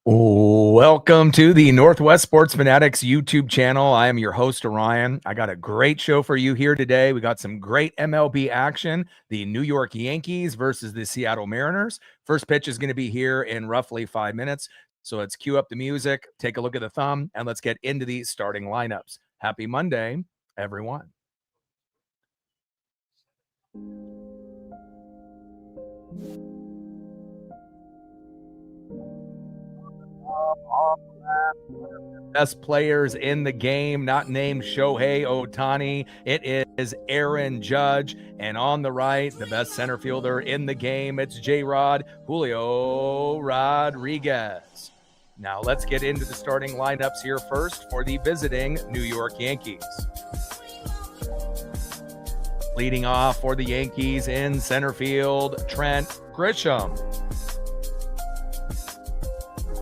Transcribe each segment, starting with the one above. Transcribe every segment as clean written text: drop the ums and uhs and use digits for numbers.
Welcome to the Northwest Sports Fanatics YouTube channel. I am your host, Orion. I got a great show for you here today. We got some great MLB action. The New York Yankees versus the Seattle Mariners. First pitch is going to be here in roughly 5 minutes. So let's cue up the music, take a look at the thumb, and let's get into the starting lineups. Happy Monday, everyone. Best players in the game, not named Shohei Ohtani. It is Aaron Judge. And on the right, the best center fielder in the game, it's J-Rod, Julio Rodriguez. Now let's get into the starting lineups here first for the visiting New York Yankees. Leading off for the Yankees in center field, Trent Grisham.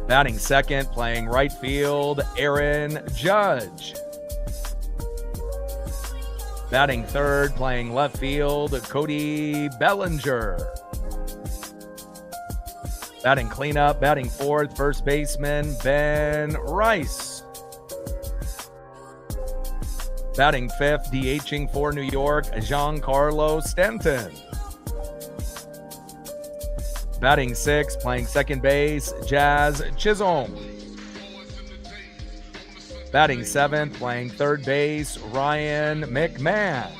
Batting second, playing right field, Aaron Judge. Batting third, playing left field, Cody Bellinger. Batting cleanup, batting fourth, first baseman, Ben Rice. Batting fifth, DHing for New York, Giancarlo Stanton. Batting sixth, playing second base, Jazz Chisholm. Batting seventh, playing third base, Ryan McMahon.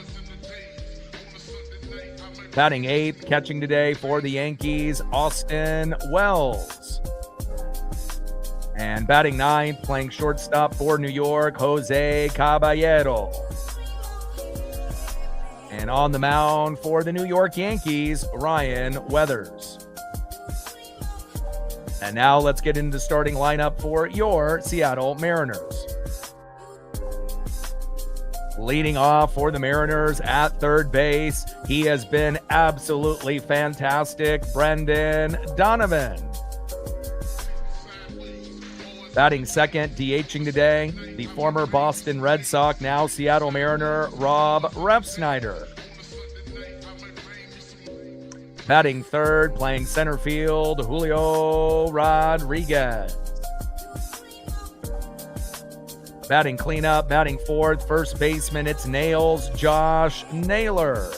Batting eighth, catching today for the Yankees, Austin Wells. And batting ninth, playing shortstop for New York, Jose Caballero. And on the mound for the New York Yankees, Ryan Weathers. And now let's get into the starting lineup for your Seattle Mariners. Leading off for the Mariners at third base, he has been absolutely fantastic, Brendan Donovan. Batting second, DHing today, the former Boston Red Sox, now Seattle Mariner, Rob Refsnyder. Batting third, playing center field, Julio Rodriguez. Batting cleanup, batting fourth, first baseman, it's Nails, Josh Naylor.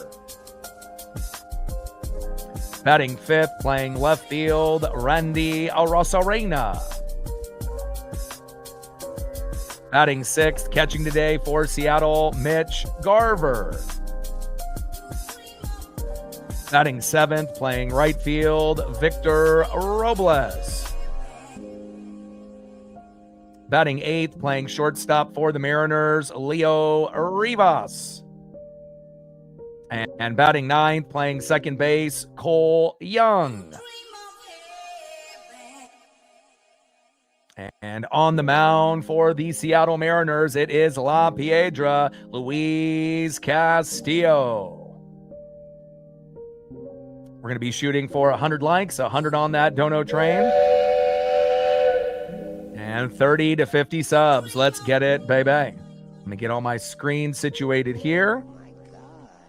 Batting fifth, playing left field, Randy Arozarena. Batting sixth, catching today for Seattle, Mitch Garver. Batting seventh, playing right field, Victor Robles. Batting eighth, playing shortstop for the Mariners, Leo Rivas. And batting ninth, playing second base, Cole Young. And on the mound for the Seattle Mariners, it is La Piedra, Luis Castillo. We're going to be shooting for 100 likes, 100 on that dono train. And 30 to 50 subs. Let's get it, baby. Let me get all my screens situated here.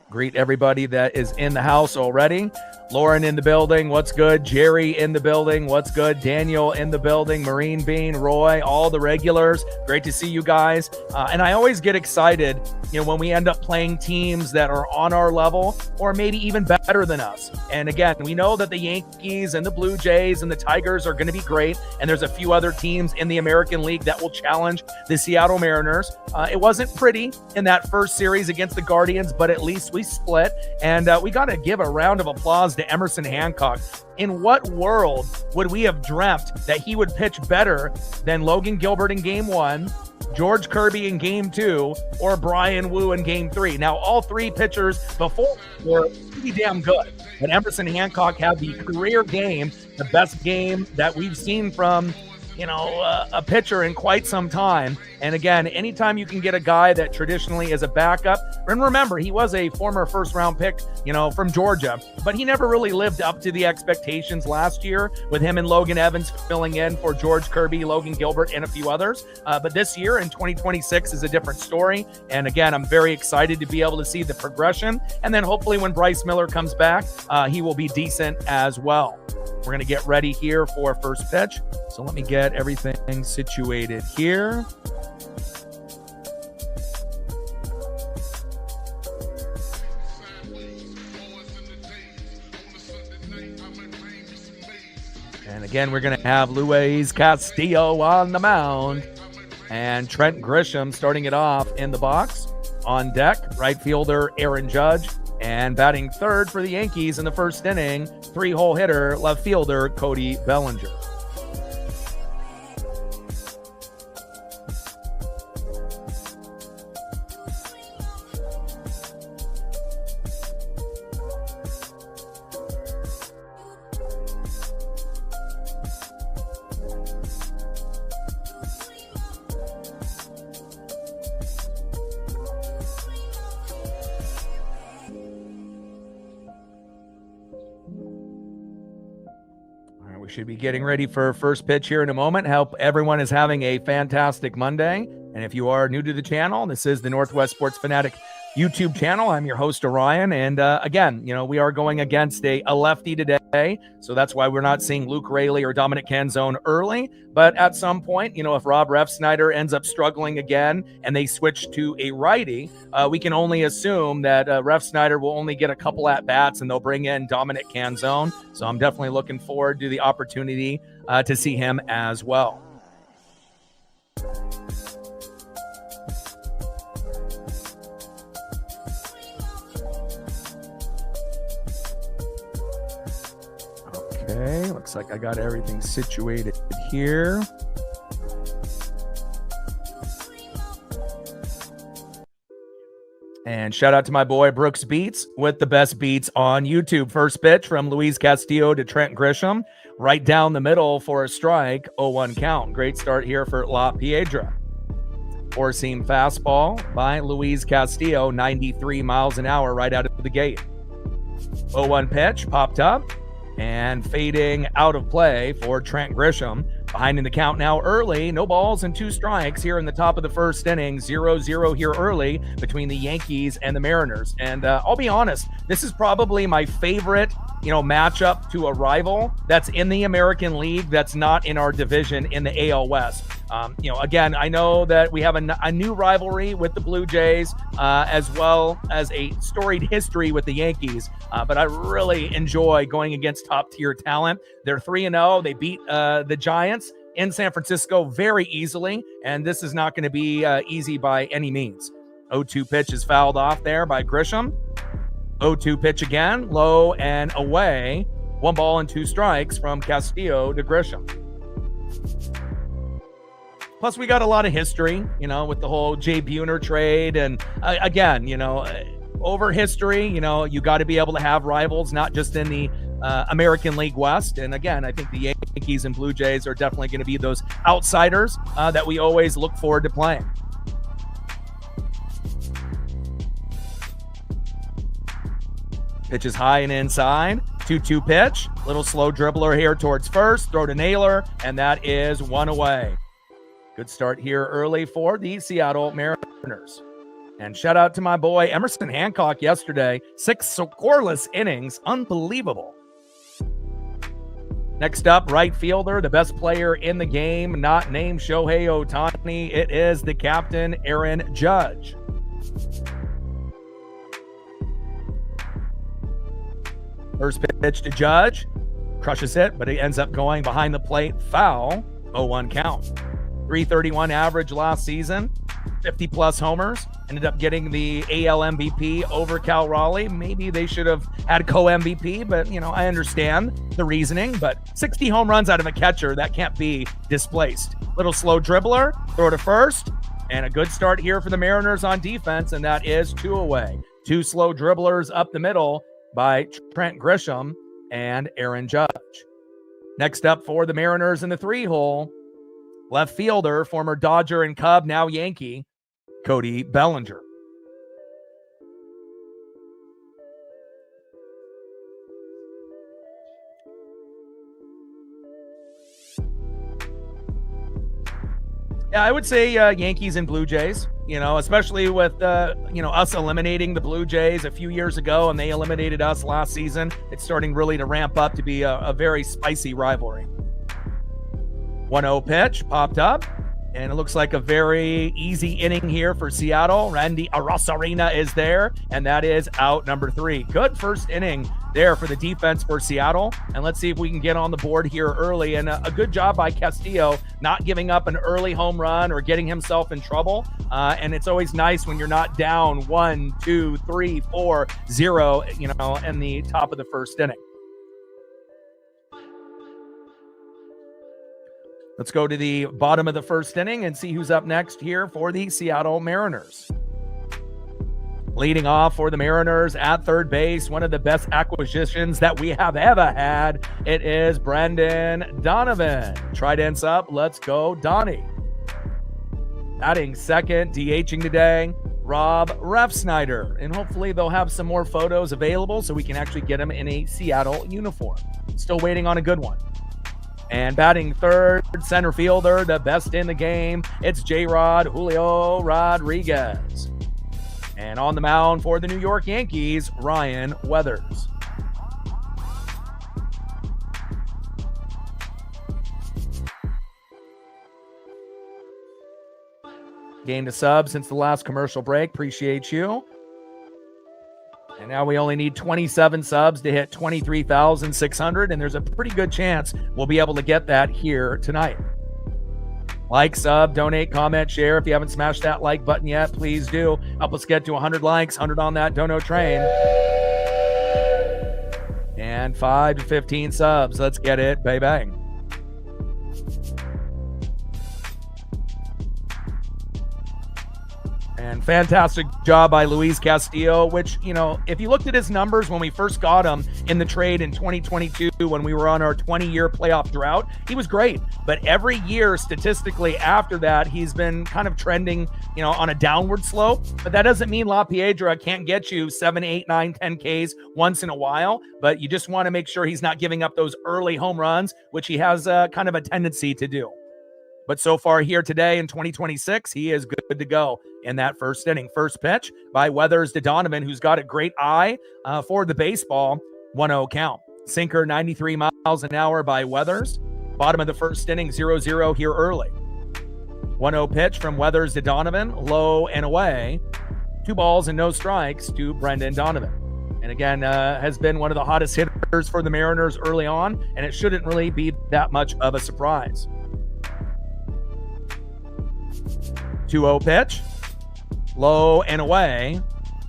Greet everybody that is in the house already. Lauren in the building, what's good? Jerry in the building, what's good? Daniel in the building, Marine Bean, Roy, all the regulars. Great to see you guys. And I always get excited, when we end up playing teams that are on our level or maybe even better than us. And again, we know that the Yankees and the Blue Jays and the Tigers are going to be great. And there's a few other teams in the American League that will challenge the Seattle Mariners. It wasn't pretty in that first series against the Guardians, but at least we split. And we got to give a round of applause to Emerson Hancock. In what world would we have dreamt that he would pitch better than Logan Gilbert in game one, George Kirby in game two, or Brian Wu in game three? Now, all three pitchers before were pretty damn good. But Emerson Hancock had the career game, the best game that we've seen from a pitcher in quite some time. And again, anytime you can get a guy that traditionally is a backup, and remember, he was a former first-round pick, from Georgia, but he never really lived up to the expectations last year with him and Logan Evans filling in for George Kirby, Logan Gilbert, and a few others. But this year in 2026 is a different story. And again, I'm very excited to be able to see the progression. And then hopefully when Bryce Miller comes back, he will be decent as well. We're going to get ready here for first pitch. So let me get everything situated here. And again, we're going to have Luis Castillo on the mound and Trent Grisham starting it off in the box. On deck, right fielder Aaron Judge, and batting third for the Yankees in the first inning, three-hole hitter, left fielder Cody Bellinger. Should be getting ready for first pitch here in a moment. Hope everyone is having a fantastic Monday. And if you are new to the channel, this is the Northwest Sports Fanatic YouTube channel. I'm your host, Orion. And again, we are going against a lefty today. So that's why we're not seeing Luke Raley or Dominic Canzone early. But at some point, if Rob Refsnyder ends up struggling again and they switch to a righty, we can only assume that Refsnyder will only get a couple at-bats and they'll bring in Dominic Canzone. So I'm definitely looking forward to the opportunity to see him as well. Okay, looks like I got everything situated here. And shout out to my boy Brooks Beats with the best beats on YouTube. First pitch from Luis Castillo to Trent Grisham, right down the middle for a strike, 0-1 count. Great start here for La Piedra. Four-seam fastball by Luis Castillo, 93 miles an hour right out of the gate. 0-1 pitch popped up and fading out of play for Trent Grisham. Behind in the count now early. No balls and 2 strikes here in the top of the first inning. 0-0 here early between the Yankees and the Mariners. And I'll be honest, this is probably my favorite, matchup to a rival that's in the American League that's not in our division in the AL West. Again, I know that we have a new rivalry with the Blue Jays, as well as a storied history with the Yankees. But I really enjoy going against top-tier talent. They're 3-0. They beat the Giants in San Francisco very easily, and this is not going to be easy by any means. 0-2 pitch is fouled off there by Grisham. 0-2 pitch again, low and away. 1 ball and 2 strikes from Castillo to Grisham. Plus, we got a lot of history, with the whole Jay Buhner trade. And again, over history, you got to be able to have rivals, not just in the American League West. And again, I think the Yankees and Blue Jays are definitely going to be those outsiders that we always look forward to playing. Pitch is high and inside. 2-2 pitch. Little slow dribbler here towards first. Throw to Naylor, and that is 1 away. Good start here early for the Seattle Mariners. And shout out to my boy Emerson Hancock yesterday. 6 scoreless innings. Unbelievable. Next up, right fielder, the best player in the game, not named Shohei Ohtani. It is the captain, Aaron Judge. First pitch to Judge. Crushes it, but he ends up going behind the plate. Foul. 0-1 count. 331 average last season. 50-plus homers. Ended up getting the AL MVP over Cal Raleigh. Maybe they should have had co-MVP, but, I understand the reasoning. But 60 home runs out of a catcher, that can't be displaced. Little slow dribbler. Throw to first. And a good start here for the Mariners on defense, and that is 2 away. 2 slow dribblers up the middle by Trent Grisham and Aaron Judge. Next up for the Mariners in the 3-hole, left fielder, former Dodger and Cub, now Yankee, Cody Bellinger. Yeah, I would say Yankees and Blue Jays, especially with, us eliminating the Blue Jays a few years ago and they eliminated us last season. It's starting really to ramp up to be a very spicy rivalry. 1-0 pitch popped up, and it looks like a very easy inning here for Seattle. Randy Arozarena is there, and that is out number 3. Good first inning there for the defense for Seattle, and let's see if we can get on the board here early. And a good job by Castillo not giving up an early home run or getting himself in trouble. And it's always nice when you're not down 1, 2, 3, 4, 0, in the top of the first inning. Let's go to the bottom of the first inning and see who's up next here for the Seattle Mariners. Leading off for the Mariners at third base, one of the best acquisitions that we have ever had. It is Brendan Donovan. Tridents up. Let's go, Donnie. Batting second, DHing today, Rob Refsnyder. And hopefully they'll have some more photos available so we can actually get him in a Seattle uniform. Still waiting on a good one. And batting third, center fielder, the best in the game, it's J-Rod Julio Rodriguez. And on the mound for the New York Yankees, Ryan Weathers. Gained a sub since the last commercial break. Appreciate you. And now we only need 27 subs to hit 23,600, and there's a pretty good chance we'll be able to get that here tonight. Like, sub, donate, comment, share. If you haven't smashed that like button yet, please do. Help us get to 100 likes, 100 on that dono train. And 5 to 15 subs. Let's get it, baby. And fantastic job by Luis Castillo, which, if you looked at his numbers when we first got him in the trade in 2022, when we were on our 20-year playoff drought, he was great. But every year, statistically, after that, he's been kind of trending, on a downward slope. But that doesn't mean La Piedra can't get you 7, 8, 9, 10 Ks once in a while. But you just want to make sure he's not giving up those early home runs, which he has kind of a tendency to do. But so far here today in 2026, he is good to go in that first inning. First pitch by Weathers to Donovan, who's got a great eye for the baseball. 1-0 count. Sinker 93 miles an hour by Weathers. Bottom of the first inning, 0-0 here early. 1-0 pitch from Weathers to Donovan, low and away. 2 balls and no strikes to Brendan Donovan. And again, has been one of the hottest hitters for the Mariners early on, and it shouldn't really be that much of a surprise. 2-0 pitch, low and away.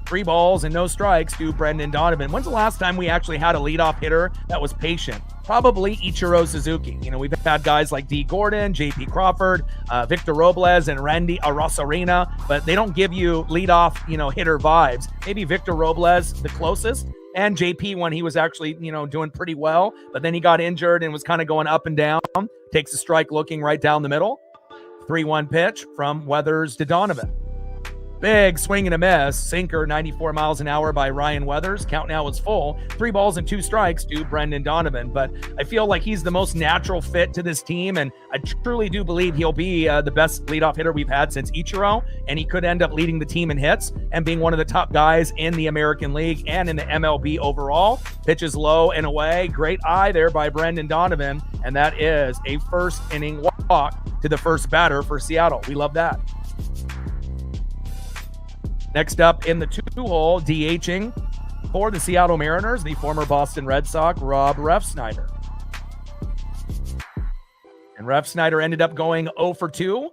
3 balls and no strikes to Brendan Donovan. When's the last time we actually had a leadoff hitter that was patient? Probably Ichiro Suzuki. We've had guys like D. Gordon, J.P. Crawford, Victor Robles, and Randy Arozarena, but they don't give you leadoff, hitter vibes. Maybe Victor Robles, the closest, and JP when he was actually, doing pretty well, but then he got injured and was kind of going up and down. Takes a strike looking right down the middle. 3-1 pitch from Weathers to Donovan. Big swing and a miss. Sinker 94 miles an hour by Ryan Weathers. Count now is full. 3 balls and 2 strikes to Brendan Donovan. But I feel like he's the most natural fit to this team, and I truly do believe he'll be the best leadoff hitter we've had since Ichiro, and he could end up leading the team in hits and being one of the top guys in the American League and in the MLB overall. Pitches low and away. Great eye there by Brendan Donovan, and that is a first inning walk to the first batter for Seattle. We love that. Next up in the 2-hole, DHing for the Seattle Mariners, the former Boston Red Sox, Rob Refsnyder. And Refsnyder ended up going 0 for 2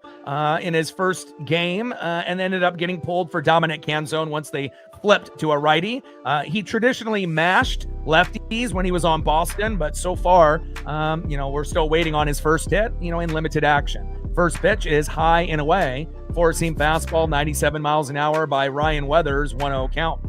in his first game and ended up getting pulled for Dominic Canzone once they flipped to a righty. He traditionally mashed lefties when he was on Boston, but so far, we're still waiting on his first hit, in limited action. First pitch is high and away. 4-seam fastball, 97 miles an hour by Ryan Weathers, 1-0 count.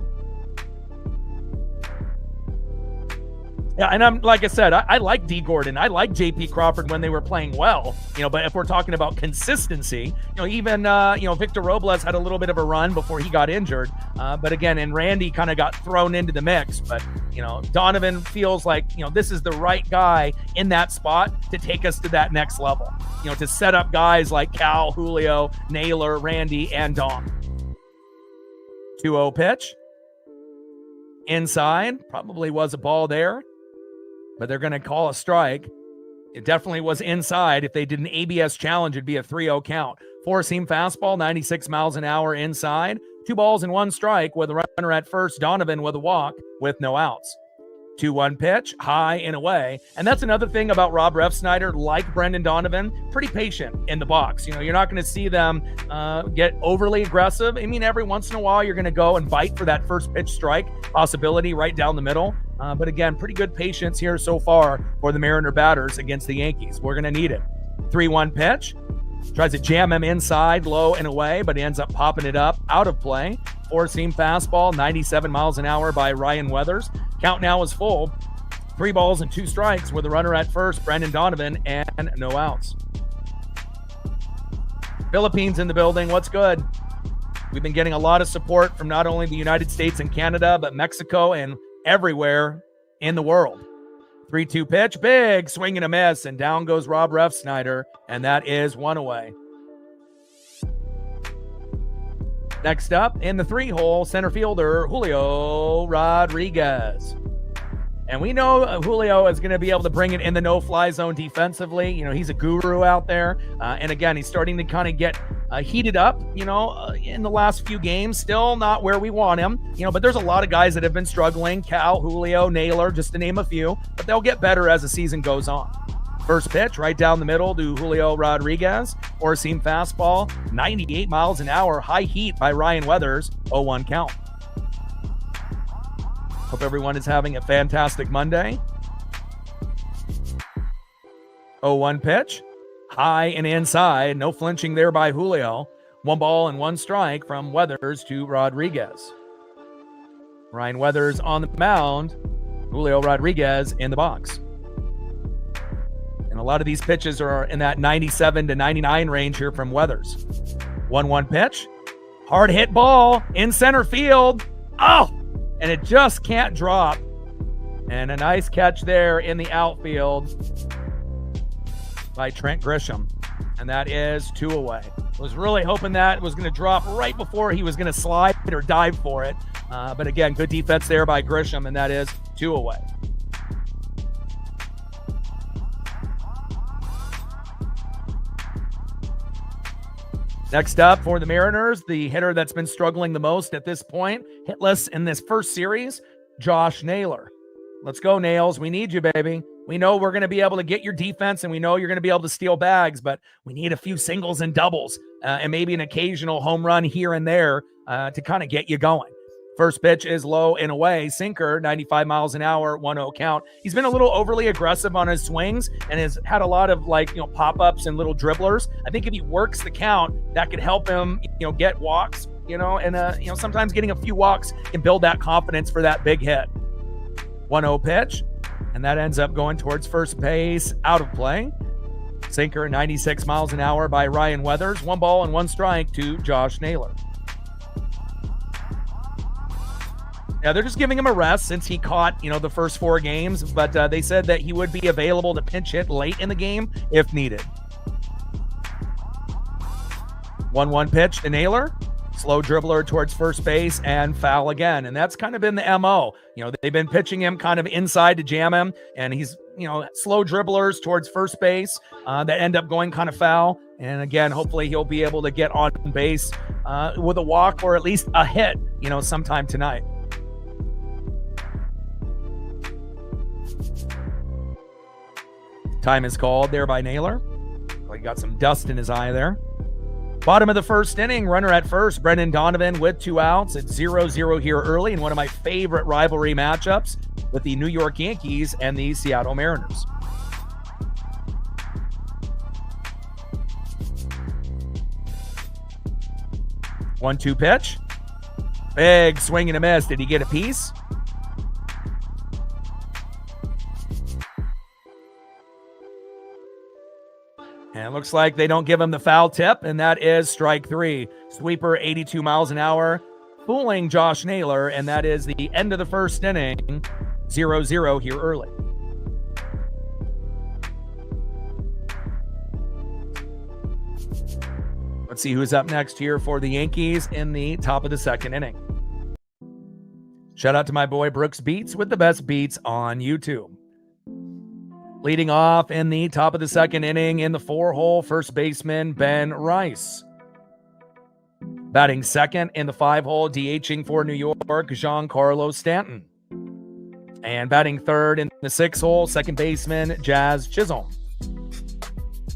Yeah, and I'm like I said, I like D. Gordon. I like J.P. Crawford when they were playing well, but if we're talking about consistency, even Victor Robles had a little bit of a run before he got injured. But again, and Randy kind of got thrown into the mix. But Donovan feels like this is the right guy in that spot to take us to that next level. To set up guys like Cal, Julio, Naylor, Randy, and Dom. 2-0 pitch. Inside, probably was a ball there, but they're going to call a strike. It definitely was inside. If they did an ABS challenge, it'd be a 3-0 count. Four-seam fastball, 96 miles an hour inside. 2 balls and 1 strike with a runner at first. Donovan with a walk with no outs. 2-1 pitch, high and away. And that's another thing about Rob Refsnyder, like Brendan Donovan, pretty patient in the box. You're not going to see them get overly aggressive. I mean, every once in a while, you're going to go and bite for that first pitch strike possibility right down the middle. But again, pretty good patience here so far for the Mariner batters against the Yankees. We're going to need it. 3-1 pitch. Tries to jam him inside, low and away, but he ends up popping it up out of play. Four-seam fastball, 97 miles an hour by Ryan Weathers. Count now is full. 3 balls and 2 strikes with a runner at first, Brendan Donovan, and no outs. Philippines in the building. What's good? We've been getting a lot of support from not only the United States and Canada, but Mexico and everywhere in the world. 3-2 pitch, big swing and a miss, and down goes Rob Refsnyder, and that is 1 away. Next up, in the 3-hole, center fielder, Julio Rodriguez. And we know Julio is going to be able to bring it in the no-fly zone defensively. He's a guru out there. And again, he's starting to kind of get heated up, in the last few games. Still not where we want him, but there's a lot of guys that have been struggling. Cal, Julio, Naylor, just to name a few. But they'll get better as the season goes on. First pitch, right down the middle to Julio Rodriguez. Four-seam fastball, 98 miles an hour. High heat by Ryan Weathers. 0-1 count. Hope everyone is having a fantastic Monday. 0-1 pitch. High and inside. No flinching there by Julio. 1 ball and 1 strike from Weathers to Rodriguez. Ryan Weathers on the mound. Julio Rodriguez in the box. And a lot of these pitches are in that 97 to 99 range here from Weathers. 1-1 pitch. Hard hit ball in center field. Oh! And it just can't drop. And a nice catch there in the outfield by Trent Grisham. And that is 2 away. Was really hoping that was going to drop right before he was going to slide or dive for it. But again, good defense there by Grisham, and that is 2 away. Next up for the Mariners, the hitter that's been struggling the most at this point, hitless in this first series, Josh Naylor. Let's go, Nails. We need you, baby. We know we're going to be able to get your defense, and we know you're going to be able to steal bags, but we need a few singles and doubles and maybe an occasional home run here and there to kind of get you going. First pitch is low and away. Sinker, 95 miles an hour, 1-0 count. He's been a little overly aggressive on his swings and has had a lot of pop-ups and little dribblers. I think if he works the count, that could help him, get walks, and sometimes getting a few walks can build that confidence for that big hit. 1-0 pitch, and that ends up going towards first base, out of play. Sinker, 96 miles an hour by Ryan Weathers. 1 ball and 1 strike to Josh Naylor. Now, they're just giving him a rest since he caught, the first 4 games, but they said that he would be available to pinch hit late in the game if needed. 1-1 pitch to Naylor. Slow dribbler towards first base and foul again. And that's kind of been the MO. They've been pitching him kind of inside to jam him, and he's, slow dribblers towards first base that end up going kind of foul. And again, hopefully he'll be able to get on base with a walk or at least a hit, sometime tonight. Time is called there by Naylor. He got some dust in his eye there. Bottom of the first inning, runner at first, Brendan Donovan with 2 outs. It's 0-0 here early in one of my favorite rivalry matchups with the New York Yankees and the Seattle Mariners. One-two pitch. Big swing and a miss. Did he get a piece? And it looks like they don't give him the foul tip, and that is strike 3. Sweeper, 82 miles an hour, fooling Josh Naylor, and that is the end of the first inning. 0-0 here early. Let's see who's up next here for the Yankees in the top of the second inning. Shout out to my boy Brooks Beats with the best beats on YouTube. Leading off in the top of the second inning in the 4-hole, first baseman Ben Rice. Batting second in the 5-hole, DHing for New York, Giancarlo Stanton. And batting third in the 6-hole, second baseman Jazz Chisholm.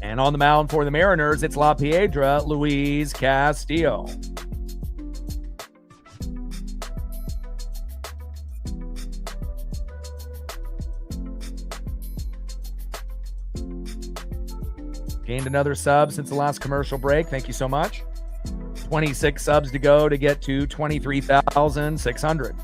And on the mound for the Mariners, it's La Piedra, Luis Castillo. Gained another sub since the last commercial break. Thank you so much. 26 subs to go to get to 23,600.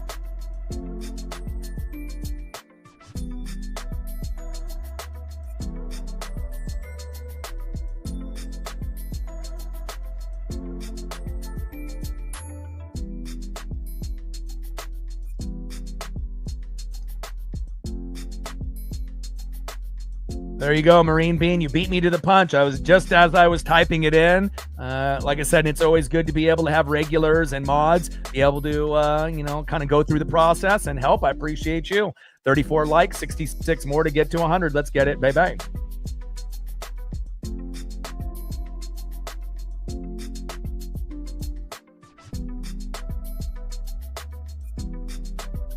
There you go, Marine Bean. You beat me to the punch. I was just as I was typing it in. Like I said, it's always good to be able to have regulars and mods be able to, kind of go through the process and help. I appreciate you. 34 likes, 66 more to get to 100. Let's get it, baby.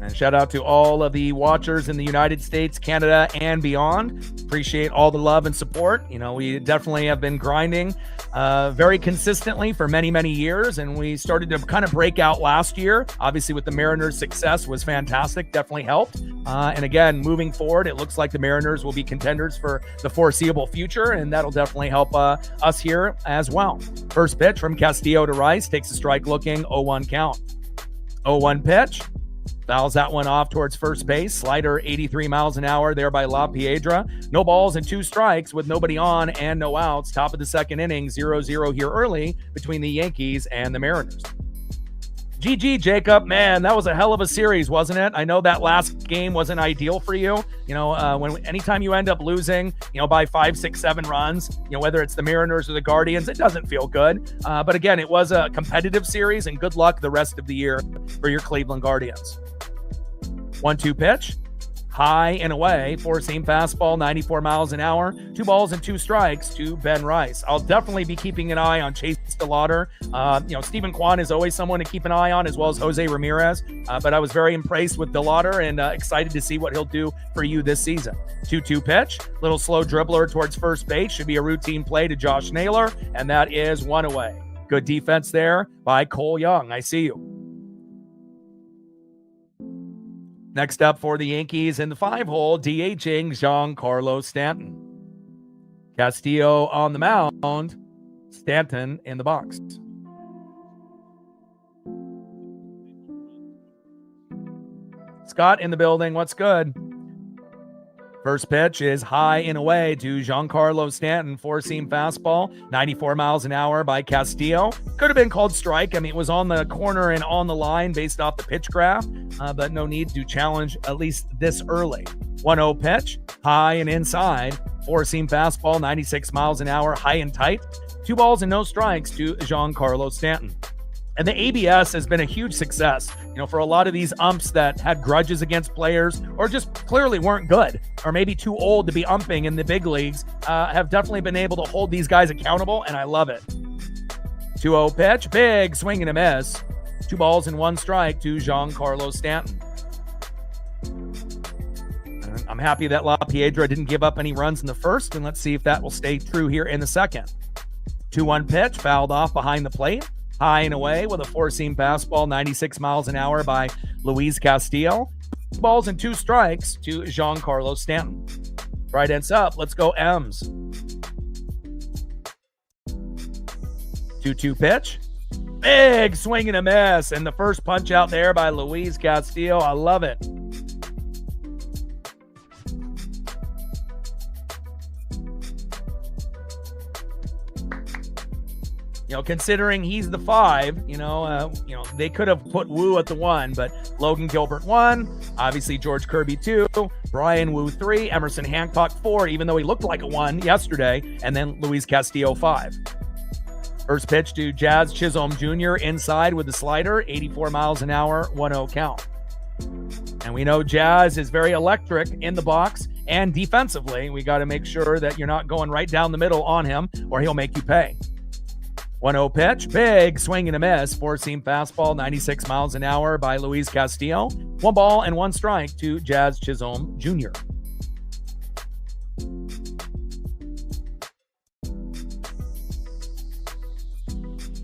And shout out to all of the watchers in the United States, Canada, and beyond. Appreciate all the love and support. We definitely have been grinding very consistently for many, many years, and we started to kind of break out last year. Obviously, with the Mariners' success was fantastic, definitely helped. And again, moving forward, it looks like the Mariners will be contenders for the foreseeable future, and that'll definitely help us here as well. First pitch from Castillo to Rice, takes a strike looking, 0-1 count. 0-1 pitch. Fouls that one off towards first base. Slider 83 miles an hour there by La Piedra. No balls and 2 strikes with nobody on and no outs. Top of the second inning, 0-0 here early between the Yankees and the Mariners. GG, Jacob. Man, that was a hell of a series, wasn't it? I know that last game wasn't ideal for you. Anytime you end up losing, by 5, 6, 7 runs, whether it's the Mariners or the Guardians, it doesn't feel good. But again, it was a competitive series, and good luck the rest of the year for your Cleveland Guardians. 1-2 pitch, high and away, 4-seam fastball, 94 miles an hour, 2 balls and 2 strikes to Ben Rice. I'll definitely be keeping an eye on Chase DeLauder. Stephen Kwan is always someone to keep an eye on, as well as Jose Ramirez. But I was very impressed with DeLauder and excited to see what he'll do for you this season. 2-2 pitch, little slow dribbler towards first base, should be a routine play to Josh Naylor, and that is 1 away. Good defense there by Cole Young. I see you. Next up for the Yankees in the 5-hole, DHing Giancarlo Stanton. Castillo on the mound, Stanton in the box. Scott in the building, what's good? First pitch is high and away to Giancarlo Stanton, 4-seam fastball, 94 miles an hour by Castillo. Could have been called strike. I mean, it was on the corner and on the line based off the pitch graph, but no need to challenge at least this early. 1-0 pitch, high and inside, 4-seam fastball, 96 miles an hour, high and tight. 2 balls and no strikes to Giancarlo Stanton. And the ABS has been a huge success, for a lot of these umps that had grudges against players or just clearly weren't good or maybe too old to be umping in the big leagues, have definitely been able to hold these guys accountable, and I love it. 2-0 pitch, big swing and a miss. 2 balls and 1 strike to Giancarlo Stanton. I'm happy that La Piedra didn't give up any runs in the first, and let's see if that will stay true here in the second. 2-1 pitch, fouled off behind the plate. High and away with a 4-seam fastball, 96 miles an hour by Luis Castillo. 2 balls and 2 strikes to Giancarlo Stanton. Right ends up. Let's go M's. 2-2 pitch. Big swing and a miss. And the first punch out there by Luis Castillo. I love it. considering he's the 5, they could have put Wu at the 1, but Logan Gilbert 1, obviously George Kirby 2, Brian Wu 3, Emerson Hancock 4, even though he looked like a 1 yesterday, and then Luis Castillo 5. First pitch to Jazz Chisholm Jr. inside with the slider, 84 miles an hour, 1-0 count. And we know Jazz is very electric in the box and defensively. We got to make sure that you're not going right down the middle on him or he'll make you pay. 1-0 pitch, big swing and a miss, 4-seam fastball, 96 miles an hour by Luis Castillo. 1 ball and 1 strike to Jazz Chisholm Jr.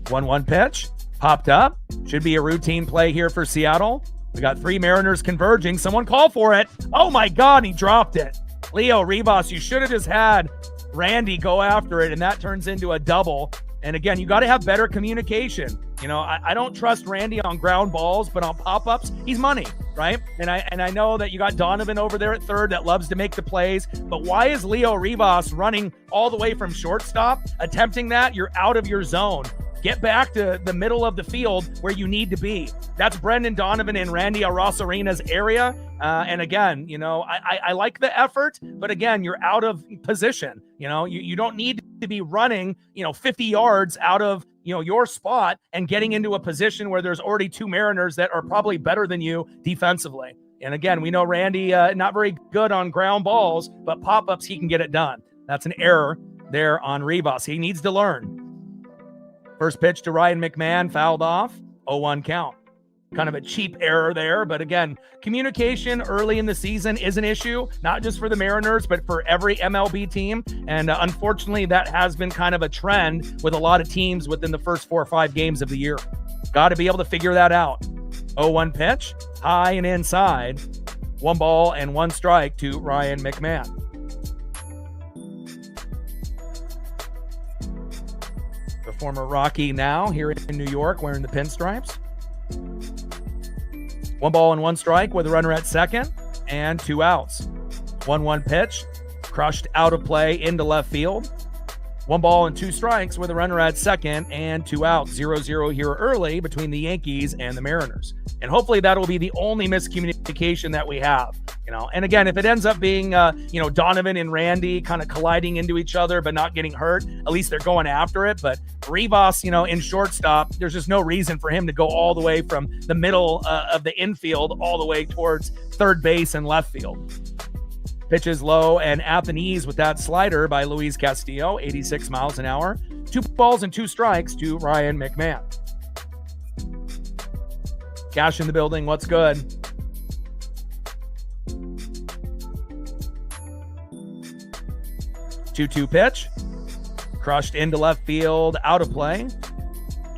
One pitch, popped up. Should be a routine play here for Seattle. We got 3 Mariners converging. Someone call for it. Oh my God, he dropped it. Leo Rivas, you should have just had Randy go after it, and that turns into a double. And again, you got to have better communication. I don't trust Randy on ground balls, but on pop-ups, he's money, right? And I know that you got Donovan over there at third that loves to make the plays, but why is Leo Rivas running all the way from shortstop, attempting that? You're out of your zone. Get back to the middle of the field where you need to be. That's Brendan Donovan and Randy Arosarena's area. And again, I like the effort, but again, you're out of position. You don't need to be running, 50 yards out of, your spot and getting into a position where there's already 2 Mariners that are probably better than you defensively. And again, we know Randy, not very good on ground balls, but pop-ups, he can get it done. That's an error there on Rivas. He needs to learn. First pitch to Ryan McMahon, fouled off, 0-1 count. Kind of a cheap error there, but again, communication early in the season is an issue, not just for the Mariners, but for every MLB team. And unfortunately, that has been kind of a trend with a lot of teams within the first 4 or 5 games of the year. Got to be able to figure that out. 0-1 pitch, high and inside, 1 ball and 1 strike to Ryan McMahon. The former Rocky now here in New York wearing the pinstripes. 1 ball and 1 strike with a runner at second and 2 outs. 1-1 pitch, crushed out of play into left field. 1 ball and 2 strikes with a runner at second and 2 outs. 0-0 here early between the Yankees and the Mariners. And hopefully that will be the only miscommunication that we have. And again, if it ends up being, Donovan and Randy kind of colliding into each other but not getting hurt, at least they're going after it. But Rivas, in shortstop, there's just no reason for him to go all the way from the middle of the infield all the way towards third base and left field. Pitches low and at the knees with that slider by Luis Castillo, 86 miles an hour. 2 balls and 2 strikes to Ryan McMahon. Cash in the building. What's good? Two-two pitch, crushed into left field, out of play.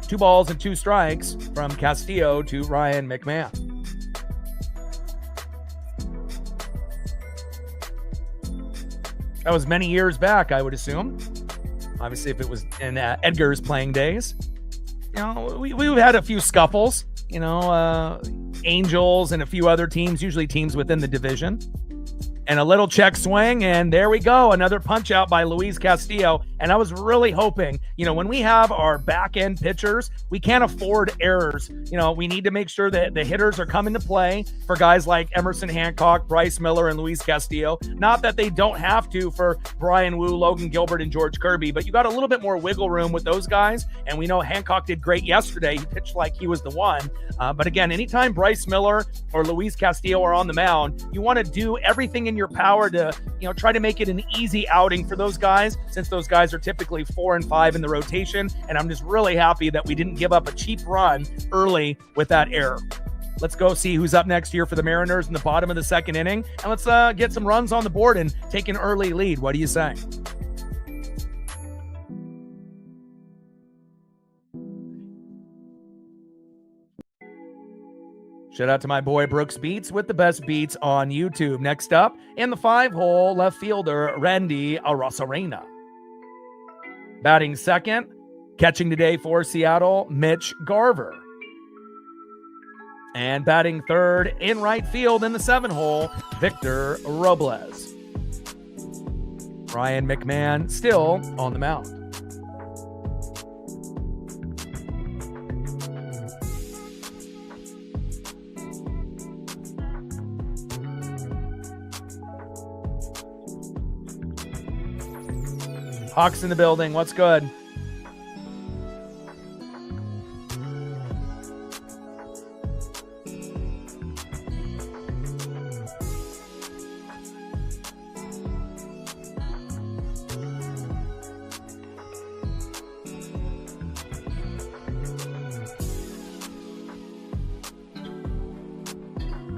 2 balls and 2 strikes from Castillo to Ryan McMahon. That was many years back, I would assume. Obviously, if it was in Edgar's playing days. We've had a few scuffles, Angels and a few other teams, usually teams within the division. And a little check swing, and there we go. Another punch out by Luis Castillo. And I was really hoping, when we have our back-end pitchers, we can't afford errors. We need to make sure that the hitters are coming to play for guys like Emerson Hancock, Bryce Miller, and Luis Castillo. Not that they don't have to for Brian Wu, Logan Gilbert, and George Kirby, but you got a little bit more wiggle room with those guys. And we know Hancock did great yesterday. He pitched like he was the one. But again, anytime Bryce Miller or Luis Castillo are on the mound, you want to do everything in your power to, try to make it an easy outing for those guys, since those guys are typically 4 and 5 in the rotation. And I'm just really happy that we didn't give up a cheap run early with that error. Let's go see who's up next here for the Mariners in the bottom of the 2nd inning. And let's get some runs on the board and take an early lead. What do you say? Shout out to my boy Brooks Beats with the best beats on YouTube. Next up, in the 5-hole, left fielder Randy Arozarena. Batting second, catching today for Seattle, Mitch Garver. And batting third in right field in the 7-hole, Victor Robles. Ryan McMahon still on the mound. Hawks in the building. What's good?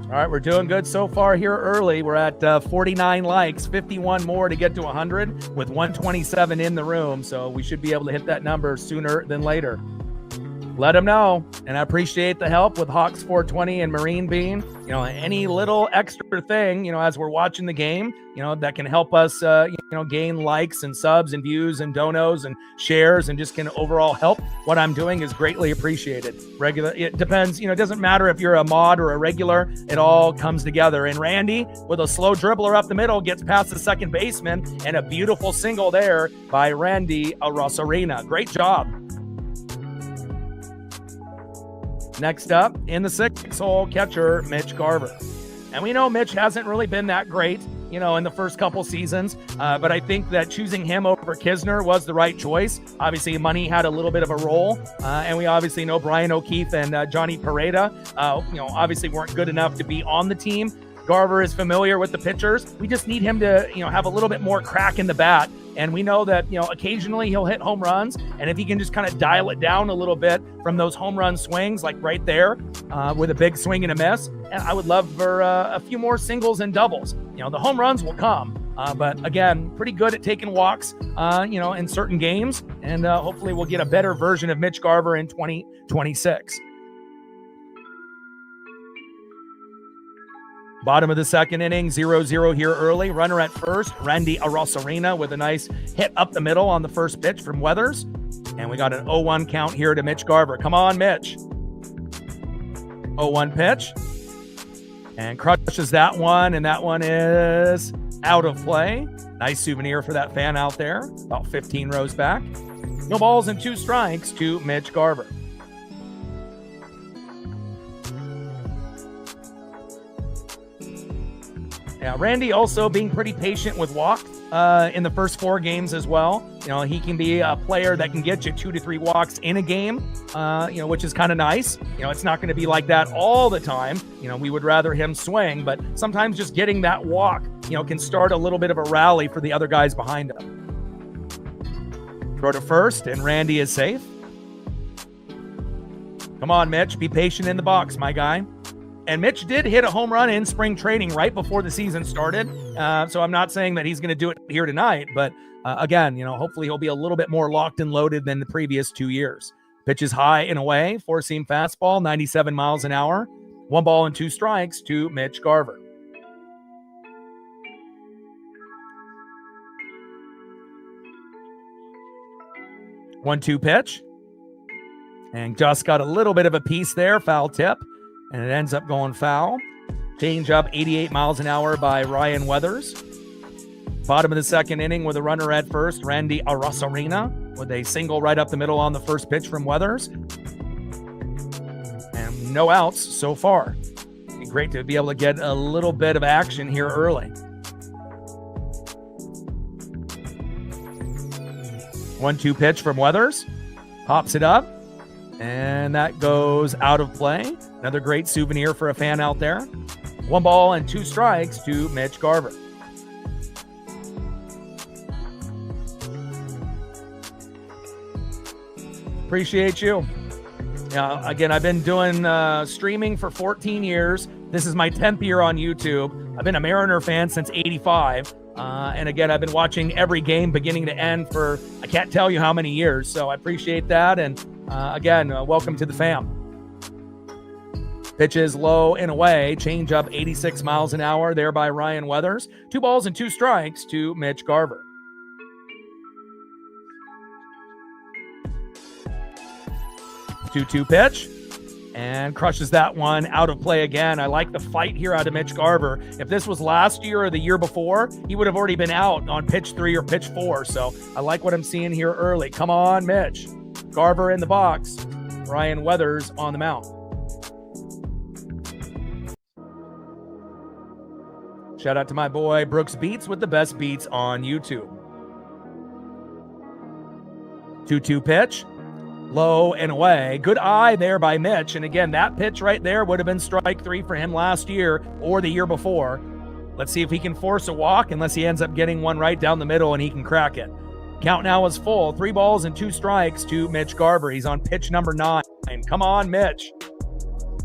All right, we're doing good so far here early. We're at 49 likes, 51 more to get to 100 with 127 in the room. So we should be able to hit that number sooner than later. Let them know. And I appreciate the help with Hawks 420 and Marine Bean. You know, any little extra thing, you know, as we're watching the game, you know, that can help us, gain likes and subs and views and donos and shares and just can overall help what I'm doing is greatly appreciated. It depends, you know, it doesn't matter if you're a mod or a regular, it all comes together. And Randy, with a slow dribbler up the middle, gets past the second baseman and a beautiful single there by Randy Arosarena. Great job. Next up, in the 6th hole, catcher Mitch Garver. And we know Mitch hasn't really been that great, you know, in the first couple seasons, but I think that choosing him over Kisner was the right choice. Obviously, money had a little bit of a role, and we obviously know Brian O'Keefe and Johnny Pareda, obviously weren't good enough to be on the team. Garver is familiar with the pitchers. We just need him to, have a little bit more crack in the bat. And we know that, occasionally he'll hit home runs. And if he can just kind of dial it down a little bit from those home run swings, like right there with a big swing and a miss, and I would love for a few more singles and doubles. The home runs will come. But again, pretty good at taking walks, in certain games. And hopefully we'll get a better version of Mitch Garver in 2026. Bottom of the second inning, 0-0 here early. Runner at first, Randy Arosarena with a nice hit up the middle on the first pitch from Weathers. And we got an 0-1 count here to Mitch Garver. Come on, Mitch. 0-1 pitch. And crushes that one, and that one is out of play. Nice souvenir for that fan out there, about 15 rows back. No balls and 2 strikes to Mitch Garver. Yeah, Randy also being pretty patient with walk in the first 4 games as well. He can be a player that can get you 2 to 3 walks in a game, which is kind of nice. It's not going to be like that all the time. We would rather him swing, but sometimes just getting that walk, can start a little bit of a rally for the other guys behind him. Throw to first, and Randy is safe. Come on, Mitch. Be patient in the box, my guy. And Mitch did hit a home run in spring training right before the season started. So I'm not saying that he's going to do it here tonight. But again, hopefully he'll be a little bit more locked and loaded than the previous 2 years. Pitches high and away, 4-seam fastball, 97 miles an hour. 1 ball and 2 strikes to Mitch Garver. One-two pitch. And just got a little bit of a piece there, foul tip. And it ends up going foul. Change up 88 miles an hour by Ryan Weathers. Bottom of the second inning with a runner at first, Randy Arosarena with a single right up the middle on the first pitch from Weathers. And no outs so far. It'd be great to be able to get a little bit of action here early. 1-2 pitch from Weathers. Pops it up. And that goes out of play. Another great souvenir for a fan out there. 1 ball and 2 strikes to Mitch Garver. Appreciate you. Again, I've been doing streaming for 14 years. This is my 10th year on YouTube. I've been a Mariner fan since 85. And again, I've been watching every game beginning to end for, I can't tell you how many years. So I appreciate that. And again, welcome to the fam. Pitches low and away, change up 86 miles an hour there by Ryan Weathers. 2 balls and 2 strikes to Mitch Garver. Two-two pitch and crushes that one out of play again. I like the fight here out of Mitch Garver. If this was last year or the year before, he would have already been out on pitch 3 or pitch 4. So I like what I'm seeing here early. Come on, Mitch. Garver in the box. Ryan Weathers on the mound. Shout out to my boy Brooks Beats with the best beats on YouTube. 2-2 pitch. Low and away. Good eye there by Mitch. And again, that pitch right there would have been strike 3 for him last year or the year before. Let's see if he can force a walk, unless he ends up getting one right down the middle and he can crack it. Count now is full. 3 balls and 2 strikes to Mitch Garver. He's on pitch number 9. Come on, Mitch.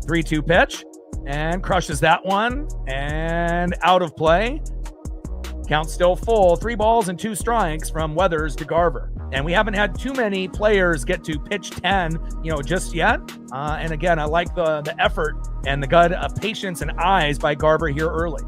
3-2 pitch and crushes that one and out of play. Count still full. 3 balls and 2 strikes from Weathers to Garver. And we haven't had too many players get to pitch 10, just yet. And again, I like the effort and the good patience and eyes by Garver here early.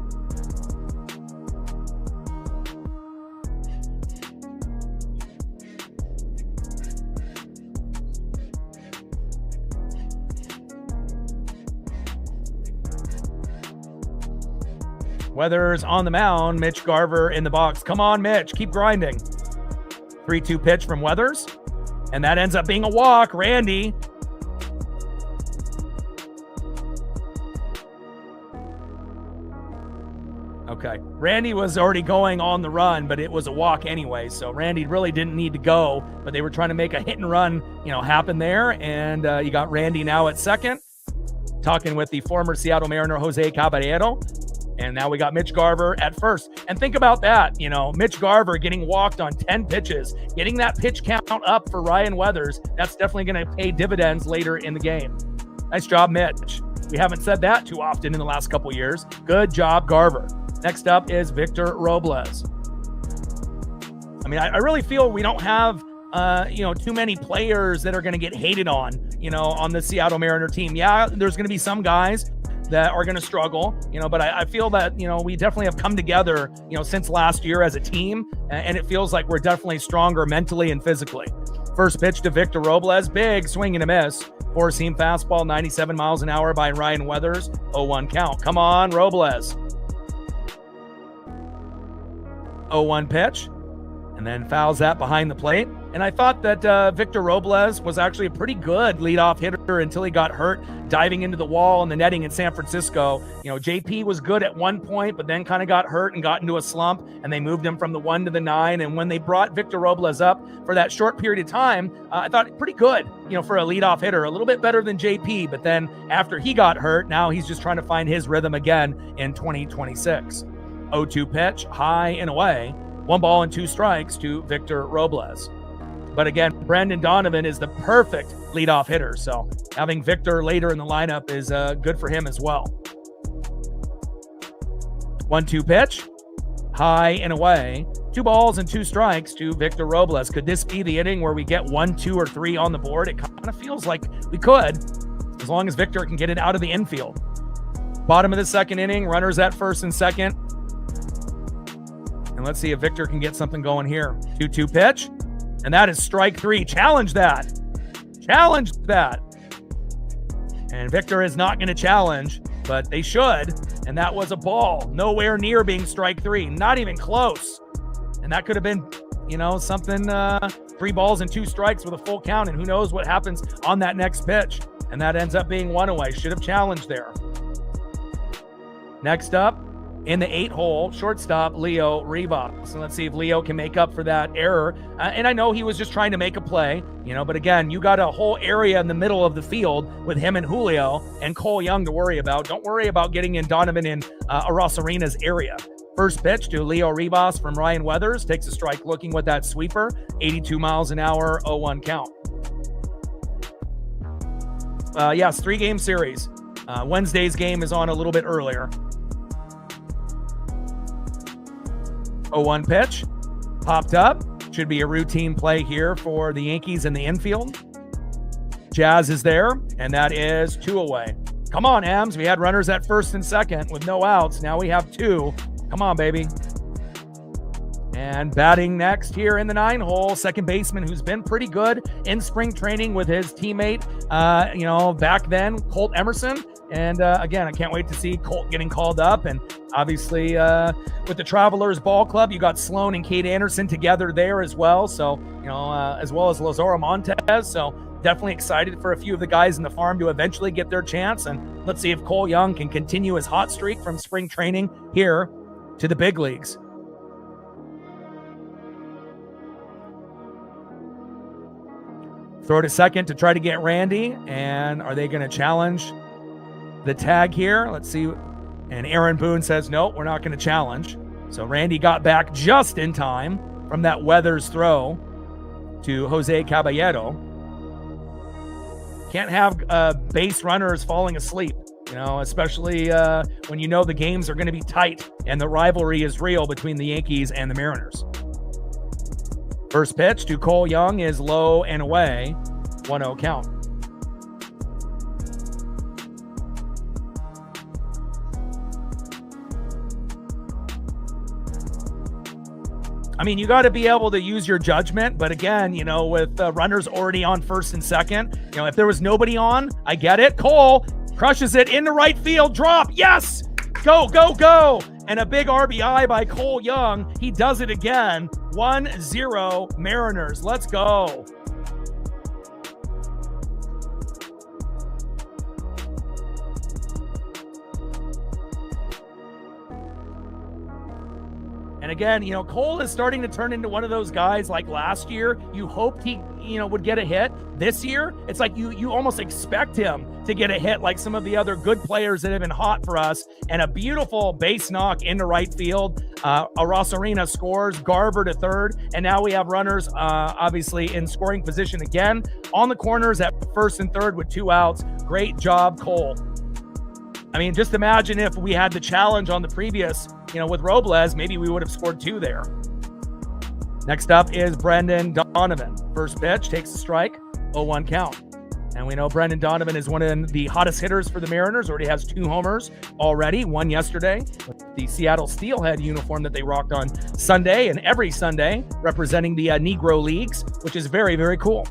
Weathers on the mound. Mitch Garver in the box. Come on, Mitch. Keep grinding. 3-2 pitch from Weathers. And that ends up being a walk. Randy. Okay. Randy was already going on the run, but it was a walk anyway. So Randy really didn't need to go, but they were trying to make a hit and run, happen there. And you got Randy now at second. Talking with the former Seattle Mariner, Jose Caballero. And now we got Mitch Garver at first. And think about that, Mitch Garver getting walked on 10 pitches, getting that pitch count up for Ryan Weathers. That's definitely going to pay dividends later in the game. Nice job, Mitch. We haven't said that too often in the last couple years. Good job, Garver. Next up is Victor Robles. I really feel we don't have, too many players that are going to get hated on the Seattle Mariner team. Yeah, there's going to be some guys that are going to struggle, but I feel that, we definitely have come together, since last year as a team, and it feels like we're definitely stronger mentally and physically. First pitch to Victor Robles, big swing and a miss. 4-seam fastball, 97 miles an hour by Ryan Weathers, 0-1 count. Come on, Robles. 0-1 pitch, and then fouls that behind the plate. And I thought that Victor Robles was actually a pretty good leadoff hitter until he got hurt diving into the wall in the netting in San Francisco. JP was good at one point, but then kind of got hurt and got into a slump, and they moved him from the 1 to the 9. And when they brought Victor Robles up for that short period of time, I thought pretty good, for a leadoff hitter, a little bit better than JP. But then after he got hurt, now he's just trying to find his rhythm again in 2026. 0-2 pitch, high and away. 1 ball and 2 strikes to Victor Robles. But again, Brendan Donovan is the perfect leadoff hitter. So having Victor later in the lineup is good for him as well. 1-2 pitch, high and away. 2 balls and 2 strikes to Victor Robles. Could this be the inning where we get 1, 2, or 3 on the board? It kind of feels like we could, as long as Victor can get it out of the infield. Bottom of the second inning, runners at first and second. And let's see if Victor can get something going here. 2-2 pitch. And that is strike 3. Challenge that. Challenge that. And Victor is not going to challenge, but they should. And that was a ball. Nowhere near being strike 3. Not even close. And that could have been, something 3 balls and 2 strikes with a full count. And who knows what happens on that next pitch. And that ends up being 1 away. Should have challenged there. Next up, in the 8-hole, shortstop Leo Rivas. And let's see if Leo can make up for that error. And I know he was just trying to make a play, but again, you got a whole area in the middle of the field with him and Julio and Cole Young to worry about. Don't worry about getting in Donovan and Arosarena's area. First pitch to Leo Rivas from Ryan Weathers. Takes a strike looking with that sweeper. 82 miles an hour, 0-1 count. Yes, 3-game series. Wednesday's game is on a little bit earlier. 0-1 pitch, popped up. Should be a routine play here for the Yankees in the infield. Jazz is there, and that is 2 away. Come on, Ams. We had runners at first and second with no outs. Now we have 2. Come on, baby. And batting next here in the 9-hole, second baseman who's been pretty good in spring training with his teammate, back then, Colt Emerson. And again, I can't wait to see Colt getting called up. And obviously with the Travelers Ball Club, you got Sloan and Kate Anderson together there as well. So, as well as Lazaro Montez. So definitely excited for a few of the guys in the farm to eventually get their chance. And let's see if Cole Young can continue his hot streak from spring training here to the big leagues. Throw to second to try to get Randy. And are they going to challenge the tag here? Let's see. And Aaron Boone says, no, we're not going to challenge. So Randy got back just in time from that Weathers throw to Jose Caballero. Can't have base runners falling asleep, especially when the games are going to be tight and the rivalry is real between the Yankees and the Mariners. First pitch to Cole Young is low and away, 1-0 count. I mean, you got to be able to use your judgment. But again, with runners already on first and second, if there was nobody on, I get it. Cole crushes it into right field. Drop. Yes. Go, go, go. And a big RBI by Cole Young. He does it again. 1-0 Mariners. Let's go. And again, Cole is starting to turn into one of those guys like last year. You hoped he, would get a hit. This year, it's like you almost expect him to get a hit like some of the other good players that have been hot for us. And a beautiful base knock into right field. Arosarena scores, Garver to third. And now we have runners, obviously, in scoring position again. On the corners at first and third with 2 outs. Great job, Cole. I mean, just imagine if we had the challenge on the previous, with Robles, maybe we would have scored 2 there. Next up is Brendan Donovan. First pitch, takes a strike, 0-1 count. And we know Brendan Donovan is one of the hottest hitters for the Mariners. Already has 2 homers already, 1 yesterday with the Seattle Steelhead uniform that they rocked on Sunday and every Sunday, representing the Negro Leagues, which is very, very cool.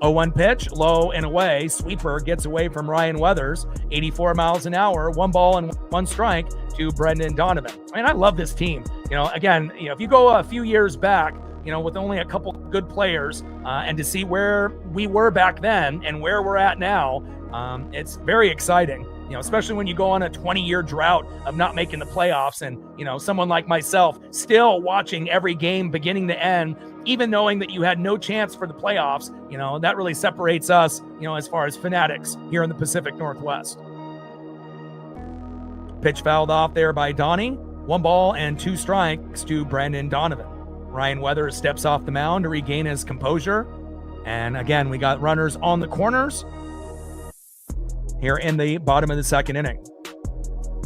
0-1 pitch, low and away. Sweeper gets away from Ryan Weathers. 84 miles an hour, 1 ball and 1 strike to Brendan Donovan. I mean, I love this team. Again, if you go a few years back, with only a couple good players, and to see where we were back then and where we're at now, it's very exciting. Especially when you go on a 20-year drought of not making the playoffs and, someone like myself still watching every game beginning to end, even knowing that you had no chance for the playoffs, that really separates us, as far as Fanatics here in the Pacific Northwest. Pitch fouled off there by Donnie. 1 ball and 2 strikes to Brendan Donovan. Ryan Weathers steps off the mound to regain his composure. And again, we got runners on the corners here in the bottom of the second inning.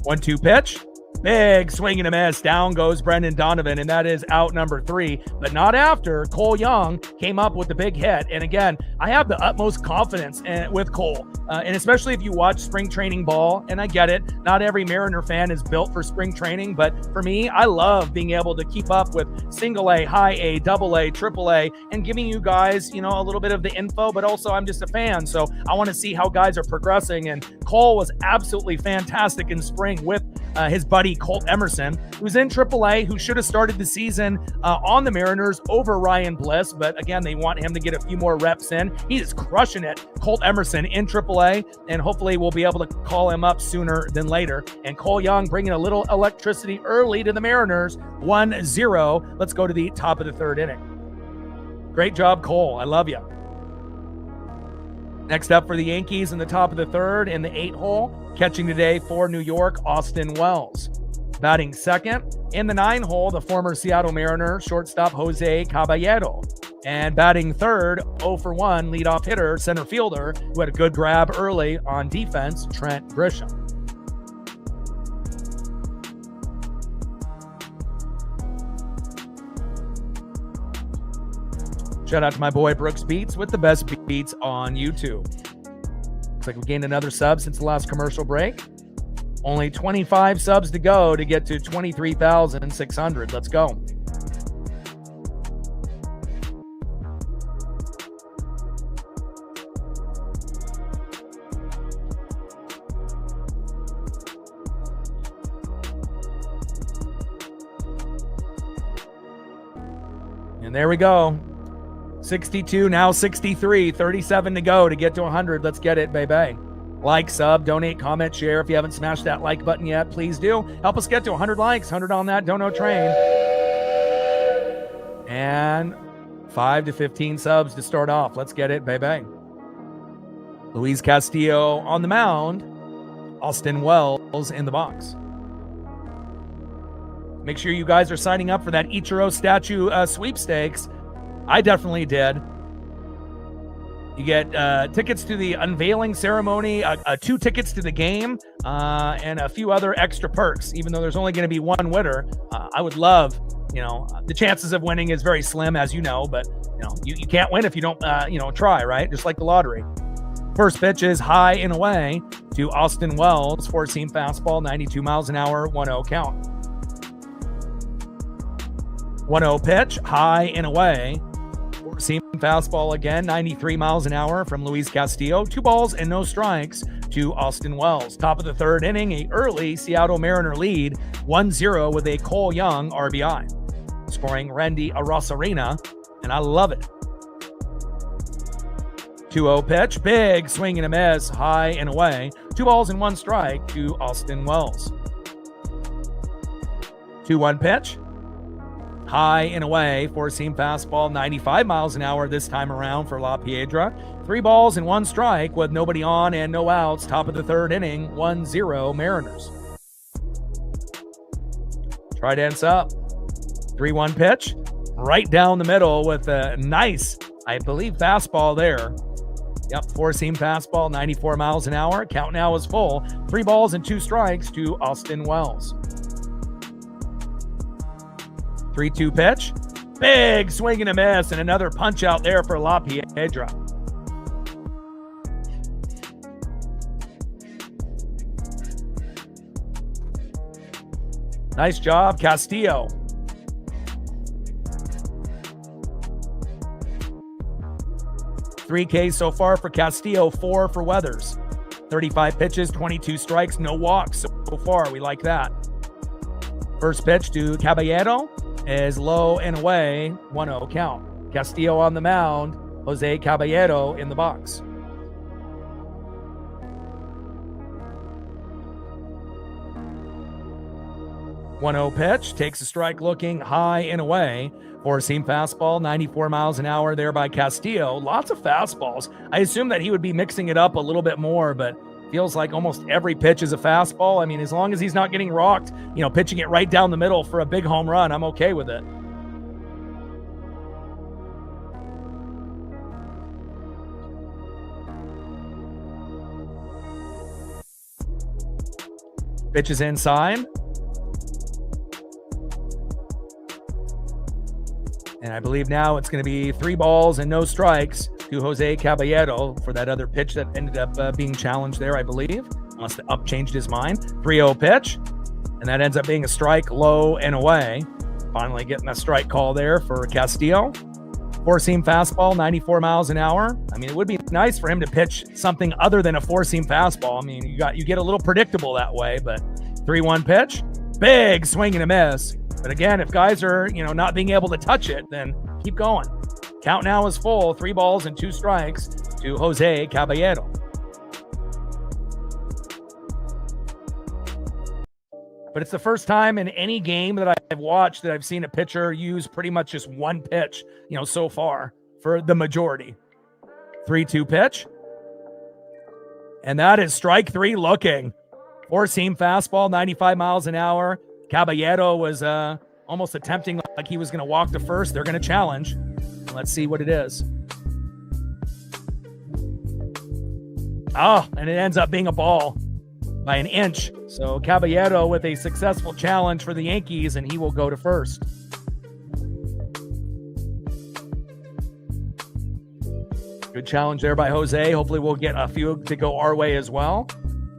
1-2 pitch. Big swing and a miss. Down goes Brendan Donovan, and that is out number 3. But not after Cole Young came up with the big hit. And again, I have the utmost confidence with Cole. And especially if you watch spring training ball, and I get it, not every Mariner fan is built for spring training. But for me, I love being able to keep up with single A, high A, double A, triple A, and giving you guys, a little bit of the info. But also, I'm just a fan. So I want to see how guys are progressing. And Cole was absolutely fantastic in spring with his buddy Colt Emerson, who's in AAA, who should have started the season on the Mariners over Ryan Bliss. But again, they want him to get a few more reps in. He is crushing it, Colt Emerson in AAA, and hopefully we'll be able to call him up sooner than later. And Cole Young bringing a little electricity early to the Mariners, 1-0. Let's go to the top of the third inning. Great job, Cole. I love you. Next up for the Yankees in the top of the third in the 8-hole, catching today for New York, Austin Wells. Batting second in the 9-hole, the former Seattle Mariner shortstop Jose Caballero. And batting third, 0-for-1 leadoff hitter, center fielder, who had a good grab early on defense, Trent Grisham. Shout out to my boy Brooks Beats with the best beats on YouTube. Looks like we gained another sub since the last commercial break. Only 25 subs to go to get to 23,600. Let's go. And there we go. 62, now 63, 37 to go to get to 100. Let's get it, baby. Like, sub, donate, comment, share. If you haven't smashed that like button yet, please do. Help us get to 100 likes, 100 on that dono train. And 5 to 15 subs to start off. Let's get it, baby. Luis Castillo on the mound. Austin Wells in the box. Make sure you guys are signing up for that Ichiro statue sweepstakes. I definitely did. You get tickets to the unveiling ceremony, 2 tickets to the game, and a few other extra perks. Even though there's only going to be one winner, I would love, the chances of winning is very slim, as you know, but you can't win if you don't, try, right? Just like the lottery. First pitch is high and away to Austin Wells, four-seam fastball, 92 miles an hour, 1-0 count. 1-0 pitch, high and away. Four-seam fastball again, 93 miles an hour from Luis Castillo. 2 balls and no strikes to Austin Wells. Top of the third inning, an early Seattle Mariner lead, 1-0 with a Cole Young RBI. Scoring Randy Arozarena, and I love it. 2-0 pitch, big swing and a miss, high and away. 2 balls and 1 strike to Austin Wells. 2-1 pitch, high and away, four-seam fastball, 95 miles an hour this time around for La Piedra. 3 balls and 1 strike with nobody on and no outs. Top of the third inning, 1-0 Mariners. Try dance up. 3-1 pitch, right down the middle with a nice, I believe, fastball there. Yep, four-seam fastball, 94 miles an hour. Count now is full. 3 balls and 2 strikes to Austin Wells. 3-2 pitch, big swing and a miss, and another punch out there for La Piedra. Nice job, Castillo. $3K so far for Castillo, 4 for Weathers. 35 pitches, 22 strikes, no walks so far. We like that. First pitch to Caballero is low and away, 1-0 count. Castillo on the mound, Jose Caballero in the box. .1-0 pitch, takes a strike looking high and away. Four-seam fastball, 94 miles an hour there by Castillo. Lots of fastballs. I assume that he would be mixing it up a little bit more, but feels like almost every pitch is a fastball. I mean, as long as he's not getting rocked, pitching it right down the middle for a big home run, I'm okay with it. Pitch is inside. And I believe now it's going to be 3 balls and no strikes to Jose Caballero for that other pitch that ended up being challenged there, I believe, unless the up changed his mind. 3-0 pitch, and that ends up being a strike, low and away. Finally getting a strike call there for Castillo. Four-seam fastball, 94 miles an hour. I mean, it would be nice for him to pitch something other than a four-seam fastball. I mean, you get a little predictable that way, but 3-1 pitch, big swing and a miss. But again, if guys are, not being able to touch it, then keep going. Count now is full, 3 balls and 2 strikes to Jose Caballero. But it's the first time in any game that I've watched that I've seen a pitcher use pretty much just one pitch, so far for the majority. 3-2 pitch. And that is strike 3 looking. Four-seam fastball, 95 miles an hour. Caballero was almost attempting like he was going to walk to first. They're going to challenge. Let's see what it is. Oh, and it ends up being a ball by an inch. So Caballero with a successful challenge for the Yankees, and he will go to first. Good challenge there by Jose. Hopefully we'll get a few to go our way as well.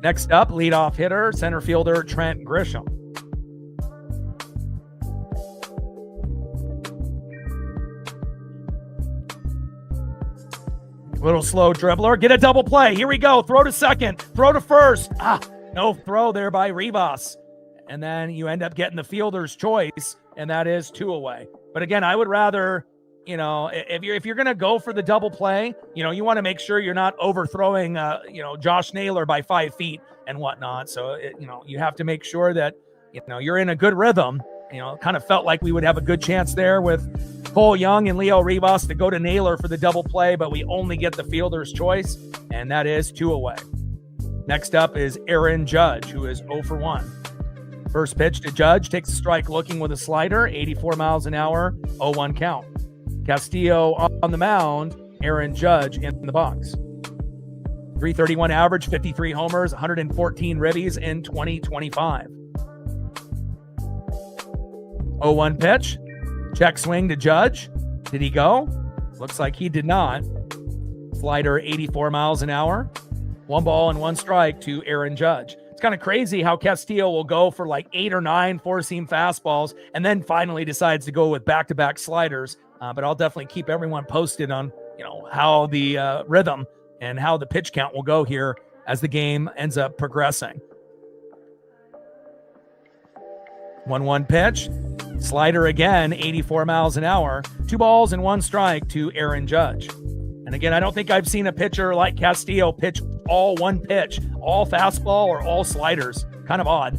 Next up, leadoff hitter, center fielder Trent Grisham. Little slow dribbler. Get a double play. Here we go. Throw to second. Throw to first. No throw there by Rivas. And then you end up getting the fielder's choice, and that is 2 away. But again, I would rather, if you're going to go for the double play, you want to make sure you're not overthrowing, Josh Naylor by 5 feet and whatnot. So, you have to make sure that, you're in a good rhythm. Kind of felt like we would have a good chance there with Cole Young and Leo Rivas to go to Naylor for the double play, but we only get the fielder's choice, and that is 2 away. Next up is Aaron Judge, who is 0 for 1. First pitch to Judge, takes a strike looking with a slider, 84 miles an hour, 0-1 count. Castillo on the mound, Aaron Judge in the box. 331 average, 53 homers, 114 ribbies in 2025. 0-1 pitch. Check swing to Judge. Did he go? Looks like he did not. Slider 84 miles an hour. 1 ball and 1 strike to Aaron Judge. It's kind of crazy how Castillo will go for like 8 or 9 four-seam fastballs and then finally decides to go with back-to-back sliders. But I'll definitely keep everyone posted on, how the rhythm and how the pitch count will go here as the game ends up progressing. 1-1 pitch. Slider again, 84 miles an hour. 2 balls and 1 strike to Aaron Judge. And again, I don't think I've seen a pitcher like Castillo pitch all one pitch, all fastball or all sliders. Kind of odd.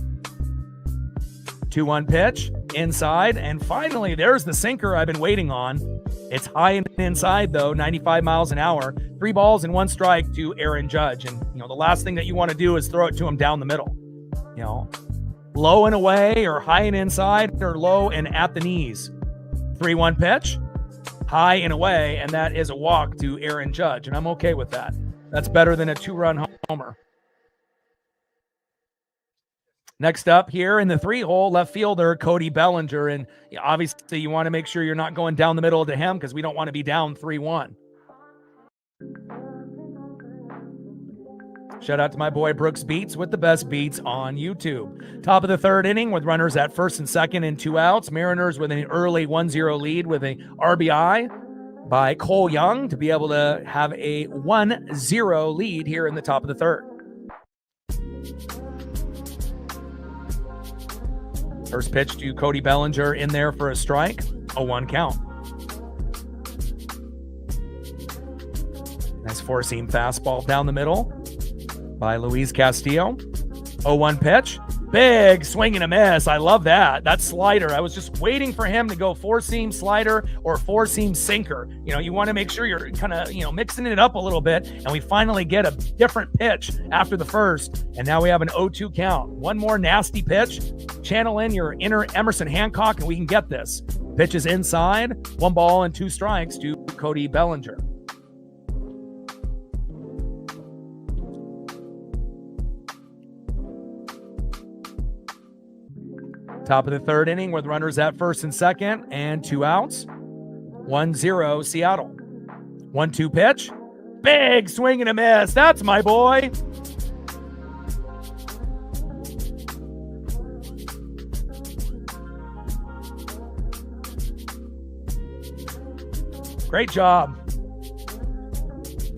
2-1 pitch, inside, and finally, there's the sinker I've been waiting on. It's high and inside, though, 95 miles an hour. 3 balls and 1 strike to Aaron Judge. And, the last thing that you want to do is throw it to him down the middle. Low and away or high and inside or low and at the knees. 3-1 pitch, high and away, and that is a walk to Aaron Judge, and I'm okay with that. That's better than a 2-run homer. Next up here in the 3-hole, left fielder Cody Bellinger, and obviously you want to make sure you're not going down the middle to him because we don't want to be down 3-1. Shout out to my boy Brooks Beats with the best beats on YouTube. Top of the 3rd inning with runners at first and second and 2 outs. Mariners with an early 1-0 lead with a RBI by Cole Young to be able to have a 1-0 lead here in the top of the 3rd. First pitch to Cody Bellinger in there for a strike, 0-1 count. Nice four-seam fastball down the middle by Luis Castillo. 0-1 pitch. Big swing and a miss. I love that. That slider. I was just waiting for him to go four-seam slider or four-seam sinker. You want to make sure you're kind of, mixing it up a little bit. And we finally get a different pitch after the first. And now we have an 0-2 count. One more nasty pitch. Channel in your inner Emerson Hancock and we can get this. Pitch is inside. 1 ball and 2 strikes to Cody Bellinger. Top of the 3rd inning with runners at first and second and 2 outs. 1-0 Seattle. 1-2 pitch. Big swing and a miss. That's my boy. Great job.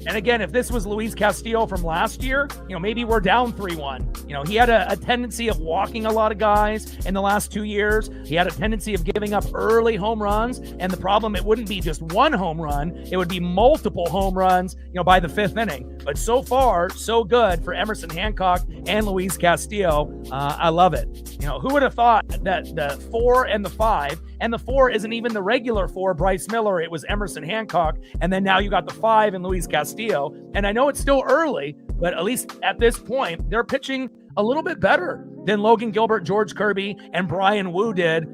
And again, if this was Luis Castillo from last year, maybe we're down 3-1. He had a tendency of walking a lot of guys in the last 2 years. He had a tendency of giving up early home runs. And the problem, it wouldn't be just 1 home run. It would be multiple home runs, by the 5th inning. But so far, so good for Emerson Hancock and Luis Castillo. I love it. Who would have thought that the 4 and the 5, and the 4 isn't even the regular 4, Bryce Miller. It was Emerson Hancock. And then now you got the 5 and Luis Castillo. And I know it's still early, but at least at this point, they're pitching a little bit better than Logan Gilbert, George Kirby, and Brian Wu did.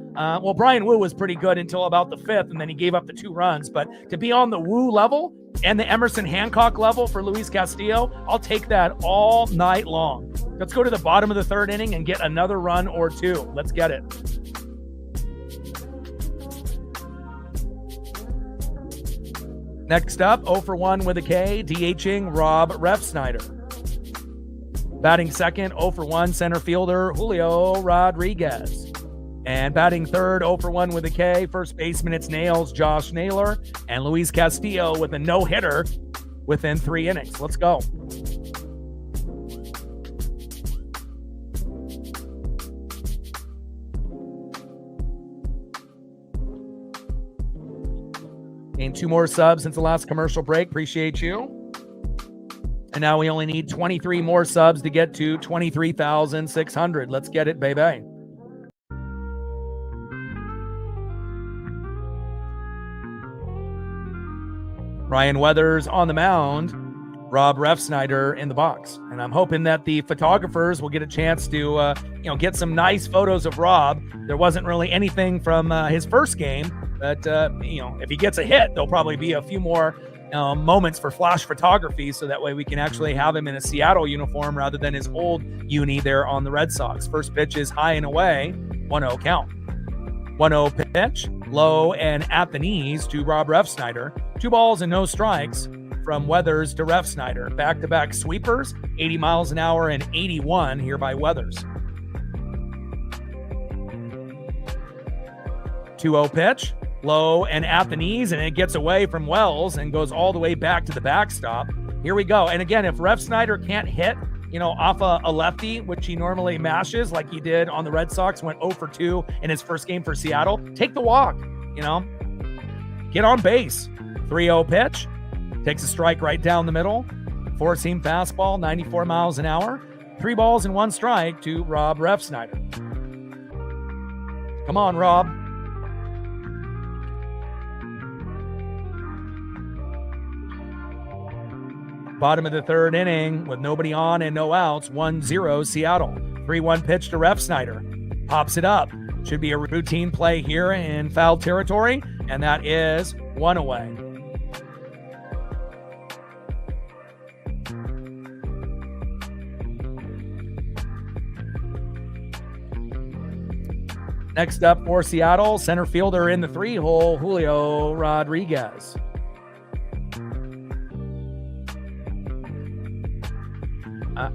Brian Wu was pretty good until about the 5th, and then he gave up the 2 runs. But to be on the Wu level and the Emerson Hancock level for Luis Castillo, I'll take that all night long. Let's go to the bottom of the 3rd inning and get another run or 2. Let's get it. Next up, 0 for 1 with a K, DHing Rob Refsnyder. Batting second, 0 for 1, center fielder Julio Rodriguez. And batting third, 0 for 1 with a K, first baseman, it's Nails, Josh Naylor. And Luis Castillo with a no-hitter within 3 innings. Let's go. Gained 2 more subs since the last commercial break. Appreciate you. And now we only need 23 more subs to get to 23,600. Let's get it, baby. Ryan Weathers on the mound, Rob Refsnyder in the box. And I'm hoping that the photographers will get a chance to, get some nice photos of Rob. There wasn't really anything from his first game, but, if he gets a hit, there'll probably be a few more moments for flash photography, so that way we can actually have him in a Seattle uniform rather than his old uni there on the Red Sox. First pitch is high and away, 1-0 count. 1-0 pitch, low and at the knees to Rob Refsnyder. 2 balls and no strikes from Weathers to Refsnyder. Back-to-back sweepers, 80 miles an hour and 81 here by Weathers. 2-0 pitch, low and at the knees, and it gets away from Wells and goes all the way back to the backstop. Here we go. And again, if Refsnyder can't hit, off a lefty, which he normally mashes like he did on the Red Sox, went 0 for 2 in his first game for Seattle, take the walk, get on base. 3-0 pitch, takes a strike right down the middle. 4-seam fastball, 94 miles an hour. 3 balls and 1 strike to Rob Refsnyder. Come on, Rob. Bottom of the third inning with nobody on and no outs, 1-0 Seattle. 3-1 pitch to Refsnyder. Pops it up. Should be a routine play here in foul territory, and that is 1 away. Next up for Seattle, center fielder in the 3-hole, Julio Rodriguez.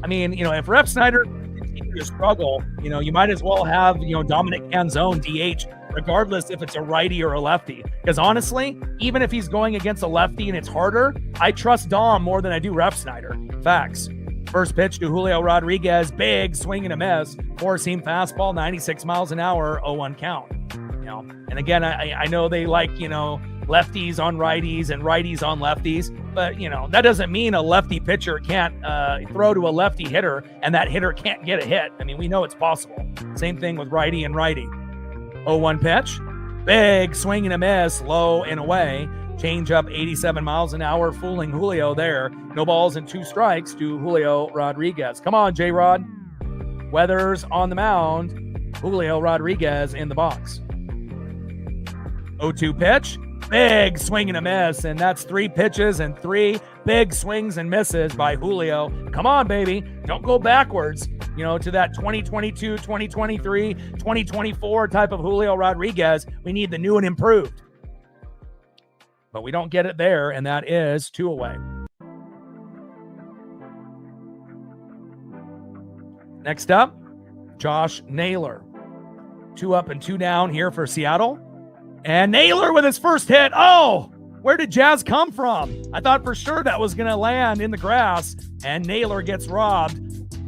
If Refsnyder continues to struggle, you might as well have, Dominic Canzone DH, regardless if it's a righty or a lefty. Because honestly, even if he's going against a lefty and it's harder, I trust Dom more than I do Refsnyder. Facts. First pitch to Julio Rodriguez, big swing and a miss. 4-seam fastball, 96 miles an hour, 0-1 count. And again, I know they like, lefties on righties and righties on lefties, but that doesn't mean a lefty pitcher can't throw to a lefty hitter and that hitter can't get a hit. We know it's possible. Same thing with righty and righty. 0-1 pitch, big swing and a miss, low and away. Change up 87 miles an hour, fooling Julio there. No balls and 2 strikes to Julio Rodriguez. Come on, J-Rod. Weathers on the mound. Julio Rodriguez in the box. 0-2 pitch. Big swing and a miss, and that's 3 pitches and 3 big swings and misses by Julio. Come on, baby. Don't go backwards, to that 2022, 2023, 2024 type of Julio Rodriguez. We need the new and improved. But we don't get it there, and that is 2 away. Next up, Josh Naylor. 2 up and 2 down here for Seattle. And Naylor with his first hit. Oh, where did Jazz come from? I thought for sure that was going to land in the grass, and Naylor gets robbed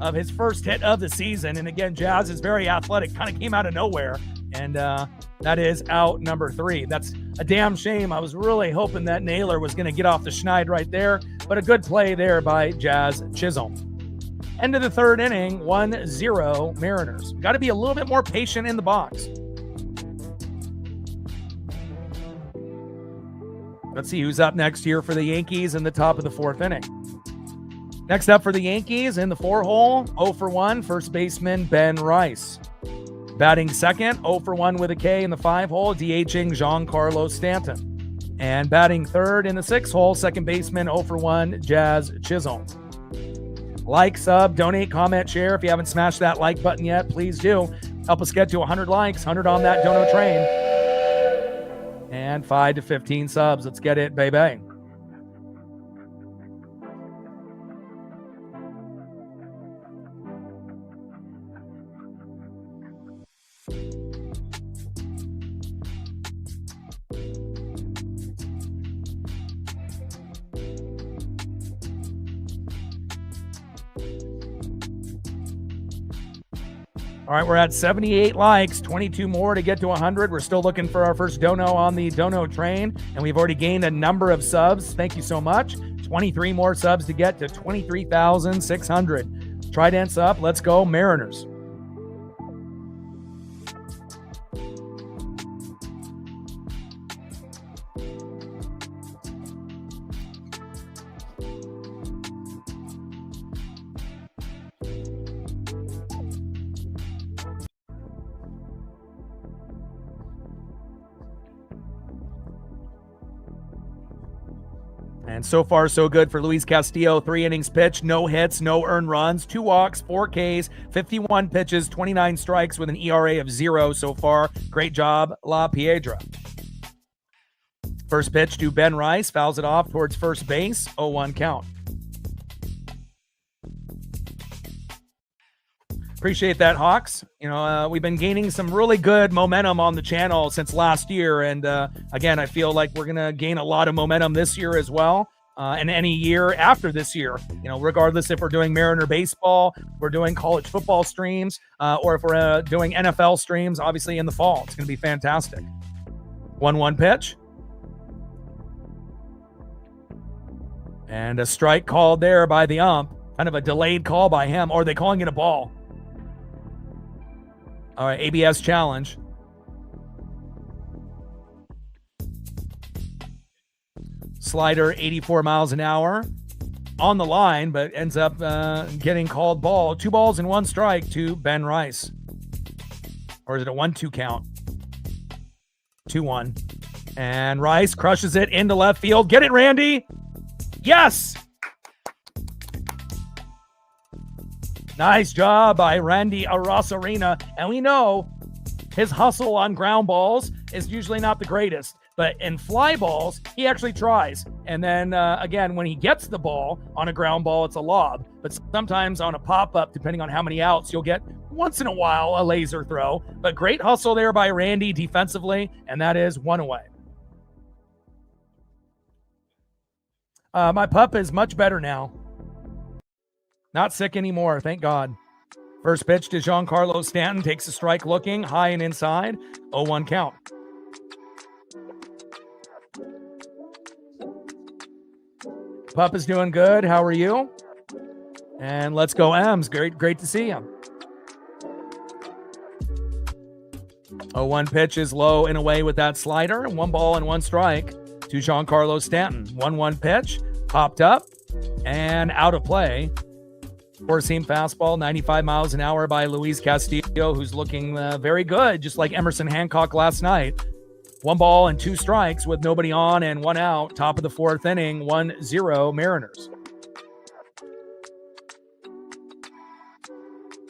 of his first hit of the season. And again, Jazz is very athletic, kind of came out of nowhere. And that is out number 3. That's a damn shame. I was really hoping that Naylor was going to get off the schneid right there, but a good play there by Jazz Chisholm. End of the third inning, 1-0 Mariners. Got to be a little bit more patient in the box. Let's see who's up next here for the Yankees in the top of the 4th inning. Next up for the Yankees in the 4-hole, 0 for 1, first baseman Ben Rice. Batting second, 0 for 1 with a K in the 5-hole, DHing Giancarlo Stanton. And batting third in the 6-hole, second baseman, 0 for 1, Jazz Chisholm. Like, sub, donate, comment, share. If you haven't smashed that like button yet, please do. Help us get to 100 likes, 100 on that dono train. And 5 to 15 subs. Let's get it, baby. All right, we're at 78 likes, 22 more to get to 100. We're still looking for our first dono on the dono train, and we've already gained a number of subs. Thank you so much. 23 more subs to get to 23,600. Trident's up. Let's go, Mariners. And so far, so good for Luis Castillo. 3 innings pitched, no hits, no earned runs, 2 walks, 4 Ks, 51 pitches, 29 strikes with an ERA of 0 so far. Great job, La Piedra. First pitch to Ben Rice, fouls it off towards first base, 0-1 count. Appreciate that, Hawks. You know, we've been gaining some really good momentum on the channel since last year. And again, I feel like we're going to gain a lot of momentum this year as well. And any year after this year, you know, regardless if we're doing Mariner baseball, we're doing college football streams, or if we're doing NFL streams, obviously in the fall. It's going to be fantastic. 1-1 pitch. And a strike called there by the ump. Kind of a delayed call by him. Or are they calling it a ball? All right, ABS challenge. Slider, 84 miles an hour. On the line, but ends up getting called ball. 2 balls and 1 strike to Ben Rice. Or is it a 1-2 count? 2-1. And Rice crushes it into left field. Get it, Randy! Yes! Nice job by Randy Arosarena. And we know his hustle on ground balls is usually not the greatest. But in fly balls, he actually tries. And then, again, when he gets the ball on a ground ball, it's a lob. But sometimes on a pop-up, depending on how many outs, you'll get, once in a while, a laser throw. But great hustle there by Randy defensively, and that is 1 away. My pup is much better now. Not sick anymore, thank God. First pitch to Giancarlo Stanton. Takes a strike looking, high and inside. 0-1 count. Pup is doing good. How are you? And let's go M's. Great to see him. 0-1 pitch is low and away with that slider. 1 ball and 1 strike to Giancarlo Stanton. 1-1 pitch, popped up and out of play. Four-seam fastball, 95 miles an hour by Luis Castillo, who's looking very good, just like Emerson Hancock last night. 1 ball and 2 strikes with nobody on and 1 out. Top of the 4th inning, 1-0 Mariners.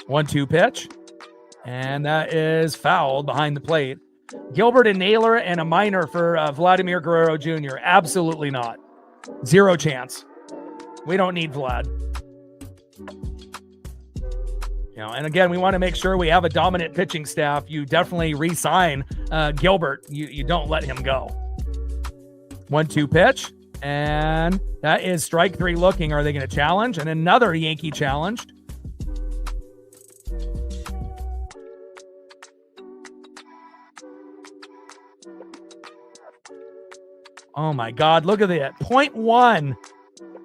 1-2 pitch, and that is fouled behind the plate. Gilbert and Naylor and a minor for Vladimir Guerrero Jr. Absolutely not. 0 chance. We don't need Vlad. You know, and again, we want to make sure we have a dominant pitching staff. You definitely re-sign Gilbert. You don't let him go. 1-2 pitch, and that is strike 3 looking. Are they going to challenge? And another Yankee challenged. Oh my God, look at that. 0.1.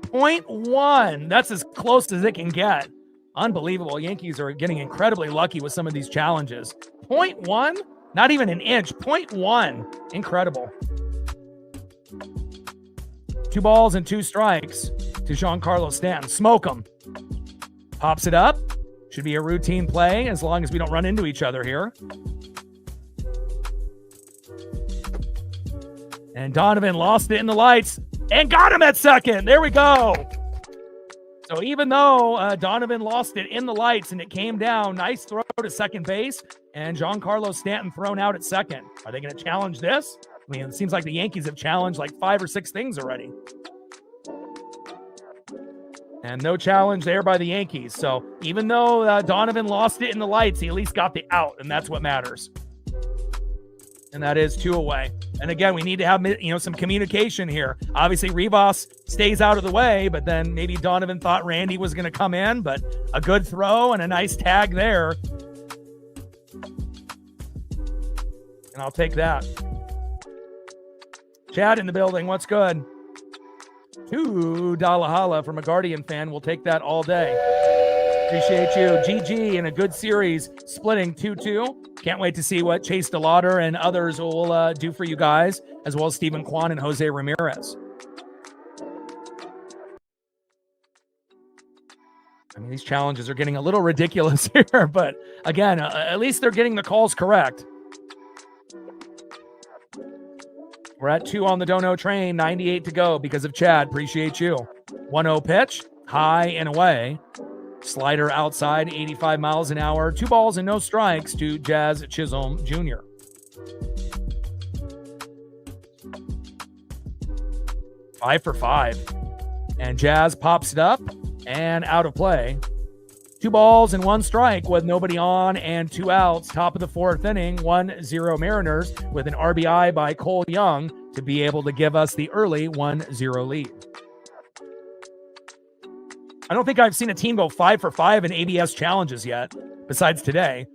0.1. That's as close as it can get. Unbelievable. Yankees are getting incredibly lucky with some of these challenges. 0.1? Not even an inch. 0.1. Incredible. 2 balls and 2 strikes to Giancarlo Stanton. Smoke him. Pops it up. Should be a routine play as long as we don't run into each other here. And Donovan lost it in the lights and got him at second. There we go. So even though Donovan lost it in the lights and it came down, nice throw to second base, and Giancarlo Stanton thrown out at second. Are they going to challenge this? I mean, it seems like the Yankees have challenged like 5 or 6 things already. And no challenge there by the Yankees. So even though Donovan lost it in the lights, he at least got the out, and that's what matters. And that is 2 away. And again, we need to have, you know, some communication here. Obviously, Rivas stays out of the way, but then maybe Donovan thought Randy was going to come in, but a good throw and a nice tag there. And I'll take that. Chad in the building. What's good? $2 holla from a Guardian fan. We'll take that all day. Appreciate you. GG in a good series, splitting 2-2. Can't wait to see what Chase DeLauder and others will do for you guys, as well as Stephen Kwan and Jose Ramirez. I mean, these challenges are getting a little ridiculous here, but again, at least they're getting the calls correct. We're at 2 on the dono train, 98 to go because of Chad. Appreciate you. 1-0 pitch, high and away. Slider outside, 85 miles an hour. 2 balls and no strikes to Jazz Chisholm Jr. Five for 5. And Jazz pops it up and out of play. 2 balls and 1 strike with nobody on and 2 outs. Top of the 4th inning, 1-0 Mariners with an RBI by Cole Young to be able to give us the early 1-0 lead. I don't think I've seen a team go 5 for 5 in ABS challenges yet, besides today.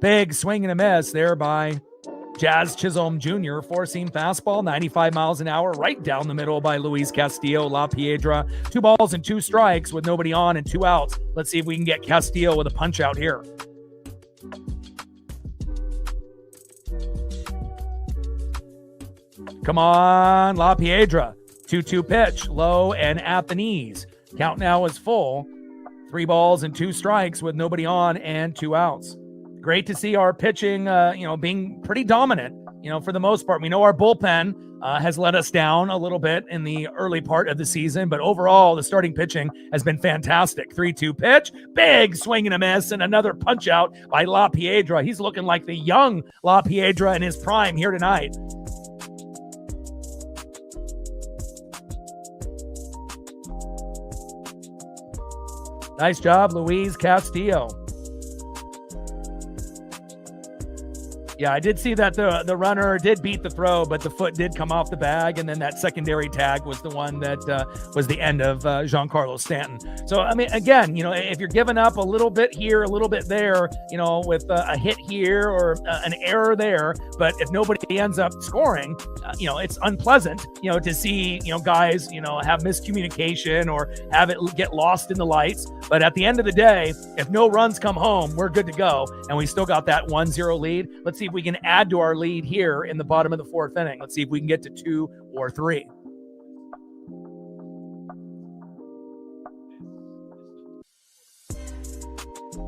Big swing and a miss there by Jazz Chisholm Jr. 4-seam fastball, 95 miles an hour, right down the middle by Luis Castillo La Piedra. 2 balls and 2 strikes with nobody on and 2 outs. Let's see if we can get Castillo with a punch out here. Come on, La Piedra. 2-2 pitch, low and at the knees. Count now is full. 3 balls and 2 strikes with nobody on and 2 outs. Great to see our pitching, being pretty dominant, for the most part. We know our bullpen has let us down a little bit in the early part of the season, but overall, the starting pitching has been fantastic. 3-2 pitch, big swing and a miss, and another punch out by La Piedra. He's looking like the young La Piedra in his prime here tonight. Nice job, Luis Castillo. Yeah, I did see that the runner did beat the throw, but the foot did come off the bag, and then that secondary tag was the one that was the end of Giancarlo Stanton. So, I mean, again, if you're giving up a little bit here, a little bit there, with a hit here or an error there, but if nobody ends up scoring, it's unpleasant, to see, guys, have miscommunication or have it get lost in the lights. But at the end of the day, if no runs come home, we're good to go, and we still got that 1-0 lead. Let's see if we can add to our lead here in the bottom of the 4th inning. Let's see if we can get to 2 or 3.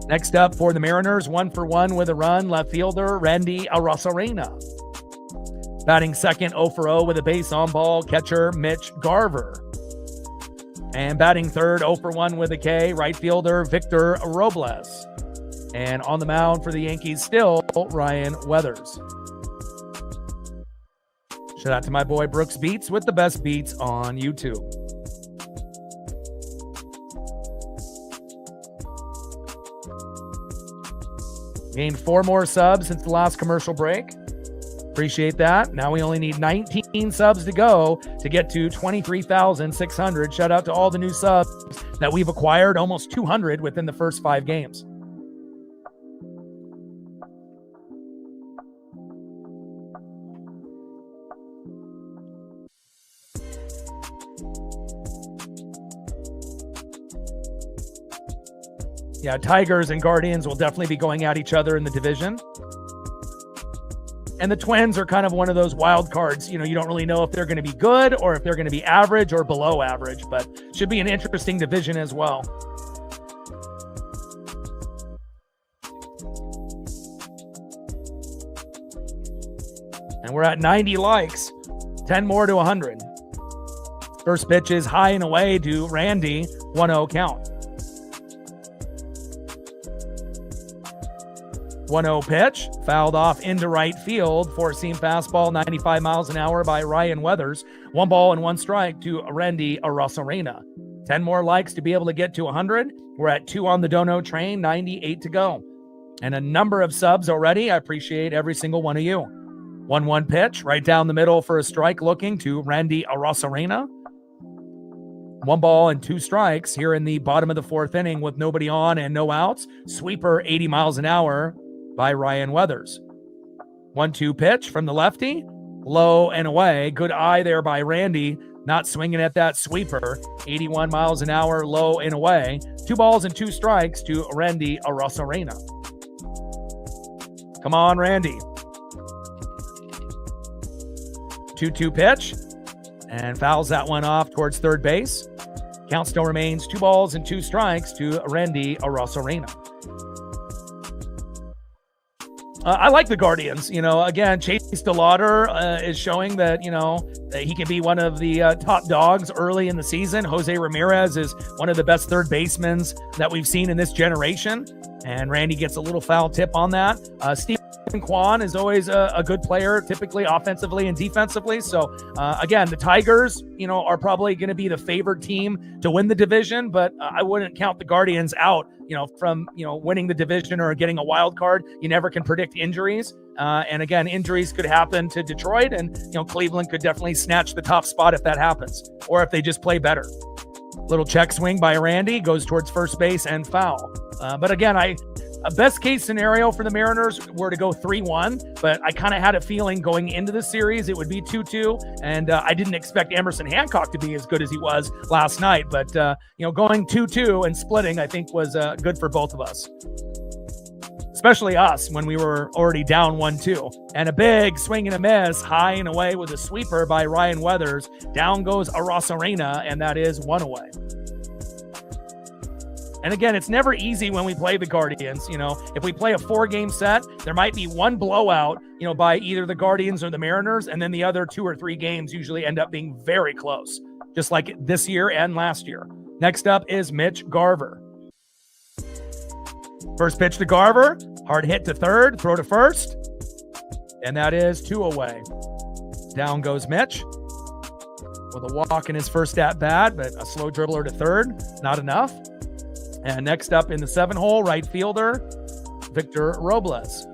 Next up for the Mariners, 1 for 1 with a run, left fielder Randy Arozarena. Batting second, 0 for 0 with a base on ball, catcher Mitch Garver. And batting third, 0 for 1 with a K, right fielder Victor Robles. And on the mound for the Yankees still, Ryan Weathers. Shout out to my boy Brooks Beats with the best beats on YouTube. Gained 4 more subs since the last commercial break. Appreciate that. Now we only need 19 subs to go to get to 23,600. Shout out to all the new subs that we've acquired, almost 200 within the first 5 games. Yeah, Tigers and Guardians will definitely be going at each other in the division. And the Twins are kind of one of those wild cards. You don't really know if they're going to be good or if they're going to be average or below average, but should be an interesting division as well. And we're at 90 likes, 10 more to 100. First pitch is high and away to Randy, 1-0 count. 1-0 pitch, fouled off into right field. 4-seam fastball, 95 miles an hour by Ryan Weathers. 1 ball and 1 strike to Randy Arozarena. 10 more likes to be able to get to 100. We're at 2 on the dono train, 98 to go. And a number of subs already. I appreciate every single one of you. 1-1 pitch, right down the middle for a strike looking to Randy Arozarena. 1 ball and 2 strikes here in the bottom of the 4th inning with nobody on and no outs. Sweeper, 80 miles an hour by Ryan Weathers. 1-2 pitch from the lefty, low and away. Good eye there by Randy, not swinging at that sweeper. 81 miles an hour, low and away. 2 balls and 2 strikes to Randy Arozarena. Come on, Randy. 2-2 pitch, and fouls that one off towards third base. Count still remains 2 balls and 2 strikes to Randy Arozarena. I like the Guardians. Again, Chase DeLauder is showing that, that he can be one of the top dogs early in the season. Jose Ramirez is one of the best third basemen that we've seen in this generation. And Randy gets a little foul tip on that. Stephen Kwan is always a good player, typically offensively and defensively. So, again, the Tigers, are probably going to be the favored team to win the division, but I wouldn't count the Guardians out, from, winning the division or getting a wild card. You never can predict injuries. And again, injuries could happen to Detroit, and, Cleveland could definitely snatch the top spot if that happens, or if they just play better. Little check swing by Randy, goes towards first base and foul. But again, a best case scenario for the Mariners were to go 3-1, but I kind of had a feeling going into the series it would be 2-2, and I didn't expect Emerson Hancock to be as good as he was last night. But going 2-2 and splitting, I think was good for both of us, especially us when we were already down 1-2. And a big swing and a miss, high and away with a sweeper by Ryan Weathers. Down goes Arosarena, and that is 1 away. And again, it's never easy when we play the Guardians. If we play a 4-game set, there might be one blowout, by either the Guardians or the Mariners, and then the other 2 or 3 games usually end up being very close, just like this year and last year. Next up is Mitch Garver. First pitch to Garver, hard hit to third, throw to first, and that is 2 away. Down goes Mitch with a walk in his first at-bat, but a slow dribbler to third, not enough. And next up in the 7-hole, right fielder, Victor Robles.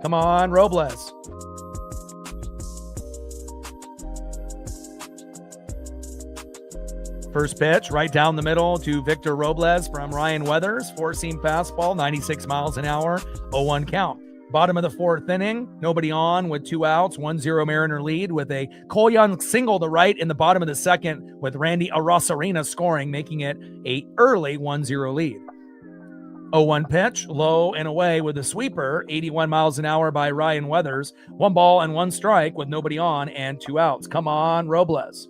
Come on, Robles. First pitch, right down the middle to Victor Robles from Ryan Weathers. 4-seam fastball, 96 miles an hour, 0-1 count. Bottom of the 4th inning, nobody on with 2 outs, 1-0 Mariner lead with a Cole Young single to right in the bottom of the 2nd with Randy Arosarena scoring, making it a early 1-0 lead. 0-1 pitch, low and away with a sweeper, 81 miles an hour by Ryan Weathers. 1 ball and 1 strike with nobody on and 2 outs. Come on, Robles.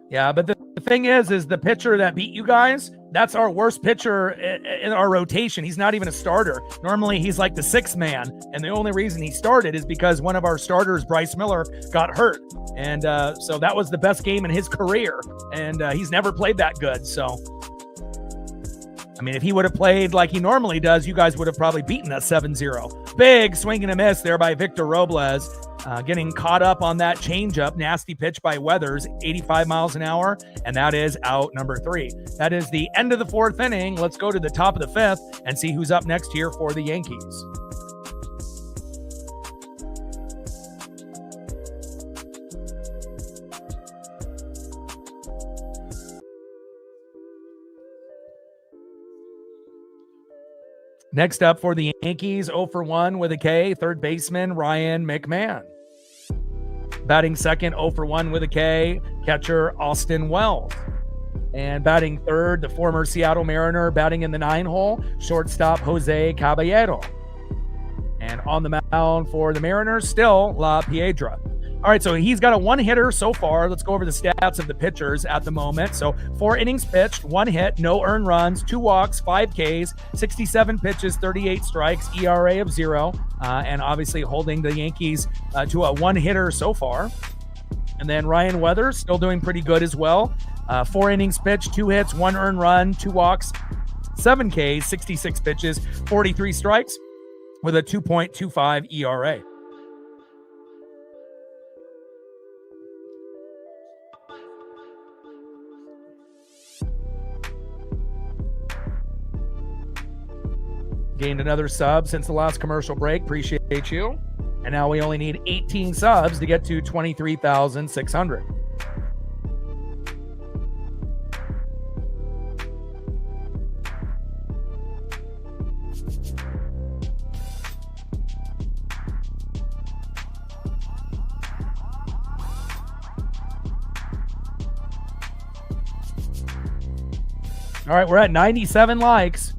Yeah, but the thing is the pitcher that beat you guys, that's our worst pitcher in our rotation. He's not even a starter. Normally, he's like the 6th man, and the only reason he started is because one of our starters, Bryce Miller, got hurt. And so that was the best game in his career, and he's never played that good. So, I mean, if he would have played like he normally does, you guys would have probably beaten us 7-0. Big swing and a miss there by Victor Robles. Getting caught up on that changeup, nasty pitch by Weathers, 85 miles an hour, and that is out number 3. That is the end of the 4th inning. Let's go to the top of the 5th and see who's up next here for the Yankees. Next up for the Yankees, 0-for-1 with a K, third baseman Ryan McMahon. Batting second, 0-for-1 with a K, catcher Austin Wells. And batting third, the former Seattle Mariner, batting in the 9-hole, shortstop Jose Caballero. And on the mound for the Mariners, still La Piedra. All right, so he's got a 1-hitter so far. Let's go over the stats of the pitchers at the moment. So 4 innings pitched, 1 hit, no earned runs, 2 walks, 5 Ks, 67 pitches, 38 strikes, ERA of 0, and obviously holding the Yankees to a 1-hitter so far. And then Ryan Weathers still doing pretty good as well. 4 innings pitched, 2 hits, 1 earned run, 2 walks, 7 Ks, 66 pitches, 43 strikes with a 2.25 ERA. Gained another sub since the last commercial break. Appreciate you. And now we only need 18 subs to get to 23,600. All right, we're at 97 likes.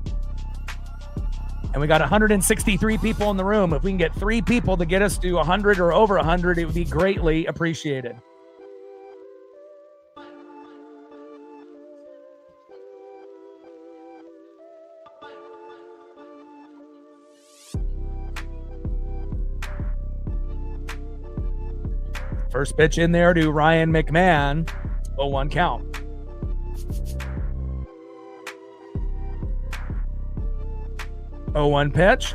And we got 163 people in the room. If we can get 3 people to get us to 100 or over 100, it would be greatly appreciated. First pitch in there to Ryan McMahon. 0-1 count. Oh, 1 pitch.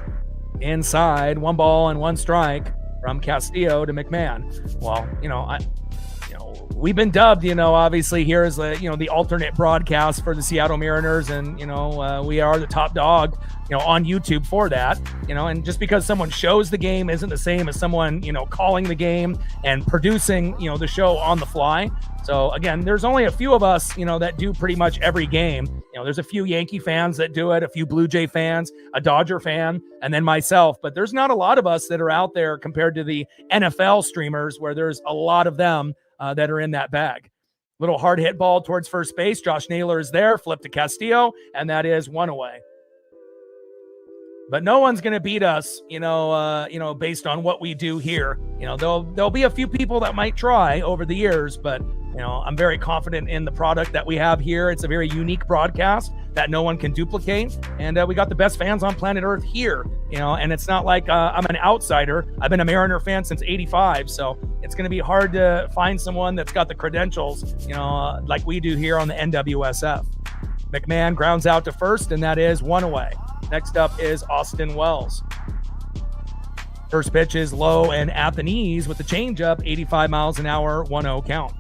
Inside. 1 ball and 1 strike from Castillo to McMahon. Well, we've been dubbed, obviously here as the alternate broadcast for the Seattle Mariners, and we are the top dog, on YouTube for that, and just because someone shows the game isn't the same as someone, calling the game and producing, the show on the fly. So again, there's only a few of us, that do pretty much every game. There's a few Yankee fans that do it, a few Blue Jay fans, a Dodger fan, and then myself. But there's not a lot of us that are out there compared to the NFL streamers, where there's a lot of them that are in that bag. Little hard hit ball towards first base. Josh Naylor is there, flip to Castillo, and that is 1 away. But no one's going to beat us, based on what we do here. There'll be a few people that might try over the years, but I'm very confident in the product that we have here. It's a very unique broadcast that no one can duplicate, and we got the best fans on planet Earth here. And it's not like I'm an outsider. I've been a Mariner fan since '85, so it's going to be hard to find someone that's got the credentials, like we do here on the NWSF. McMahon grounds out to first, and that is 1 away. Next up is Austin Wells. First pitch is low and at the knees with the changeup, 85 miles an hour, 1-0 count.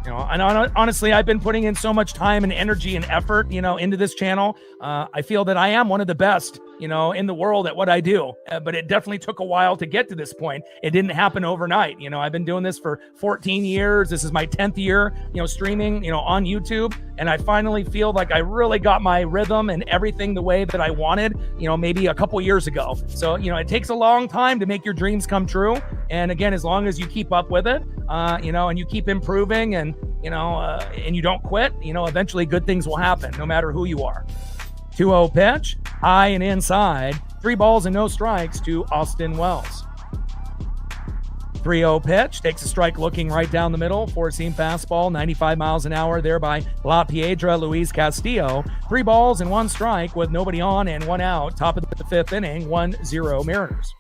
And honestly, I've been putting in so much time and energy and effort, into this channel. I feel that I am one of the best, in the world at what I do. But it definitely took a while to get to this point. It didn't happen overnight. I've been doing this for 14 years. This is my 10th year, streaming, on YouTube. And I finally feel like I really got my rhythm and everything the way that I wanted, maybe a couple years ago. So, it takes a long time to make your dreams come true. And again, as long as you keep up with it, and you keep improving and you don't quit, eventually good things will happen no matter who you are. 2-0 pitch, high and inside, 3 balls and no strikes to Austin Wells. 3-0 pitch, takes a strike looking right down the middle, 4-seam fastball, 95 miles an hour there by La Piedra Luis Castillo. 3 balls and 1 strike with nobody on and 1 out. Top of the 5th inning, 1-0 Mariners.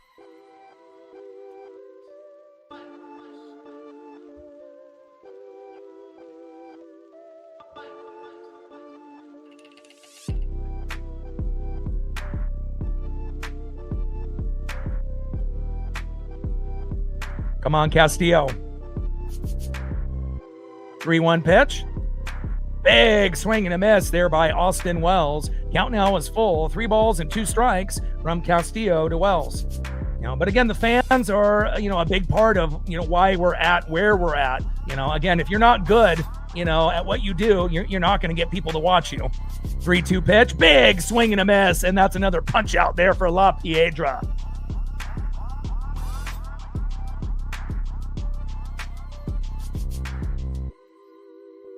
Come on, Castillo. 3-1 pitch. Big swing and a miss there by Austin Wells. Count now is full. 3 balls and 2 strikes from Castillo to Wells. But again, the fans are, a big part of, why we're at where we're at. Again, if you're not good, at what you do, you're not going to get people to watch you. 3-2 pitch. Big swing and a miss. And that's another punch out there for La Piedra.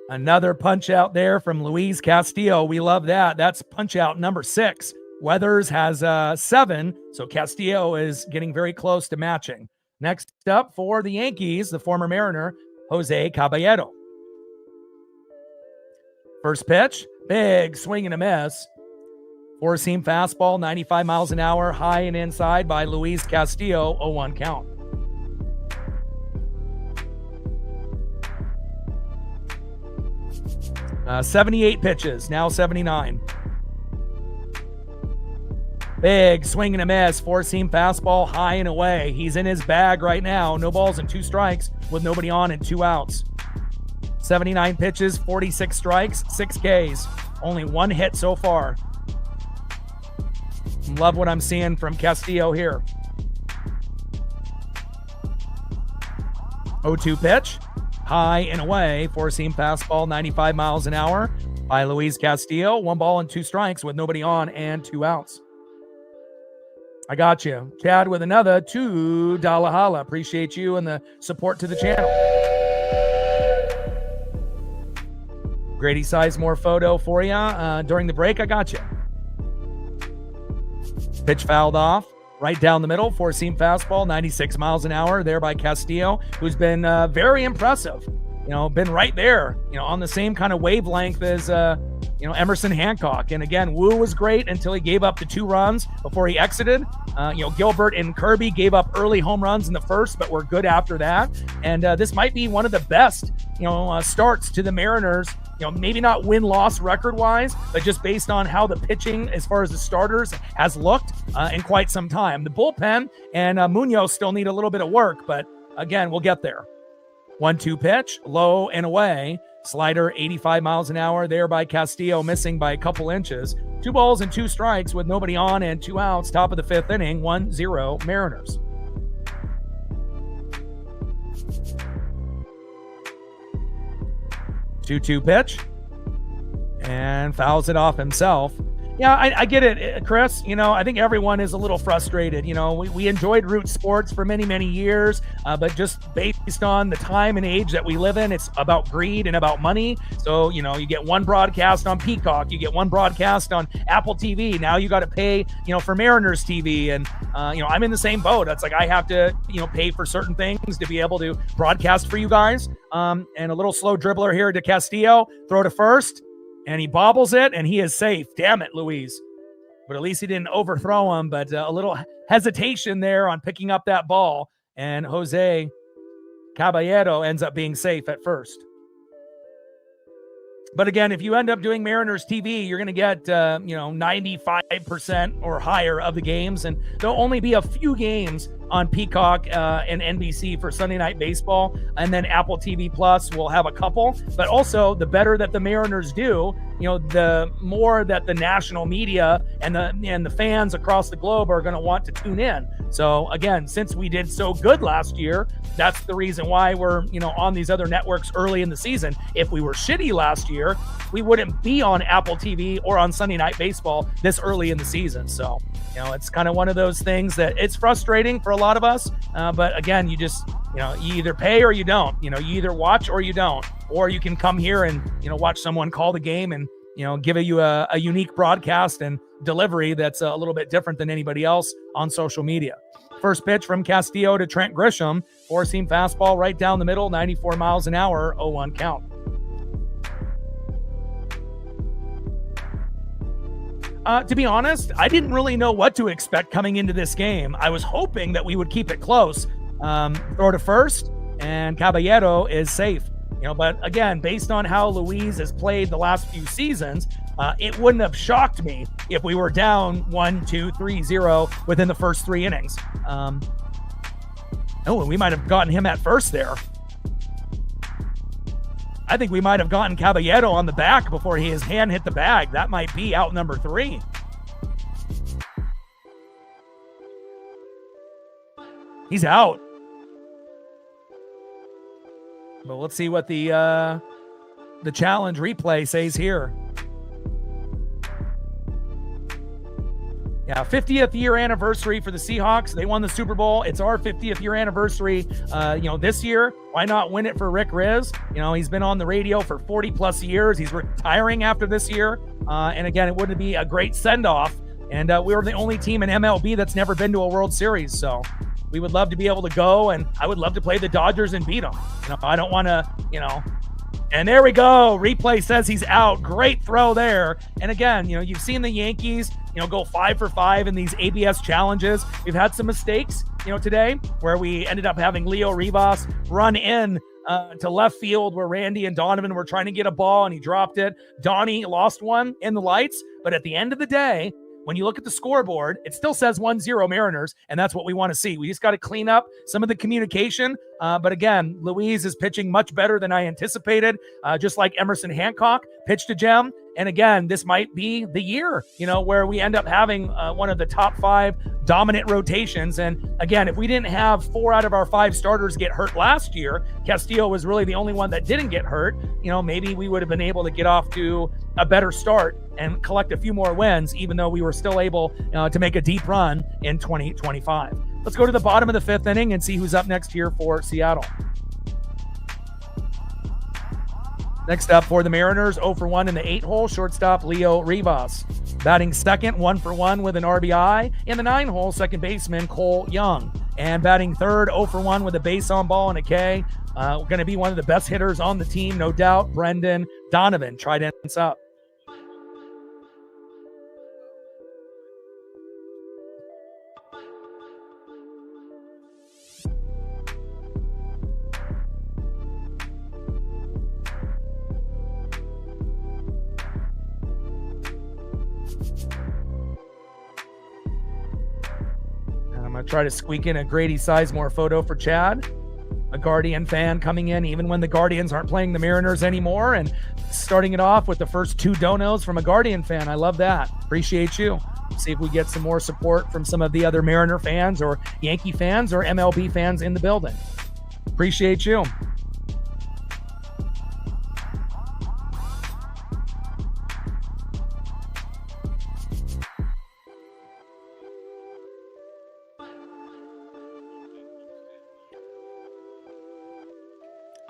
Another punch out there from Luis Castillo. We love that. That's punch out number 6. Weathers has 7, so Castillo is getting very close to matching. Next up for the Yankees, the former Mariner, Jose Caballero. First pitch, big swing and a miss. 4-seam fastball, 95 miles an hour, high and inside by Luis Castillo, 0-1 count. Uh, 78 pitches, now 79. Big swing and a miss, 4-seam fastball, high and away. He's in his bag right now. No balls and 2 strikes with nobody on and 2 outs. 79 pitches, 46 strikes, 6 Ks. Only 1 hit so far. Love what I'm seeing from Castillo here. 0-2 pitch. High and away, 4-seam fastball, 95 miles an hour by Luis Castillo. 1 ball and 2 strikes with nobody on and 2 outs. I got you. Chad with another $2 holla. Appreciate you and the support to the channel. Grady Sizemore photo for you during the break. I got you. Pitch fouled off. Right down the middle, four-seam fastball, 96 miles an hour there by Castillo, who's been very impressive. Been right there, on the same kind of wavelength as, Emerson Hancock. And again, Wu was great until he gave up the 2 runs before he exited. Gilbert and Kirby gave up early home runs in the first, but were good after that. And this might be one of the best, starts to the Mariners. Maybe not win-loss record-wise, but just based on how the pitching, as far as the starters, has looked in quite some time. The bullpen and Munoz still need a little bit of work, but again, we'll get there. 1-2 pitch, low and away. Slider, 85 miles an hour there by Castillo, missing by a couple inches. 2 balls and 2 strikes with nobody on and 2 outs. Top of the 5th inning, 1-0 Mariners. Two-two pitch, and fouls it off himself. Yeah, I get it, Chris. I think everyone is a little frustrated. We enjoyed root sports for many, many years, but just based on the time and age that we live in, it's about greed and about money. So, you get one broadcast on Peacock, you get one broadcast on Apple TV. Now you got to pay, for Mariners TV. And, I'm in the same boat. It's like I have to, pay for certain things to be able to broadcast for you guys. And a little slow dribbler here to Castillo, throw to first. And he bobbles it, and he is safe. Damn it, Luis. But at least he didn't overthrow him, but a little hesitation there on picking up that ball. And Jose Caballero ends up being safe at first. But again, if you end up doing Mariners TV, you're going to get, 95% or higher of the games. And there'll only be a few games on Peacock and NBC for Sunday Night Baseball. And then Apple TV Plus will have a couple. But also, the better that the Mariners do, the more that the national media and the fans across the globe are going to want to tune in. So again, since we did so good last year, that's the reason why we're, on these other networks early in the season. If we were shitty last year, we wouldn't be on Apple TV or on Sunday Night Baseball this early in the season. So, it's kind of one of those things that it's frustrating for a lot of us. But again, you just, you either pay or you don't. You either watch or you don't. Or you can come here and, watch someone call the game and, give you a unique broadcast and delivery that's a little bit different than anybody else on social media. First pitch from Castillo to Trent Grisham. Four-seam fastball right down the middle, 94 miles an hour, 0-1 count. To be honest, I didn't really know what to expect coming into this game. I was hoping that we would keep it close. Throw to first, and Caballero is safe. But again, based on how Luis has played the last few seasons, it wouldn't have shocked me if we were down 1-2-3-0 within the first 3 innings. And we might have gotten him at first there. I think we might have gotten Caballero on the back before his hand hit the bag. That might be out number 3. He's out. But let's see what the challenge replay says here. Yeah, 50th year anniversary for the Seahawks. They won the Super Bowl. It's our 50th year anniversary, this year. Why not win it for Rick Riz? He's been on the radio for 40 plus years. He's retiring after this year. And again, it wouldn't be a great send-off. And we were the only team in MLB that's never been to a World Series. So we would love to be able to go, and I would love to play the Dodgers and beat them. I don't want to, And there we go. Replay says he's out. Great throw there. And again, you've seen the Yankees, go 5 for 5 in these ABS challenges. We've had some mistakes, today where we ended up having Leo Rivas run in to left field where Randy and Donovan were trying to get a ball and he dropped it. Donnie lost one in the lights. But at the end of the day, when you look at the scoreboard, it still says 1-0 Mariners, and that's what we want to see. We just got to clean up some of the communication. But again, Luis is pitching much better than I anticipated, just like Emerson Hancock pitched a gem. And again, this might be the year, where we end up having one of the top 5 dominant rotations. And again, if we didn't have 4 out of our 5 starters get hurt last year, Castillo was really the only one that didn't get hurt. Maybe we would have been able to get off to a better start and collect a few more wins, even though we were still able to make a deep run in 2025. Let's go to the bottom of the 5th inning and see who's up next here for Seattle. Next up for the Mariners, 0 for 1 in the 8-hole, shortstop Leo Rivas. Batting second, 1 for 1 with an RBI. In the 9-hole, second baseman Cole Young. And batting third, 0 for 1 with a base on ball and a K. Going to be one of the best hitters on the team, no doubt, Brendan Donovan. Tridents up. I'm going to try to squeak in a Grady Sizemore photo for Chad, a Guardian fan coming in even when the Guardians aren't playing the Mariners anymore, and starting it off with the first 2 donos from a Guardian fan. I love that. Appreciate you. See if we get some more support from some of the other Mariner fans or Yankee fans or MLB fans in the building. Appreciate you.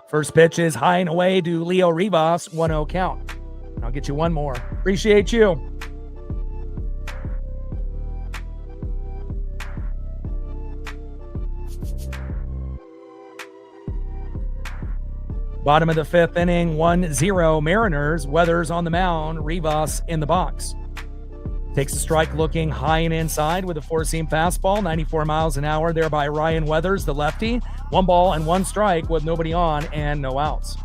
First pitch is high and away to Leo Rivas, 1-0 count. I'll get you one more. Appreciate you. Bottom of the 5th inning, 1-0 Mariners. Weathers on the mound, Rivas in the box. Takes a strike looking high and inside with a 4-seam fastball, 94 miles an hour there by Ryan Weathers, the lefty. 1 ball and 1 strike with nobody on and no outs.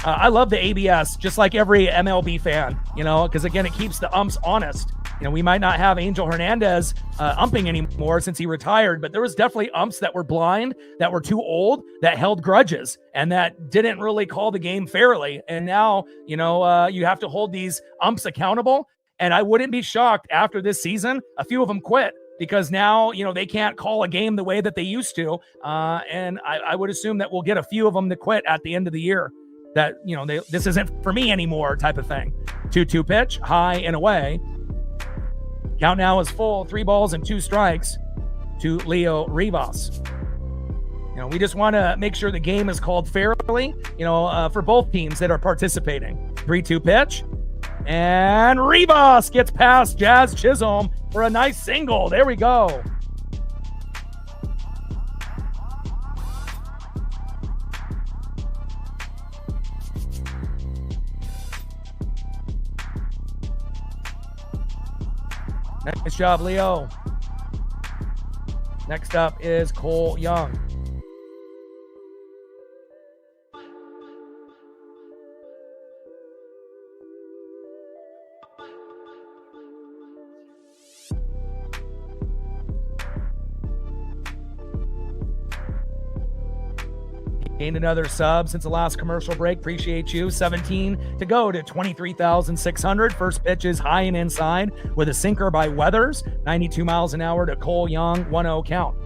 I love the ABS, just like every MLB fan, because again, it keeps the umps honest. We might not have Angel Hernandez umping anymore since he retired, but there was definitely umps that were blind, that were too old, that held grudges, and that didn't really call the game fairly. And now, you have to hold these umps accountable. And I wouldn't be shocked after this season, a few of them quit because now, they can't call a game the way that they used to. And I would assume that we'll get a few of them to quit at the end of the year. That, this isn't for me anymore type of thing. 2-2 pitch, high and away. Count now is full, 3 balls and 2 strikes to Leo Rivas. We just want to make sure the game is called fairly, for both teams that are participating. 3-2 pitch. And Rivas gets past Jazz Chisholm for a nice single. There we go. Nice job, Leo. Next up is Cole Young. Gained another sub since the last commercial break. Appreciate you. 17 to go to 23,600. First pitch is high and inside with a sinker by Weathers. 92 miles an hour to Cole Young. 1-0 count.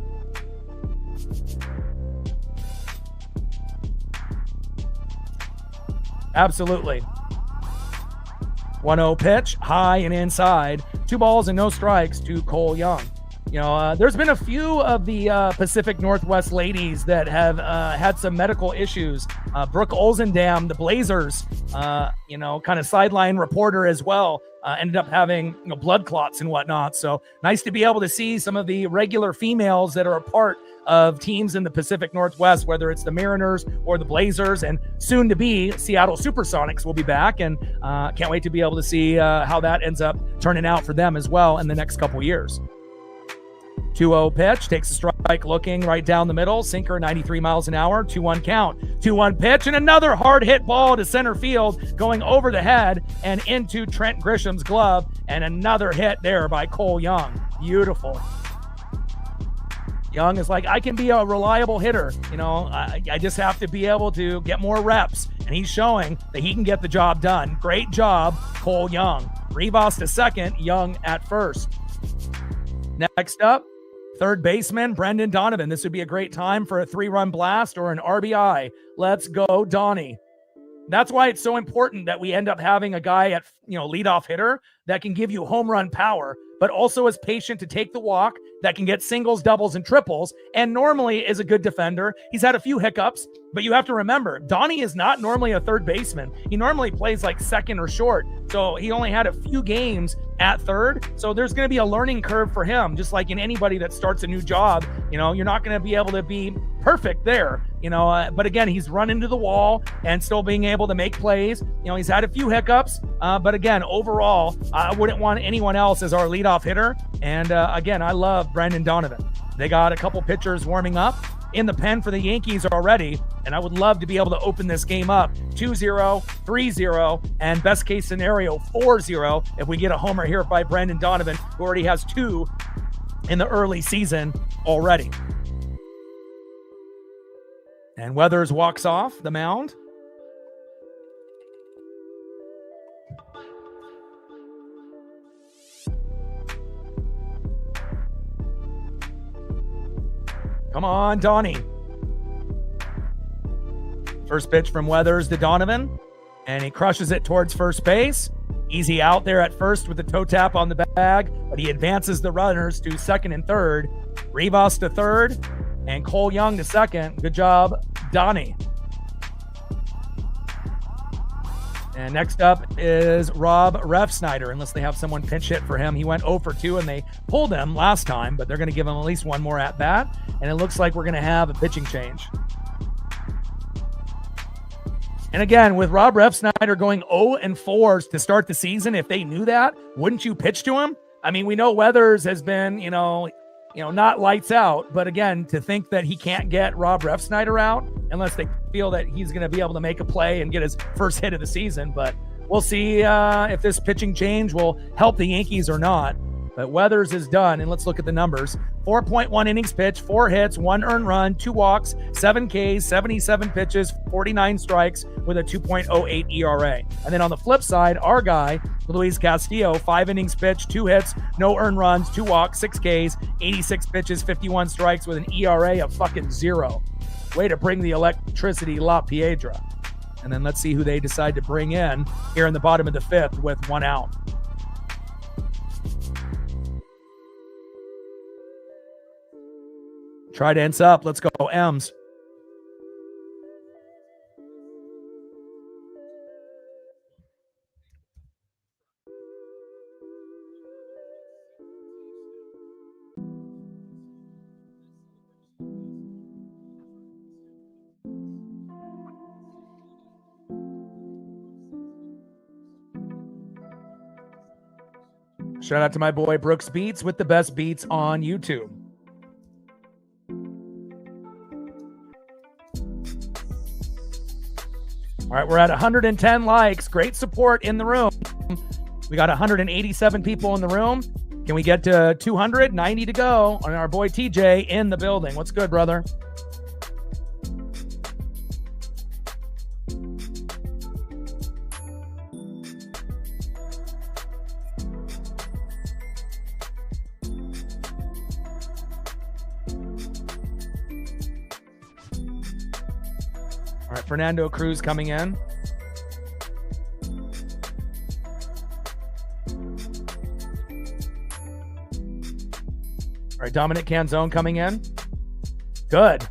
Absolutely. 1-0 pitch, high and inside. 2 balls and no strikes to Cole Young. There's been a few of the Pacific Northwest ladies that have had some medical issues. Brooke Olzendam, the Blazers, kind of sideline reporter as well, ended up having blood clots and whatnot. So nice to be able to see some of the regular females that are a part of teams in the Pacific Northwest, whether it's the Mariners or the Blazers, and soon to be Seattle Supersonics will be back. And can't wait to be able to see how that ends up turning out for them as well in the next couple years. 2-0 pitch, takes a strike looking right down the middle, sinker 93 miles an hour, 2-1 count. 2-1 pitch and another hard hit ball to center field going over the head and into Trent Grisham's glove, and another hit there by Cole Young. Beautiful. Young is like, I can be a reliable hitter. I just have to be able to get more reps, and he's showing that he can get the job done. Great job, Cole Young. Rivas to second, Young at first. Next up, third baseman, Brendan Donovan. This would be a great time for a 3-run blast or an RBI. Let's go, Donnie. That's why it's so important that we end up having a guy at, leadoff hitter that can give you home run power, but also is patient to take the walk, that can get singles, doubles, and triples, and normally is a good defender. He's had a few hiccups, but you have to remember, Donnie is not normally a third baseman. He normally plays like second or short, so he only had a few games at third, so there's going to be a learning curve for him, just like in anybody that starts a new job. You're not going to be able to be perfect there, but again, he's run into the wall and still being able to make plays. He's had a few hiccups, but again, overall, I wouldn't want anyone else as our leadoff hitter. And again, I love Brendan Donovan. They got a couple pitchers warming up in the pen for the Yankees already, and I would love to be able to open this game up 2-0, 3-0, and best case scenario 4-0 if we get a homer here by Brendan Donovan, who already has 2 in the early season already. And Weathers walks off the mound. Come on, Donnie. First pitch from Weathers to Donovan, and he crushes it towards first base. Easy out there at first with the toe tap on the bag, but he advances the runners to second and third. Rivas to third, and Cole Young to second. Good job, Donnie. And next up is Rob Refsnyder, unless they have someone pinch hit for him. He went 0 for 2, and they pulled him last time, but they're going to give him at least one more at-bat, and it looks like we're going to have a pitching change. And again, with Rob Refsnyder going 0-4 to start the season, if they knew that, wouldn't you pitch to him? I mean, we know Weathers has been, not lights out, but again, to think that he can't get Rob Refsnyder out unless they feel that he's going to be able to make a play and get his first hit of the season. But we'll see if this pitching change will help the Yankees or not. But Weathers is done, and let's look at the numbers. 4.1 innings pitched, 4 hits, 1 earned run, 2 walks, 7 Ks, 77 pitches, 49 strikes with a 2.08 ERA. And then on the flip side, our guy, Luis Castillo, 5 innings pitched, 2 hits, no earned runs, 2 walks, 6 Ks, 86 pitches, 51 strikes with an ERA of fucking 0. Way to bring the electricity, La Piedra. And then let's see who they decide to bring in here in the bottom of the 5th with 1 out. Trident's up. Let's go, M's. Shout out to my boy Brooks Beats with the best beats on YouTube. All right, we're at 110 likes. Great support in the room. We got 187 people in the room. Can we get to 200? 90 to go. And our boy TJ in the building. What's good, brother? All right, Fernando Cruz coming in. All right, Dominic Canzone coming in. Good.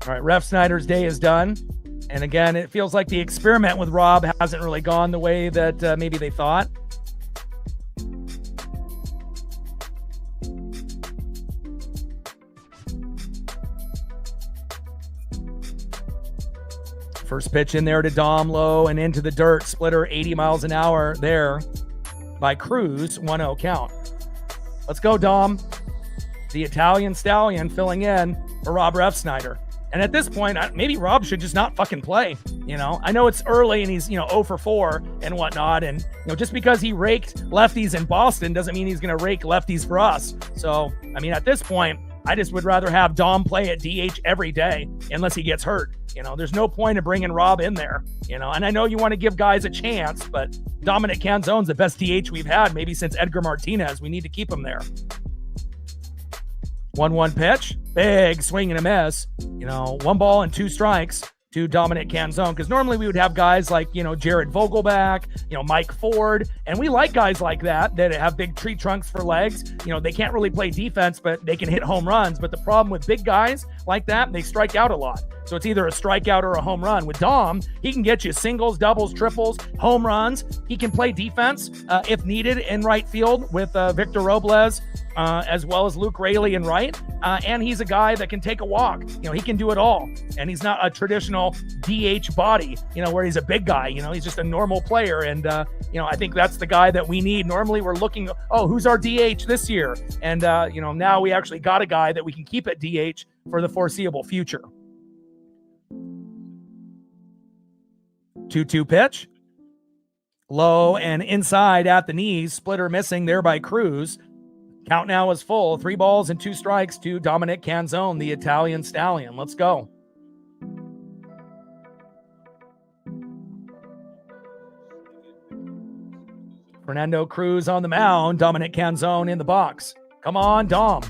All right, Refsnyder's day is done. And again, it feels like the experiment with Rob hasn't really gone the way that maybe they thought. First pitch in there to Dom low and into the dirt. Splitter 80 miles an hour there by Cruz. 1-0 count. Let's go, Dom. The Italian stallion filling in for Rob Refsnyder. And at this point, maybe Rob should just not fucking play. You know, I know it's early and he's, 0 for 4 and whatnot. And, just because he raked lefties in Boston doesn't mean he's going to rake lefties for us. So, I mean, at this point, I just would rather have Dom play at DH every day unless he gets hurt. There's no point in bringing Rob in there, and I know you want to give guys a chance, but Dominic Canzone's the best DH we've had maybe since Edgar Martinez. We need to keep him there. 1-1 pitch. Big swing and a miss. 1 ball and 2 strikes to Dominic Canzone, because normally we would have guys like, Jared Vogelback, Mike Ford, and we like guys like that have big tree trunks for legs. They can't really play defense, but they can hit home runs. But the problem with big guys like that, they strike out a lot. So it's either a strikeout or a home run. With Dom, he can get you singles, doubles, triples, home runs. He can play defense if needed in right field with Victor Robles, as well as Luke Raley in right. And he's a guy that can take a walk. He can do it all. And he's not a traditional DH body, where he's a big guy. He's just a normal player. And, I think that's the guy that we need. Normally we're looking, who's our DH this year? And, now we actually got a guy that we can keep at DH for the foreseeable future. 2-2 pitch. Low and inside at the knees. Splitter missing there by Cruz. Count now is full. 3 balls and 2 strikes to Dominic Canzone, the Italian stallion. Let's go. Fernando Cruz on the mound. Dominic Canzone in the box. Come on, Dom.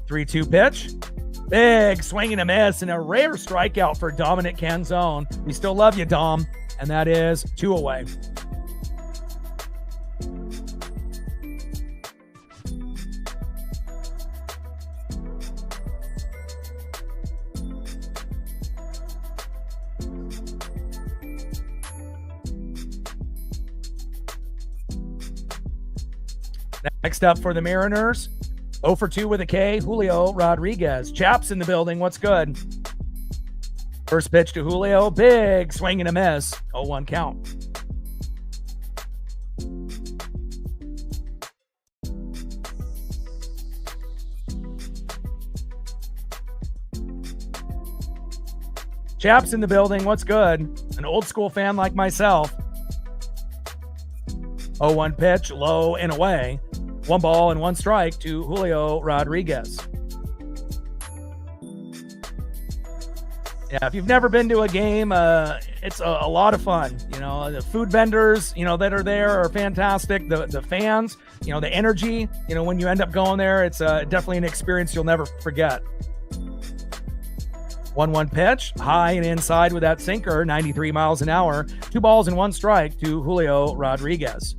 Three-two pitch. Big swing and a miss and a rare strikeout for Dominic Canzone. We still love you, Dom. And that is 2 away. Next up for the Mariners, 0 for 2 with a K, Julio Rodriguez. Chaps in the building. What's good? First pitch to Julio. Big swing and a miss. 0-1 count. Chaps in the building. What's good? An old school fan like myself. 0-1 pitch, low and away. 1 ball and 1 strike to Julio Rodriguez. Yeah, if you've never been to a game, it's a lot of fun. The food vendors, that are there are fantastic. The fans, the energy, when you end up going there, it's definitely an experience you'll never forget. 1-1 pitch, high and inside with that sinker, 93 miles an hour. 2 balls and 1 strike to Julio Rodriguez.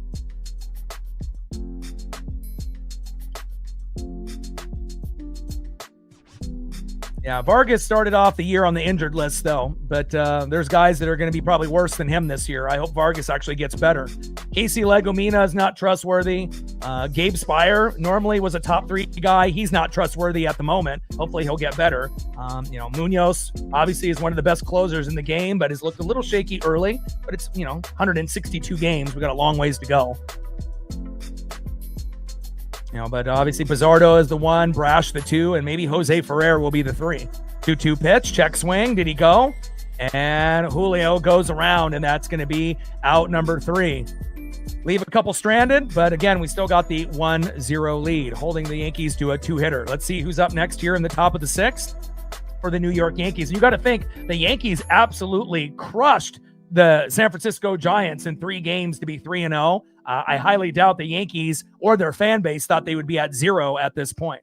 Yeah, Vargas started off the year on the injured list, though. But there's guys that are going to be probably worse than him this year. I hope Vargas actually gets better. Casey Legomina is not trustworthy. Gabe Spire normally was a top 3 guy. He's not trustworthy at the moment. Hopefully he'll get better. Munoz obviously is one of the best closers in the game, but has looked a little shaky early. But it's, 162 games. We got a long ways to go. But obviously Pizarro is the 1, Brash the 2, and maybe Jose Ferrer will be the 3. 2-2 pitch, check swing. Did he go? And Julio goes around, and that's going to be out number 3. Leave a couple stranded, but again, we still got the 1-0 lead, holding the Yankees to a 2-hitter. Let's see who's up next here in the top of the 6th for the New York Yankees. You got to think the Yankees absolutely crushed the San Francisco Giants in 3 games to be 3-0. I highly doubt the Yankees or their fan base thought they would be at 0 at this point.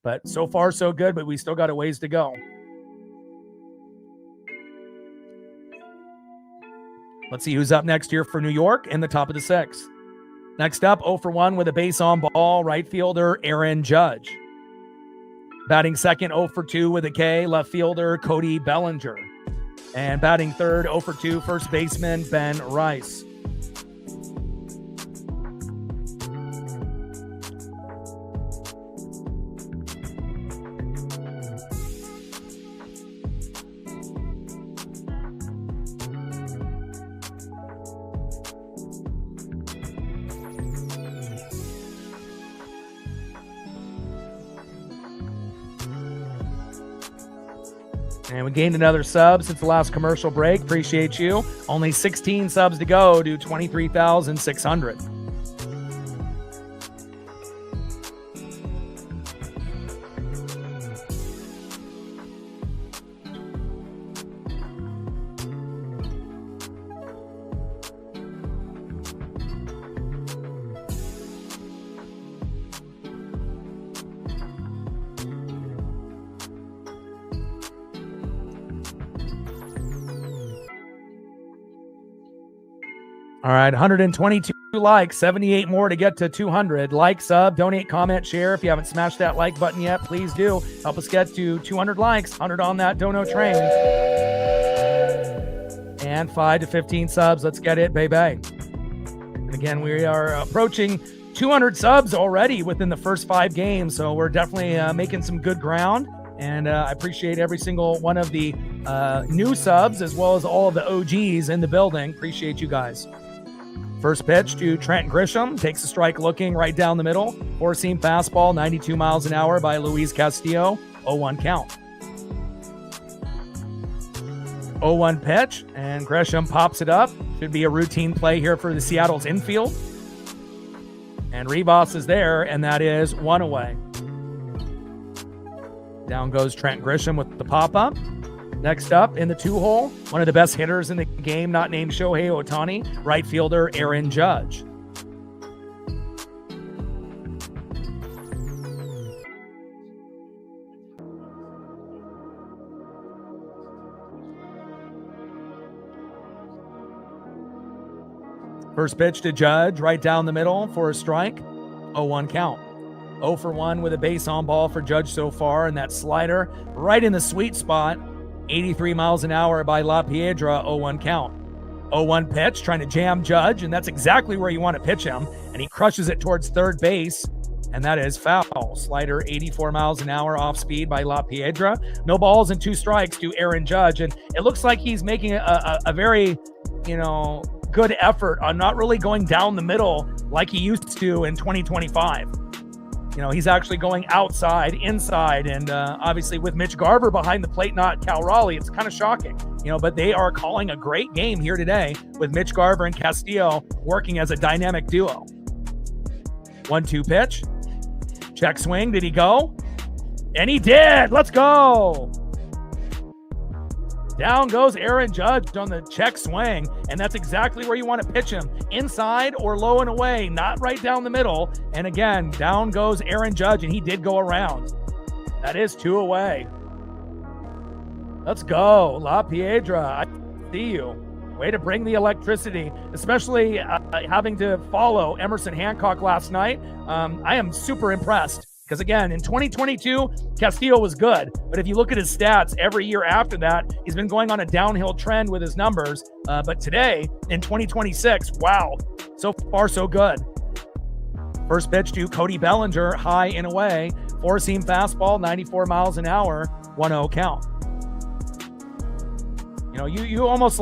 But so far, so good, but we still got a ways to go. Let's see who's up next here for New York in the top of the 6th. Next up, 0 for 1 with a base on ball, right fielder Aaron Judge. Batting second, 0 for 2 with a K, left fielder Cody Bellinger. And batting third, 0 for 2, first baseman Ben Rice. And we gained another sub since the last commercial break. Appreciate you. Only 16 subs to go to 23,600. All right, 122 likes, 78 more to get to 200. Like, sub, donate, comment, share. If you haven't smashed that like button yet, please do. Help us get to 200 likes, 100 on that dono train. And 5 to 15 subs. Let's get it, baby. And again, we are approaching 200 subs already within the first 5 games, so we're definitely making some good ground. And I appreciate every single one of the new subs as well as all of the OGs in the building. Appreciate you guys. First pitch to Trent Grisham. Takes a strike looking right down the middle. Four-seam fastball, 92 miles an hour by Luis Castillo. 0-1 count. 0-1 pitch, and Grisham pops it up. Should be a routine play here for the Seattle's infield. And Rivas is there, and that is 1 away. Down goes Trent Grisham with the pop-up. Next up in the 2-hole, one of the best hitters in the game, not named Shohei Ohtani, right fielder Aaron Judge. First pitch to Judge, right down the middle for a strike. 0-1 count. 0 for 1 with a base on ball for Judge so far, and that slider right in the sweet spot. 83 miles an hour by La Piedra. 0-1 count. 0-1 pitch, trying to jam Judge, and that's exactly where you want to pitch him. And he crushes it towards third base, and that is foul. Slider 84 miles an hour off speed by La Piedra. No balls and 2 strikes to Aaron Judge, and it looks like he's making a very, good effort on not really going down the middle like he used to in 2025. He's actually going outside, inside, and obviously with Mitch Garver behind the plate, not Cal Raleigh, it's kind of shocking. But they are calling a great game here today with Mitch Garver and Castillo working as a dynamic duo. 1-2 pitch. Check swing. Did he go? And he did. Let's go. Down goes Aaron Judge on the check swing, and that's exactly where you want to pitch him. Inside or low and away, not right down the middle. And again, down goes Aaron Judge, and he did go around. That is 2 away. Let's go. La Piedra, I see you. Way to bring the electricity, especially having to follow Emerson Hancock last night. I am super impressed. Because again, in 2022, Castillo was good. But if you look at his stats, every year after that, he's been going on a downhill trend with his numbers. But today, in 2026, wow, so far so good. First pitch to Cody Bellinger, high and away. Four-seam fastball, 94 miles an hour, 1-0 count. You almost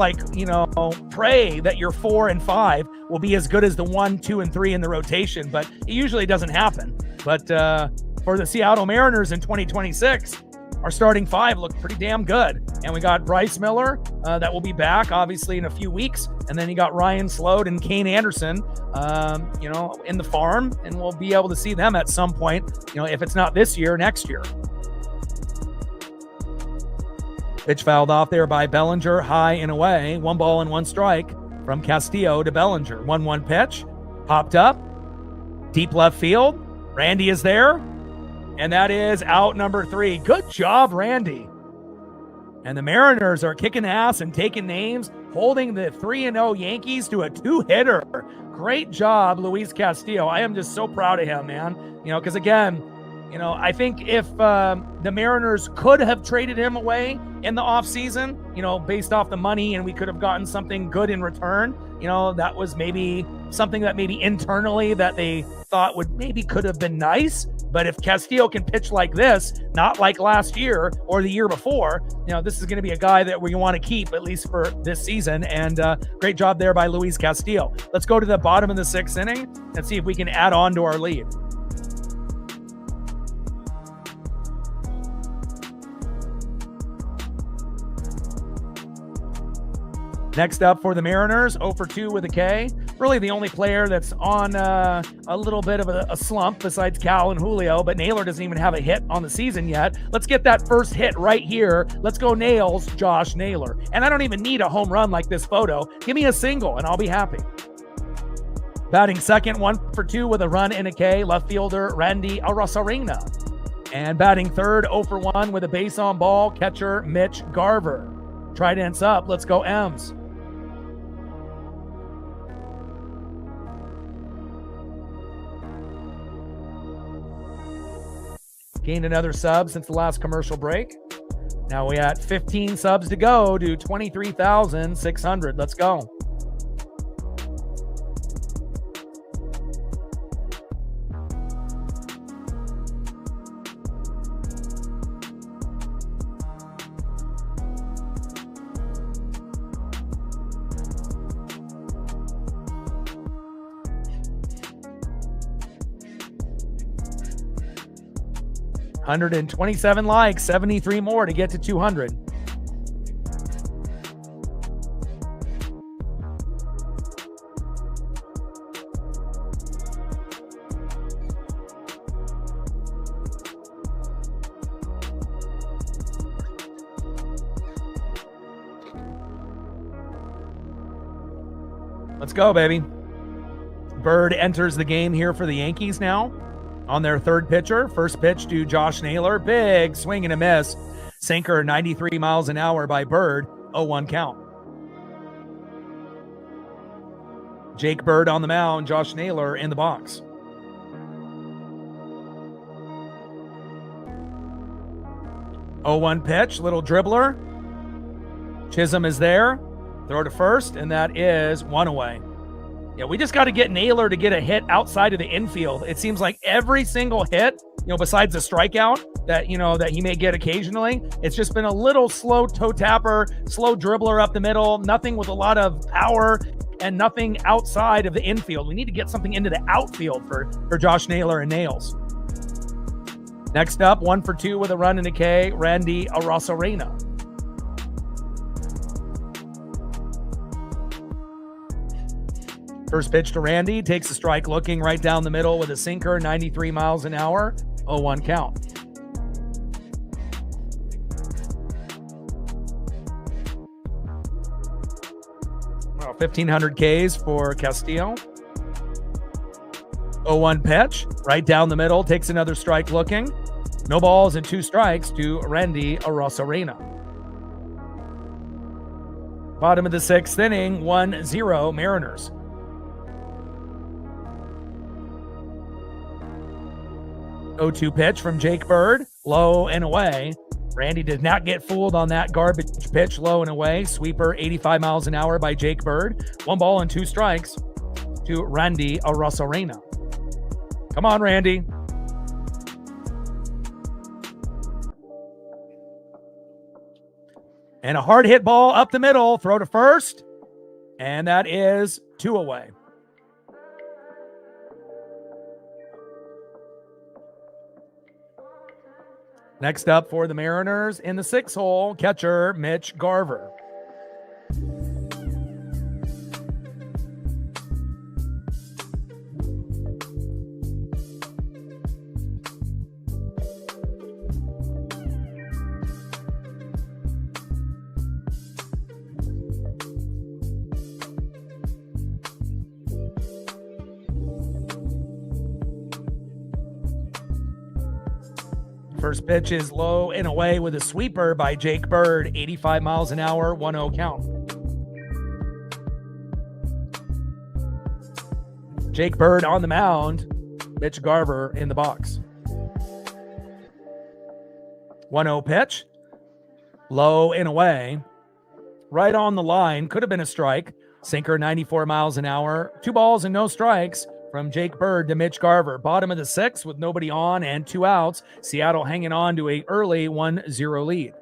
pray that your 4 and 5 will be as good as the 1, 2, and 3 in the rotation, but it usually doesn't happen. But for the Seattle Mariners in 2026, our starting 5 looked pretty damn good. And we got Bryce Miller that will be back, obviously, in a few weeks. And then you got Ryan Sloat and Kane Anderson, in the farm. And we'll be able to see them at some point, if it's not this year, next year. Pitch fouled off there by Bellinger, high and away. 1 ball and 1 strike from Castillo to Bellinger. 1-1 pitch, popped up, deep left field. Randy is there, and that is out number 3. Good job, Randy. And the Mariners are kicking ass and taking names, holding the 3-0 Yankees to a 2-hitter. Great job, Luis Castillo. I am just so proud of him, man. Because again, I think if the Mariners could have traded him away in the offseason, based off the money, and we could have gotten something good in return, that was maybe something that maybe internally that they thought could have been nice. But if Castillo can pitch like this, not like last year or the year before, this is going to be a guy that we want to keep at least for this season. And great job there by Luis Castillo. Let's go to the bottom of the 6th inning and see if we can add on to our lead. Next up for the Mariners, 0 for 2 with a K. Really the only player that's on a little bit of a slump besides Cal and Julio, but Naylor doesn't even have a hit on the season yet. Let's get that first hit right here. Let's go Nails, Josh Naylor. And I don't even need a home run like this photo. Give me a single and I'll be happy. Batting second, 1 for 2 with a run and a K, left fielder Randy Arozarena. And batting third, 0 for 1 with a base on ball, catcher Mitch Garver. Trident's up. Let's go M's. Gained another sub since the last commercial break. Now we got 15 subs to go to 23,600. Let's go. $127 likes, 73 more to get to 200. Let's go, baby. Bird enters the game here for the Yankees now. On their third pitcher, first pitch to Josh Naylor. Big swing and a miss. Sinker 93 miles an hour by Bird. 0-1 count. Jake Bird on the mound. Josh Naylor in the box. Oh, 1 pitch. Little dribbler. Chisholm is there. Throw to first, and that is 1 away. Yeah, we just got to get Naylor to get a hit outside of the infield. It seems like every single hit, besides the strikeout that he may get occasionally, it's just been a little slow toe tapper, slow dribbler up the middle, nothing with a lot of power and nothing outside of the infield. We need to get something into the outfield for Josh Naylor and Nails. Next up, 1 for 2 with a run and a K, Randy Arozarena. First pitch to Randy, takes a strike looking right down the middle with a sinker, 93 miles an hour, 0-1 count. Well, 1,500 Ks for Castillo. 0-1 pitch, right down the middle, takes another strike looking. No balls and 2 strikes to Randy Arozarena. Bottom of the 6th inning, 1-0 Mariners. 0-2 pitch from Jake Bird, low and away. Randy did not get fooled on that garbage pitch, low and away. Sweeper, 85 miles an hour by Jake Bird. 1 ball and 2 strikes to Randy Arozarena. Come on, Randy. And a hard hit ball up the middle, throw to first, and that is 2 away. Next up for the Mariners in the 6th hole, catcher Mitch Garver. First pitch is low and away with a sweeper by Jake Bird, 85 miles an hour, 1-0 count. Jake Bird on the mound, Mitch Garver in the box. 1-0 pitch, low and away, right on the line, could have been a strike. Sinker 94 miles an hour, 2 balls and no strikes. From Jake Bird to Mitch Garver. Bottom of the 6th with nobody on and 2 outs. Seattle hanging on to an early 1-0 lead.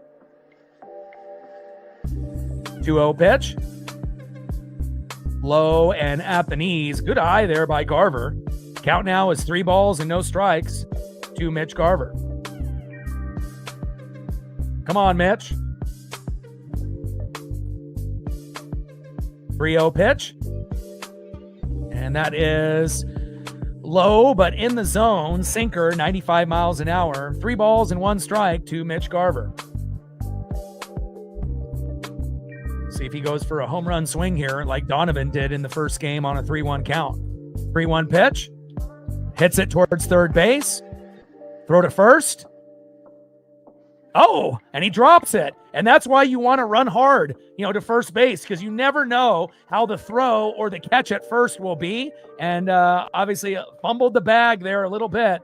2-0 pitch. Low and at the knees. Good eye there by Garver. Count now is 3 balls and no strikes to Mitch Garver. Come on, Mitch. 3-0 pitch. And that is low, but in the zone. Sinker, 95 miles an hour. 3 balls and 1 strike to Mitch Garver. See if he goes for a home run swing here like Donovan did in the first game on a 3-1 count. 3-1 pitch. Hits it towards third base. Throw to first. Oh, and he drops it. And that's why you want to run hard, to first base, because you never know how the throw or the catch at first will be. And obviously fumbled the bag there a little bit.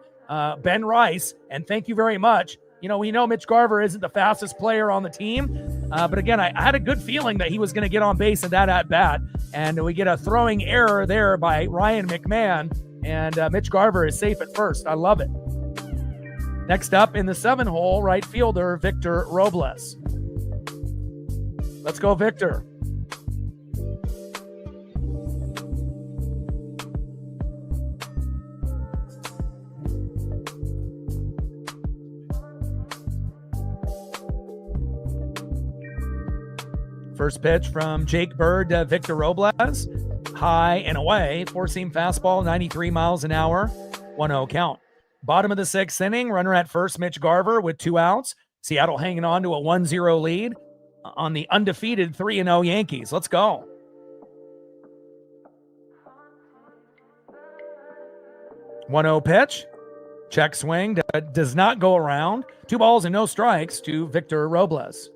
Ben Rice, and thank you very much. We know Mitch Garver isn't the fastest player on the team, but again, I had a good feeling that he was going to get on base in that at-bat, and we get a throwing error there by Ryan McMahon, and Mitch Garver is safe at first. I love it. Next up in the 7-hole, right fielder Victor Robles. Let's go, Victor. First pitch from Jake Bird to Victor Robles. High and away. Four-seam fastball, 93 miles an hour. 1-0 count. Bottom of the 6th inning, runner at first, Mitch Garver with 2 outs. Seattle hanging on to a 1-0 lead on the undefeated 3-0 Yankees. Let's go. One 0 pitch. Check swing. Does not go around. 2 balls and no strikes to Victor Robles.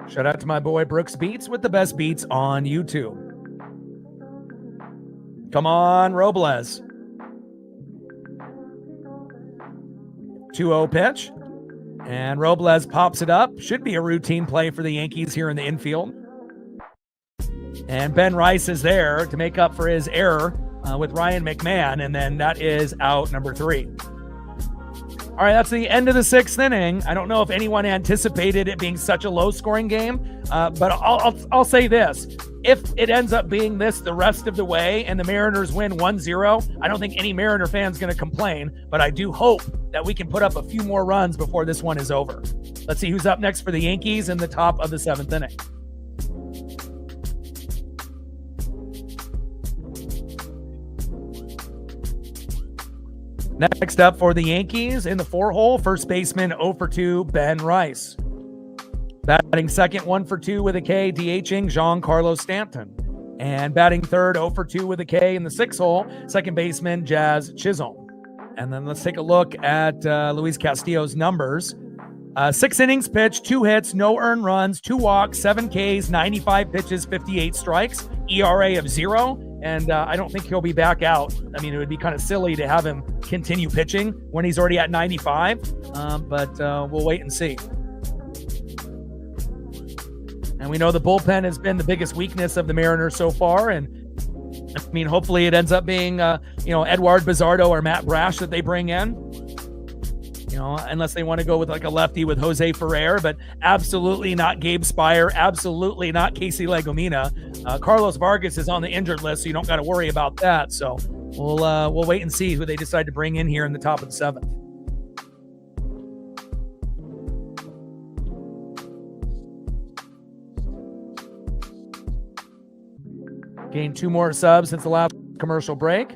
Shout out to my boy Brooks Beats with the best beats on YouTube. Come on, Robles. 2-0 pitch. And Robles pops it up. Should be a routine play for the Yankees here in the infield. And Ben Rice is there to make up for his error with Ryan McMahon. And then that is out number 3. All right, that's the end of the 6th inning. I don't know if anyone anticipated it being such a low-scoring game, but I'll say this. If it ends up being this the rest of the way and the Mariners win 1-0, I don't think any Mariner fan's going to complain, but I do hope that we can put up a few more runs before this one is over. Let's see who's up next for the Yankees in the top of the 7th inning. Next up for the Yankees in the 4-hole, first baseman 0 for 2, Ben Rice. Batting second, 1 for 2 with a K, DHing Giancarlo Stanton. And batting third, 0 for 2 with a K in the 6-hole, second baseman Jazz Chisholm. And then let's take a look at Luis Castillo's numbers. 6 innings pitched, 2 hits, no earned runs, 2 walks, 7 Ks, 95 pitches, 58 strikes, ERA of 0. And I don't think he'll be back out. I mean, it would be kind of silly to have him continue pitching when he's already at 95, but we'll wait and see. And we know the bullpen has been the biggest weakness of the Mariners so far. And I mean, hopefully it ends up being, Eduard Bizardo or Matt Brash that they bring in. Unless they want to go with like a lefty with Jose Ferrer, but absolutely not Gabe Spire, absolutely not Casey Legomina. Carlos Vargas is on the injured list, so you don't got to worry about that. So we'll wait and see who they decide to bring in here in the top of the 7th. Gained 2 more subs since the last commercial break.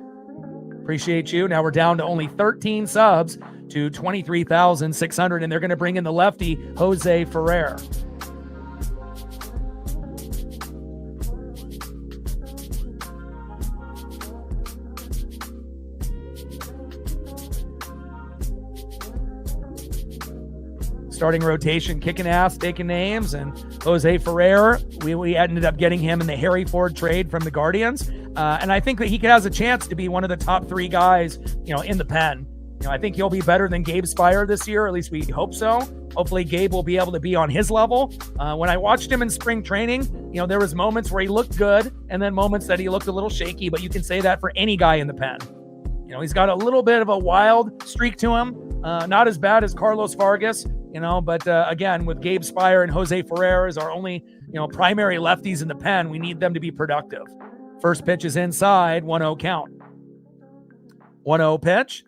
Appreciate you. Now we're down to only 13 subs to 23,600, and they're going to bring in the lefty, Jose Ferrer. Starting rotation, kicking ass, taking names, and Jose Ferrer, we ended up getting him in the Harry Ford trade from the Guardians, and I think that he has a chance to be one of the top 3 guys, in the pen. I think he'll be better than Gabe Spire this year, or at least we hope so. Hopefully Gabe will be able to be on his level. When I watched him in spring training, there was moments where he looked good and then moments that he looked a little shaky, but you can say that for any guy in the pen. He's got a little bit of a wild streak to him. Not as bad as Carlos Vargas, but again, with Gabe Spire and Jose Ferrer as our only, primary lefties in the pen, we need them to be productive. First pitch is inside, 1-0 count. 1-0 pitch.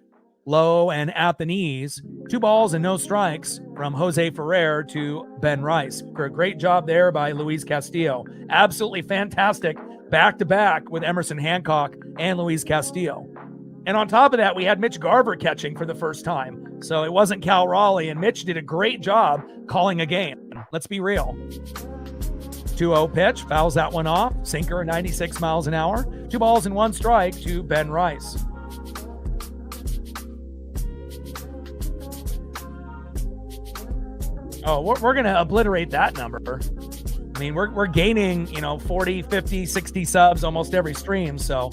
Low and at the knees. 2 balls and no strikes from Jose Ferrer to Ben Rice. Great job there by Luis Castillo. Absolutely fantastic back-to-back with Emerson Hancock and Luis Castillo. And on top of that, we had Mitch Garver catching for the first time. So it wasn't Cal Raleigh, and Mitch did a great job calling a game. Let's be real. 2-0 pitch, fouls that one off. Sinker, 96 miles an hour. 2 balls and 1 strike to Ben Rice. Oh, we're going to obliterate that number. I mean, we're gaining, 40, 50, 60 subs almost every stream. So,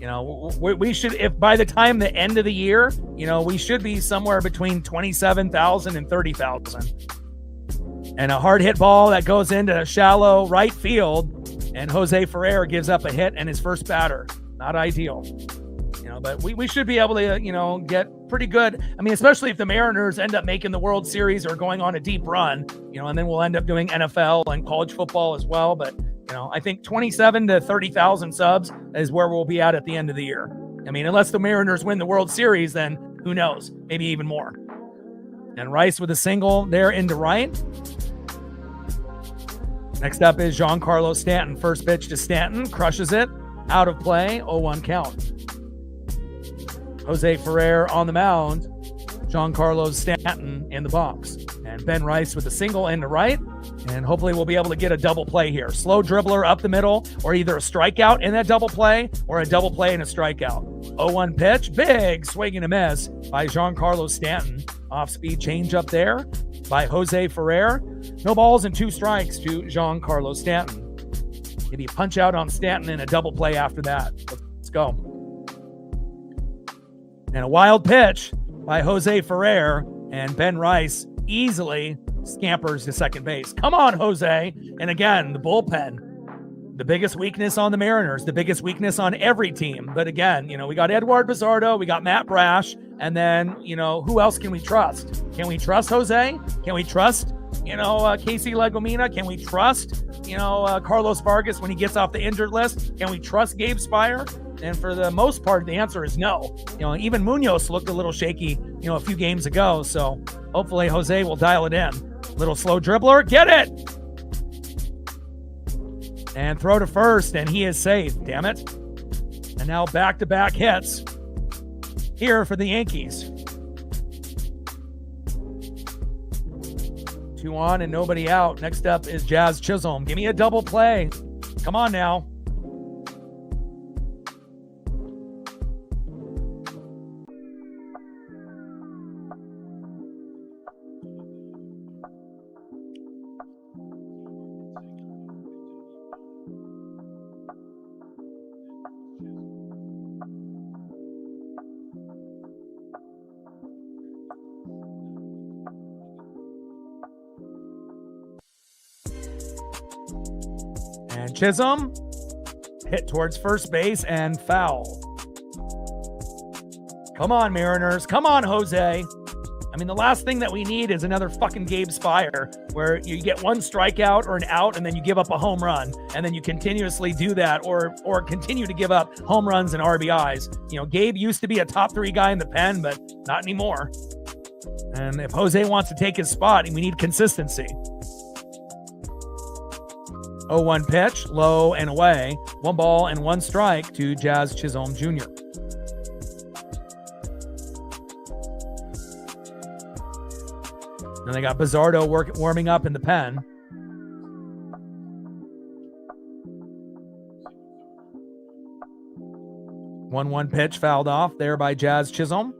You know, we should, if by the time the end of the year, you know, we should be somewhere between 27,000 and 30,000. And a hard hit ball that goes into shallow right field, and Jose Ferrer gives up a hit and his first batter. Not ideal. You know, but we should be able to, you know, get pretty good. I mean, especially if the Mariners end up making the World Series or going on a deep run, you know, and then we'll end up doing NFL and college football as well. But, you know, I think 27 to 30,000 subs is where we'll be at the end of the year. I mean, unless the Mariners win the World Series, then who knows? Maybe even more. And Rice with a single there into right. Next up is Giancarlo Stanton. First pitch to Stanton, crushes it, out of play, 0-1 count. Jose Ferrer on the mound, Giancarlo Stanton in the box. And Ben Rice with a single into right, and hopefully we'll be able to get a double play here. Slow dribbler up the middle, or either a strikeout in that double play, or a double play and a strikeout. 0-1 pitch, big swing and a miss by Giancarlo Stanton. Off-speed change up there by Jose Ferrer. No balls and 2 strikes to Giancarlo Stanton. Maybe a punch out on Stanton and a double play after that. Let's go. And a wild pitch by Jose Ferrer, and Ben Rice easily scampers to second base. Come on, Jose. And again, the bullpen, the biggest weakness on the Mariners, the biggest weakness on every team. But again, you know, we got Edward Bizardo, we got Matt Brash, and then, you know, who else can we trust? Can we trust Jose? Can we trust, you know, Casey Legomina? Can we trust, you know, Carlos Vargas when he gets off the injured list? Can we trust Gabe Spire? And for the most part, the answer is no. You know, even Munoz looked a little shaky, you know, a few games ago. So hopefully Jose will dial it in. Little slow dribbler, get it! And throw to first, and he is safe, damn it. And now back-to-back hits here for the Yankees. 2 on and nobody out. Next up is Jazz Chisholm. Give me a double play. Come on now. And Chisholm hit towards first base and foul. Come on, Mariners. Come on, Jose. I mean, the last thing that we need is another fucking Gabe Spire where you get 1 strikeout or an out and then you give up a home run, and then you continuously do that or continue to give up home runs and RBIs. You know, Gabe used to be a top 3 guy in the pen, but not anymore. And if Jose wants to take his spot, we need consistency. 0-1 pitch, low and away. 1 ball and 1 strike to Jazz Chisholm Jr. Then they got Bizardo warming up in the pen. One pitch fouled off there by Jazz Chisholm.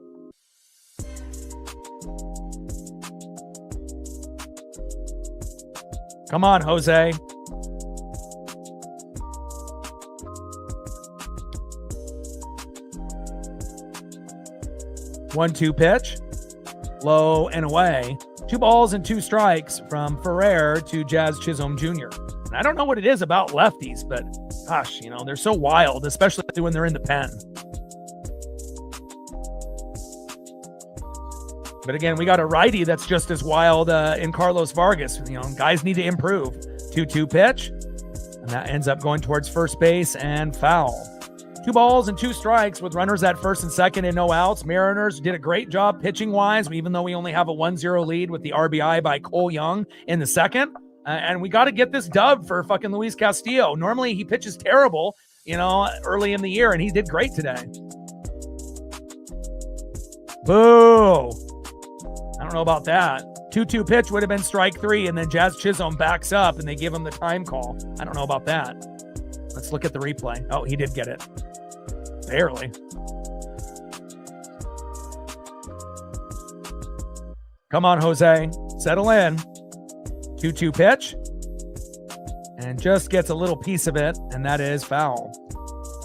Come on, Jose. One-two pitch, low and away. 2 balls and 2 strikes from Ferrer to Jazz Chisholm Jr. And I don't know what it is about lefties, but gosh, you know, they're so wild, especially when they're in the pen. But again, we got a righty that's just as wild in Carlos Vargas. You know, guys need to improve. 2-2 pitch, and that ends up going towards first base and foul. 2 balls and 2 strikes with runners at first and second and no outs. Mariners did a great job pitching-wise, even though we only have a 1-0 lead with the RBI by Cole Young in the second. And we got to get this dub for fucking Luis Castillo. Normally he pitches terrible, you know, early in the year, and he did great today. Boo! I don't know about that. 2-2 pitch would have been strike 3, and then Jazz Chisholm backs up, and they give him the time call. I don't know about that. Let's look at the replay. Oh, he did get it. Barely. Come on, Jose. Settle in. 2-2 pitch. And just gets a little piece of it, and that is foul.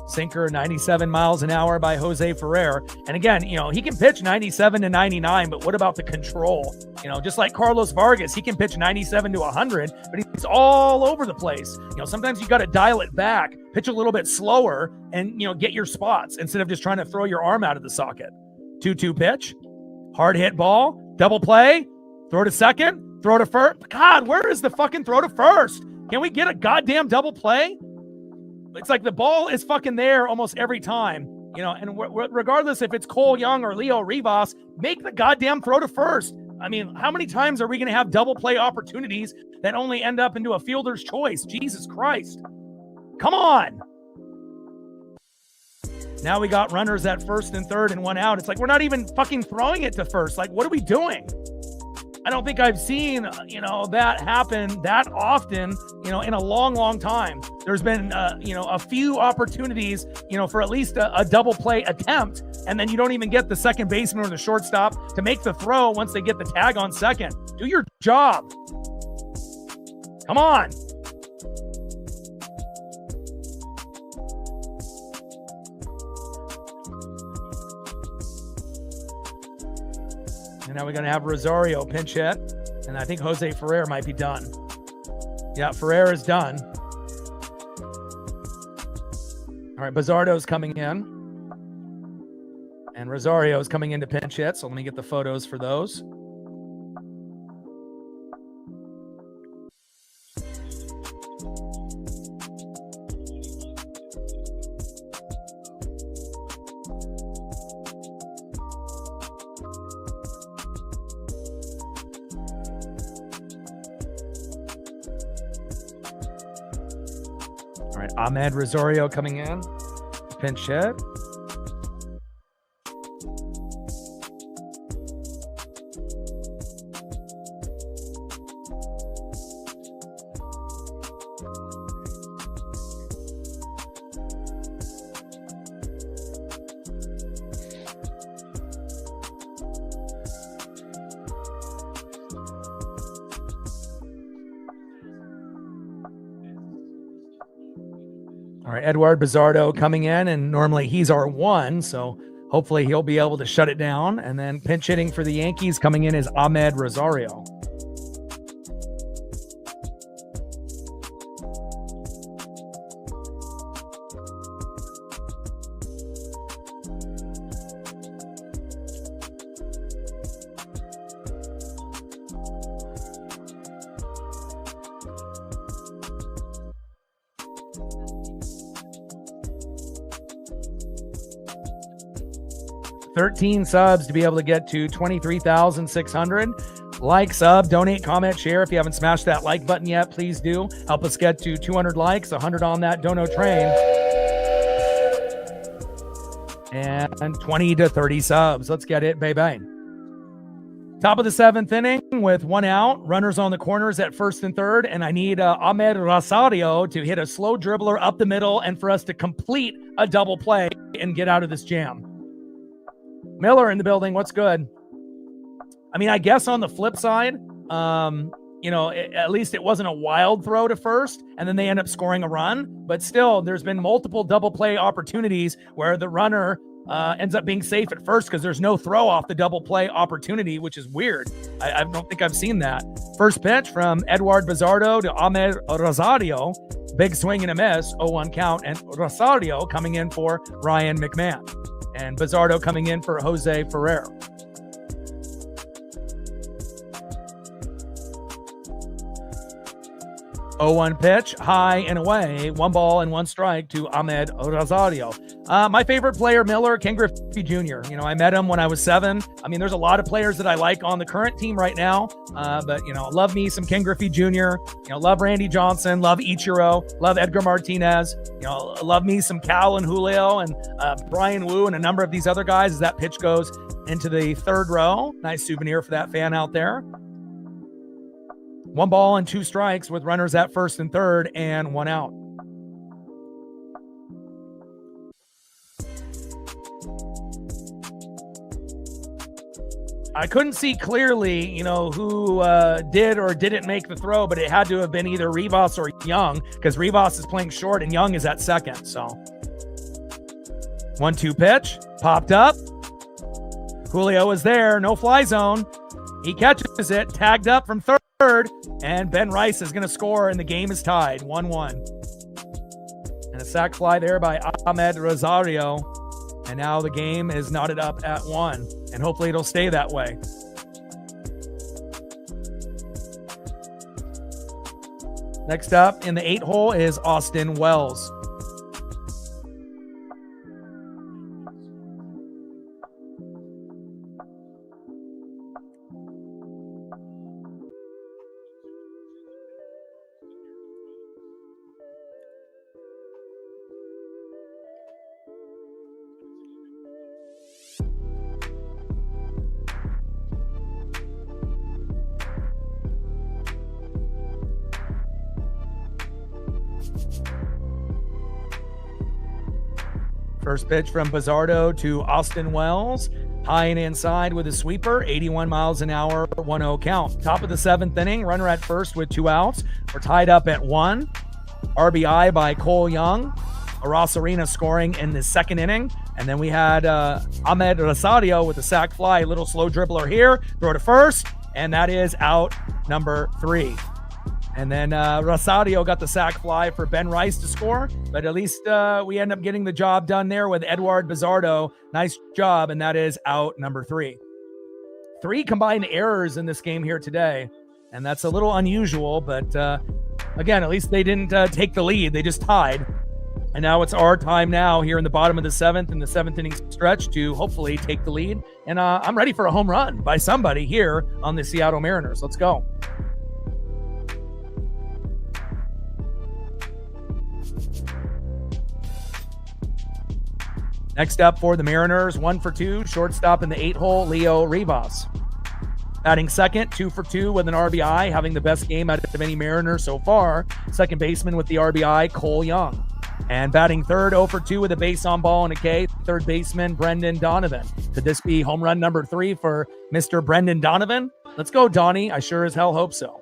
Sinker 97 miles an hour by Jose Ferrer. And again, he can pitch 97 to 99, but what about the control? Just like Carlos Vargas, he can pitch 97 to 100, but he's all over the place. Sometimes you got to dial it back, pitch a little bit slower, and, get your spots instead of just trying to throw your arm out of the socket. 2-2 pitch, hard hit ball, double play, throw to second, throw to first. God, where is the fucking throw to first? Can we get a goddamn double play? It's like the ball is fucking there almost every time, and regardless if it's Cole Young or Leo Rivas, make the goddamn throw to first. I mean, how many times are we going to have double play opportunities that only end up into a fielder's choice? Jesus Christ. Come on. Now we got runners at first and third and one out. It's like, we're not even fucking throwing it to first. Like, what are we doing? I don't think I've seen, that happen that often, in a long, long time. There's been, a few opportunities, for at least a double play attempt, and then you don't even get the second baseman or the shortstop to make the throw once they get the tag on second. Do your job. Come on. And now we're going to have Rosario pinch hit. And I think Jose Ferrer might be done. Yeah, Ferrer is done. All right, Bizzardo's coming in. And Rosario's coming in to pinch hit. So let me get the photos for those. All right, Ahmed Rosario coming in, pinch hit. All right, Edward Bizzardo coming in, and normally he's our one, so hopefully he'll be able to shut it down. And then pinch hitting for the Yankees coming in is Ahmed Rosario. $13 subs to be able to get to 23,600. Like, sub, donate, comment, share. If you haven't smashed that like button yet, please do. Help us get to 200 likes, 100 on that dono train. And 20 to 30 subs. Let's get it, baby. Top of the seventh inning with one out. Runners on the corners at first and third. And I need Ahmed Rosario to hit a slow dribbler up the middle and for us to complete a double play and get out of this jam. Miller in the building. What's good? I mean, I guess on the flip side, at least it wasn't a wild throw to first, and then they end up scoring a run. But still, there's been multiple double play opportunities where the runner ends up being safe at first because there's no throw off the double play opportunity, which is weird. I don't think I've seen that. First pitch from Edward Bizzardo to Ahmed Rosario. Big swing and a miss, 0-1 count, and Rosario coming in for Ryan McMahon. And Bizzardo coming in for Jose Ferrer. 0-1 pitch, high and away, 1 ball and 1 strike to Ahmed Rosario. My favorite player, Miller, Ken Griffey Jr. I met him when I was 7. I mean, there's a lot of players that I like on the current team right now, but love me some Ken Griffey Jr. Love Randy Johnson, love Ichiro, love Edgar Martinez. Love me some Cal and Julio and Brian Wu and a number of these other guys as that pitch goes into the third row. Nice souvenir for that fan out there. 1 ball and 2 strikes with runners at first and third and 1 out. I couldn't see clearly, who did or didn't make the throw, but it had to have been either Rivas or Young because Rivas is playing short and Young is at second. So 1-2 pitch, popped up. Julio is there, no fly zone. He catches it, tagged up from third, and Ben Rice is going to score, and the game is tied, 1-1. And a sac fly there by Ahmed Rosario, and now the game is knotted up at 1, and hopefully it'll stay that way. Next up in the 8 hole is Austin Wells. First pitch from Bizzardo to Austin Wells. High and inside with a sweeper, 81 miles an hour, 1-0 count. Top of the 7th inning, runner at first with 2 outs. We're tied up at 1. RBI by Cole Young. Arosarena scoring in the 2nd inning. And then we had Ahmed Rosario with a sac fly, a little slow dribbler here. Throw to first, and that is out number 3. And then Rosario got the sac fly for Ben Rice to score, but at least we end up getting the job done there with Edward Bizzardo. Nice job, and that is out number 3. 3 combined errors in this game here today, and that's a little unusual, but again, at least they didn't take the lead. They just tied. And now it's our time now here in the bottom of the 7th in the 7th inning stretch to hopefully take the lead. And I'm ready for a home run by somebody here on the Seattle Mariners. Let's go. Next up for the Mariners, 1 for 2, shortstop in the 8 hole, Leo Rivas. Batting second, 2 for 2 with an RBI, having the best game out of any Mariner so far. Second baseman with the RBI, Cole Young. And batting third, 0 for 2 with a base on ball and a K, third baseman, Brendan Donovan. Could this be home run number 3 for Mr. Brendan Donovan? Let's go, Donnie. I sure as hell hope so.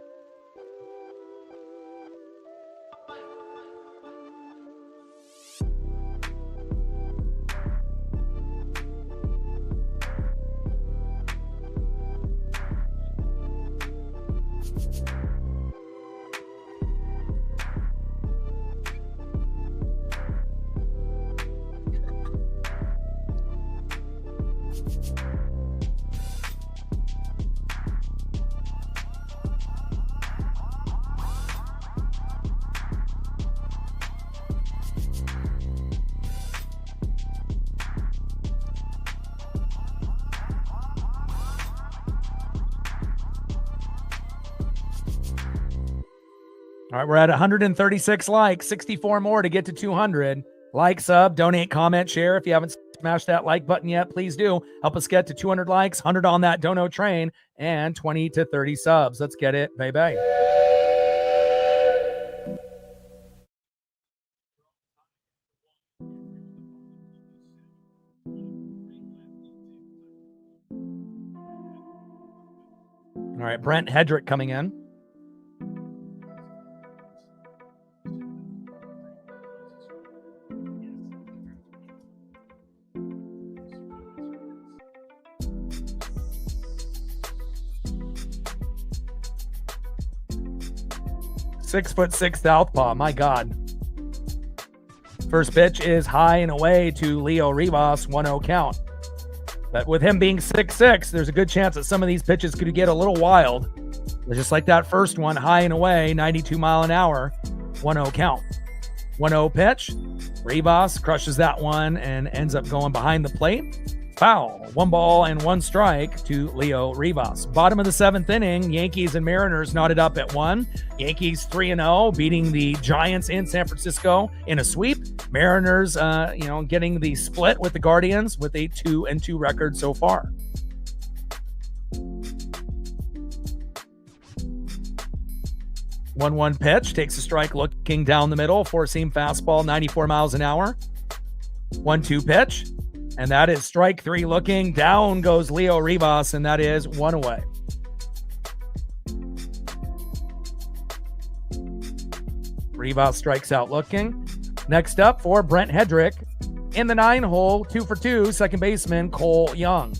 All right, we're at 136 likes, 64 more to get to 200. Like, sub, donate, comment, share. If you haven't smashed that like button yet, please do. Help us get to 200 likes, 100 on that dono train, and 20 to 30 subs. Let's get it, baby. All right, Brent Hedrick coming in. .6'6" southpaw, my God. First pitch is high and away to Leo Rivas, 1-0 count. But with him being 6'6", there's a good chance that some of these pitches could get a little wild. Just like that first one, high and away, 92 mile an hour, 1-0 count. 1-0 pitch. Rivas crushes that one and ends up going behind the plate. Foul. 1 ball and 1 strike to Leo Rivas. Bottom of the 7th inning, Yankees and Mariners knotted up at 1. Yankees 3-0, beating the Giants in San Francisco in a sweep. Mariners, getting the split with the Guardians with a 2-2 record so far. One pitch, takes a strike looking down the middle, 4-seam fastball, 94 miles an hour. 1-2 pitch. And that is strike 3 looking. Down goes Leo Rivas, and that is 1 away. Rivas strikes out looking. Next up for Brent Hedrick in the 9 hole, 2 for 2, second baseman Cole Young.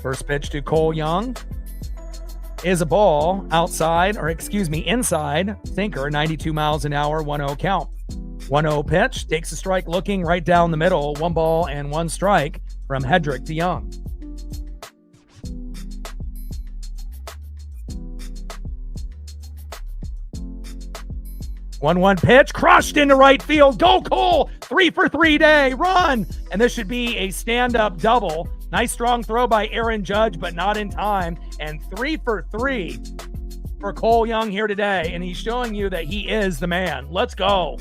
First pitch to Cole Young is a ball inside, sinker, 92 miles an hour, 1-0 count. 1-0 pitch, takes a strike looking right down the middle, 1 ball and 1 strike from Hedrick to Young. One pitch, crushed into right field. Go Cole! 3 for 3 day, run! And this should be a stand-up double. Nice strong throw by Aaron Judge, but not in time. And 3 for 3 for Cole Young here today. And he's showing you that he is the man. Let's go.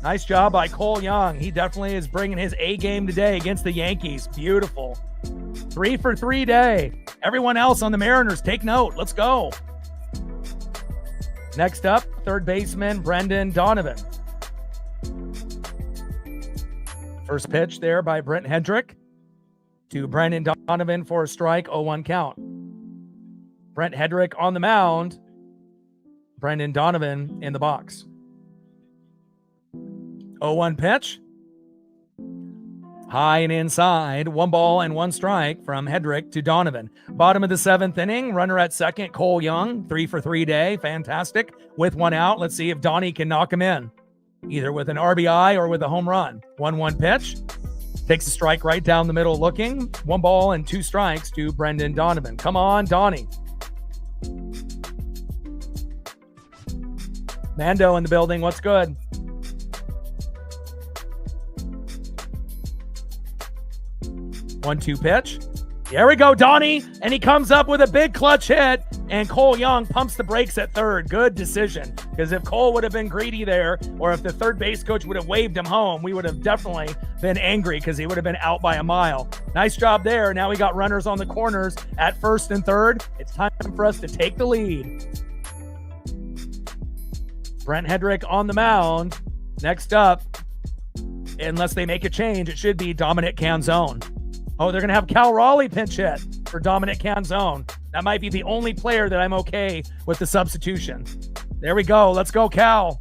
Nice job by Cole Young. He definitely is bringing his A game today against the Yankees. Beautiful. 3 for 3 day. Everyone else on the Mariners, take note. Let's go. Next up, third baseman Brendan Donovan. First pitch there by Brent Hedrick to Brendan Donovan for a strike, 0-1 count. Brent Hedrick on the mound. Brendan Donovan in the box. 0-1 pitch. High and inside, 1 ball and 1 strike from Hedrick to Donovan. Bottom of the 7th inning, runner at second, Cole Young, 3 for 3 day, fantastic. With 1 out, let's see if Donnie can knock him in, either with an RBI or with a home run. 1-1 pitch, takes a strike right down the middle looking, 1 ball and 2 strikes to Brendan Donovan. Come on, Donnie. Mando in the building, what's good? One-two pitch. There we go, Donnie. And he comes up with a big clutch hit. And Cole Young pumps the brakes at third. Good decision. Because if Cole would have been greedy there, or if the third base coach would have waved him home, we would have definitely been angry because he would have been out by a mile. Nice job there. Now we got runners on the corners at first and third. It's time for us to take the lead. Brent Hedrick on the mound. Next up, unless they make a change, it should be Dominic Canzone. Oh, they're going to have Cal Raleigh pinch hit for Dominic Canzone. That might be the only player that I'm okay with the substitution. There we go. Let's go, Cal.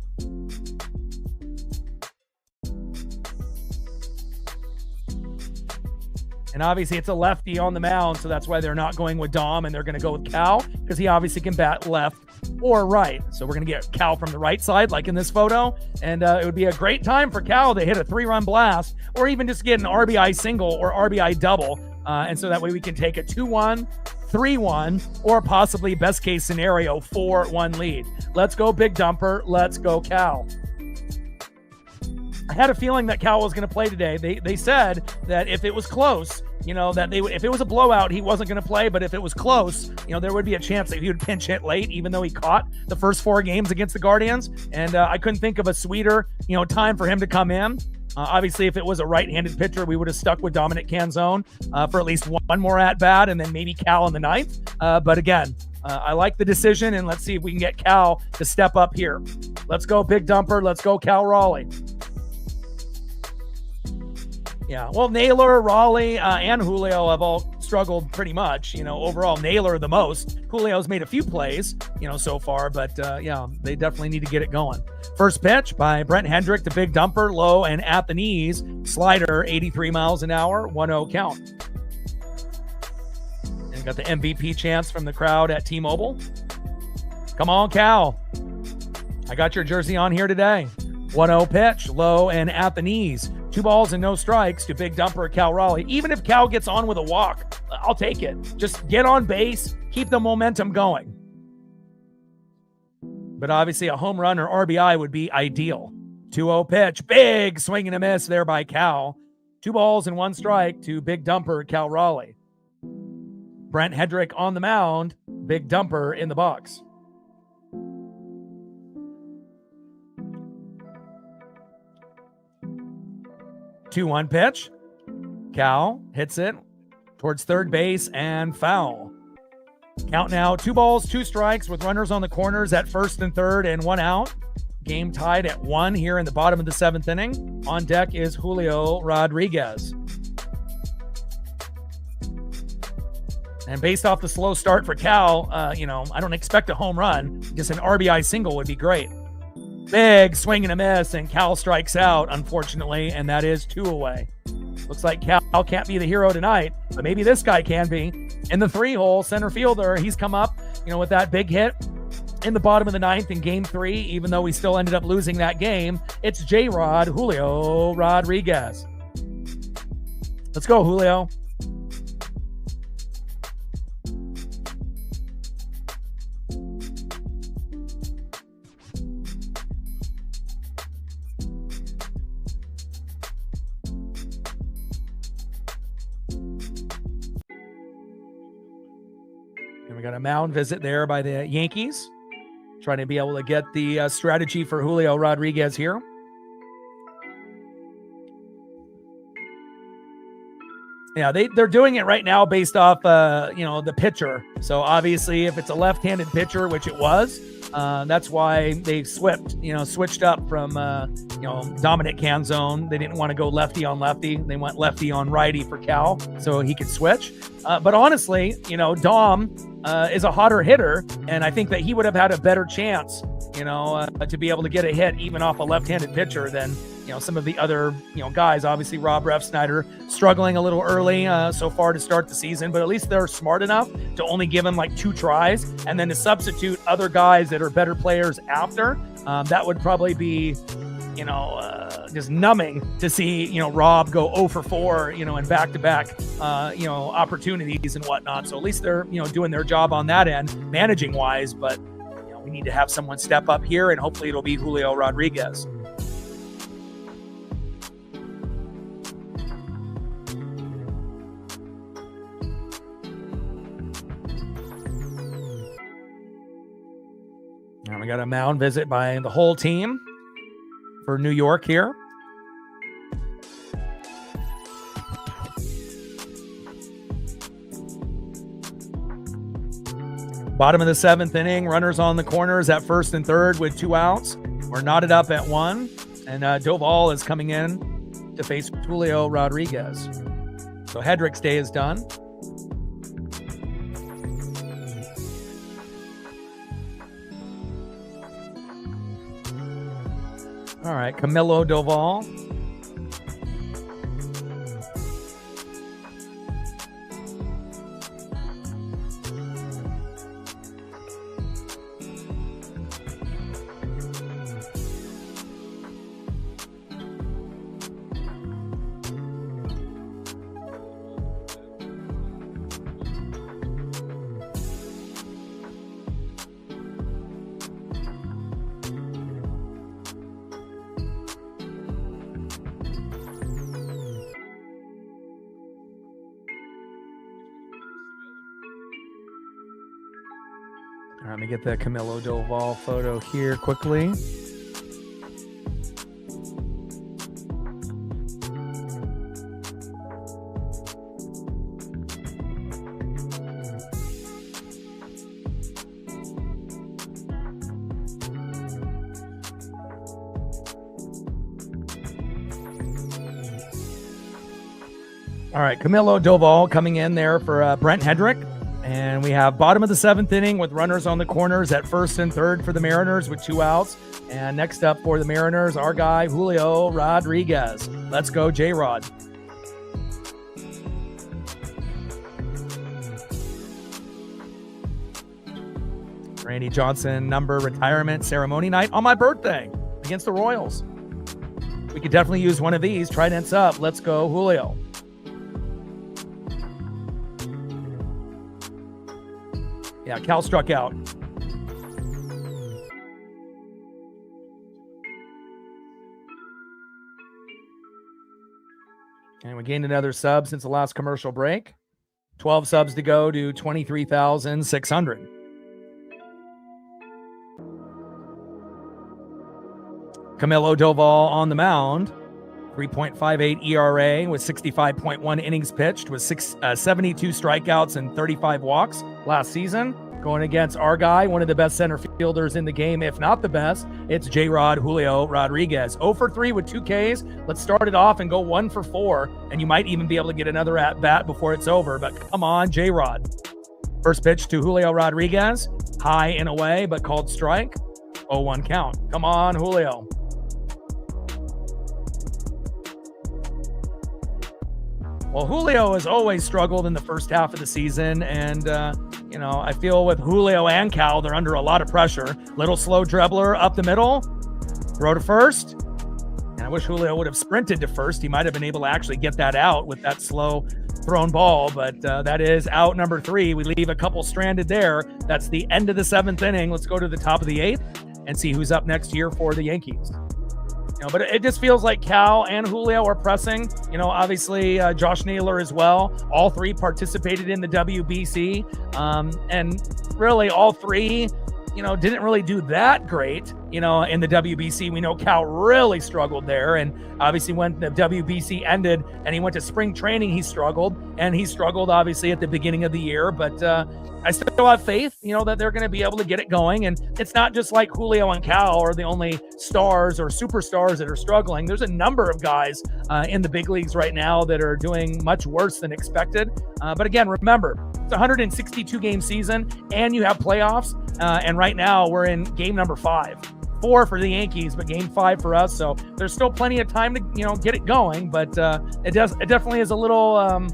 And obviously it's a lefty on the mound, so that's why they're not going with Dom, and they're going to go with Cal because he obviously can bat left or right. So we're going to get Cal from the right side, like in this photo, and it would be a great time for Cal to hit a 3-run blast or even just get an RBI single or RBI double, and so that way we can take a 2-1, 3-1, or possibly best case scenario 4-1 lead. Let's go, Big Dumper. Let's go, Cal. I had a feeling that Cal was going to play today. They said that if it was close, that if it was a blowout, he wasn't going to play. But if it was close, there would be a chance that he would pinch hit late, even though he caught the first 4 games against the Guardians. And I couldn't think of a sweeter, time for him to come in. Obviously, if it was a right-handed pitcher, we would have stuck with Dominic Canzone for at least 1 more at-bat and then maybe Cal in the 9th. But again, I like the decision, and let's see if we can get Cal to step up here. Let's go, Big Dumper. Let's go, Cal Raleigh. Yeah, well, Naylor, Raleigh, and Julio have all struggled pretty much. Overall, Naylor the most. Julio's made a few plays, so far, but yeah, they definitely need to get it going. First pitch by Brent Hedrick, the Big Dumper, low and at the knees. Slider, 83 miles an hour, 1-0 count. And got the MVP chance from the crowd at T-Mobile. Come on, Cal. I got your jersey on here today. 1-0 pitch, low and at the knees. 2 balls and no strikes to Big Dumper Cal Raleigh. Even if Cal gets on with a walk, I'll take it. Just get on base, keep the momentum going. But obviously a home run or RBI would be ideal. 2-0 pitch, big swing and a miss there by Cal. 2 balls and 1 strike to Big Dumper Cal Raleigh. Brent Hedrick on the mound, Big Dumper in the box. 2-1 pitch. Cal hits it towards third base and foul. Count now 2 balls, 2 strikes with runners on the corners at first and third and 1 out. Game tied at 1 here in the bottom of the 7th inning. On deck is Julio Rodriguez. And based off the slow start for Cal, I don't expect a home run. Just an RBI single would be great. Big swing and a miss, and Cal strikes out, unfortunately, and that is 2 away. Looks like Cal can't be the hero tonight, but maybe this guy can be. In the 3-hole, center fielder, he's come up, with that big hit in the bottom of the 9th in Game 3, even though we still ended up losing that game. It's J-Rod, Julio Rodriguez. Let's go, Julio. And we got a mound visit there by the Yankees, trying to be able to get the strategy for Julio Rodriguez here. Yeah, they're doing it right now based off, the pitcher. So obviously, if it's a left-handed pitcher, which it was, that's why they switched up from, dominant can zone. They didn't want to go lefty on lefty. They went lefty on righty for Cal, so he could switch. But honestly, Dom is a hotter hitter, and I think that he would have had a better chance, to be able to get a hit even off a left-handed pitcher than some of the other guys. Obviously, Rob Refsnyder struggling a little early so far to start the season, but at least they're smart enough to only give him like 2 tries and then to substitute other guys that are better players after. That would probably be just numbing to see Rob go 0 for 4 in back-to-back opportunities and whatnot. So at least they're doing their job on that end, managing wise. But we need to have someone step up here, and hopefully it'll be Julio Rodriguez. And we got a mound visit by the whole team for New York here. Bottom of the 7th inning, runners on the corners at first and third with 2 outs. We're knotted up at 1, and Doval is coming in to face Julio Rodriguez. So Hedrick's day is done. All right, Camilo Doval. All right, let me get the Camilo Doval photo here quickly. All right, Camilo Doval coming in there for Brent Hedrick. And we have bottom of the 7th inning with runners on the corners at first and third for the Mariners with 2 outs. And next up for the Mariners, our guy, Julio Rodriguez. Let's go, J-Rod. Randy Johnson number retirement ceremony night on my birthday against the Royals. We could definitely use one of these. Tridents up. Let's go, Julio. Yeah, Cal struck out. And we gained another sub since the last commercial break. 12 subs to go to 23,600. Camilo Doval on the mound 3.58 ERA with 65.1 innings pitched with 72 strikeouts and 35 walks last season. Going against our guy, one of the best center fielders in the game, if not the best, it's J-Rod Julio Rodriguez. 0 for 3 with 2 Ks. Let's start it off and go 1 for 4, and you might even be able to get another at-bat before it's over, but come on, J-Rod. First pitch to Julio Rodriguez, high and away, but called strike. 0-1 count. Come on, Julio. Well, Julio has always struggled in the first half of the season, and, I feel with Julio and Cal, they're under a lot of pressure. Little slow dribbler up the middle, throw to first, and I wish Julio would have sprinted to first. He might have been able to actually get that out with that slow thrown ball, but that is out number 3. We leave a couple stranded there. That's the end of the 7th inning. Let's go to the top of the 8th and see who's up next here for the Yankees. But it just feels like Cal and Julio are pressing. Obviously Josh Naylor as well. All 3 participated in the WBC. And really all 3, didn't really do that great, in the WBC. We know Cal really struggled there. And obviously when the WBC ended and he went to spring training, he struggled. And he struggled obviously at the beginning of the year. But I still have faith, that they're going to be able to get it going. And it's not just like Julio and Cal are the only stars or superstars that are struggling. There's a number of guys in the big leagues right now that are doing much worse than expected. But again, remember, it's a 162 game season and you have playoffs. And right now we're in game number 5. 4 for the Yankees, but game 5 for us. So there's still plenty of time to, get it going. But it definitely is a little,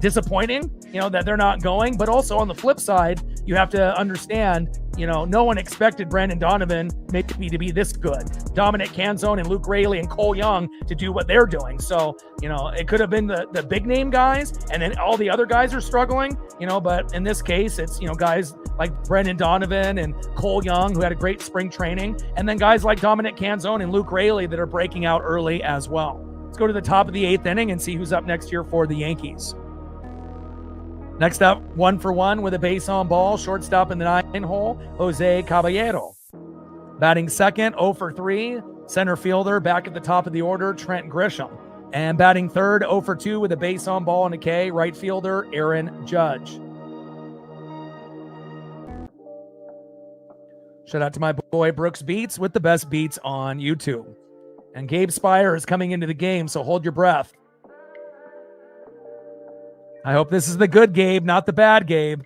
disappointing, that they're not going. But also on the flip side, you have to understand, no one expected Brandon Donovan maybe to be this good. Dominic Canzone and Luke Raley and Cole Young to do what they're doing. So, it could have been the big name guys, and then all the other guys are struggling, but in this case, it's, guys like Brandon Donovan and Cole Young, who had a great spring training, and then guys like Dominic Canzone and Luke Raley that are breaking out early as well. Let's go to the top of the 8th inning and see who's up next here for the Yankees. Next up, 1 for 1 with a base on ball, shortstop in the 9 hole, Jose Caballero. Batting second, 0 for 3, center fielder back at the top of the order, Trent Grisham. And batting third, 0 for 2 with a base on ball and a K, right fielder, Aaron Judge. Shout out to my boy Brooks Beats with the best beats on YouTube. And Gabe Spire is coming into the game, so hold your breath. I hope this is the good Gabe, not the bad Gabe.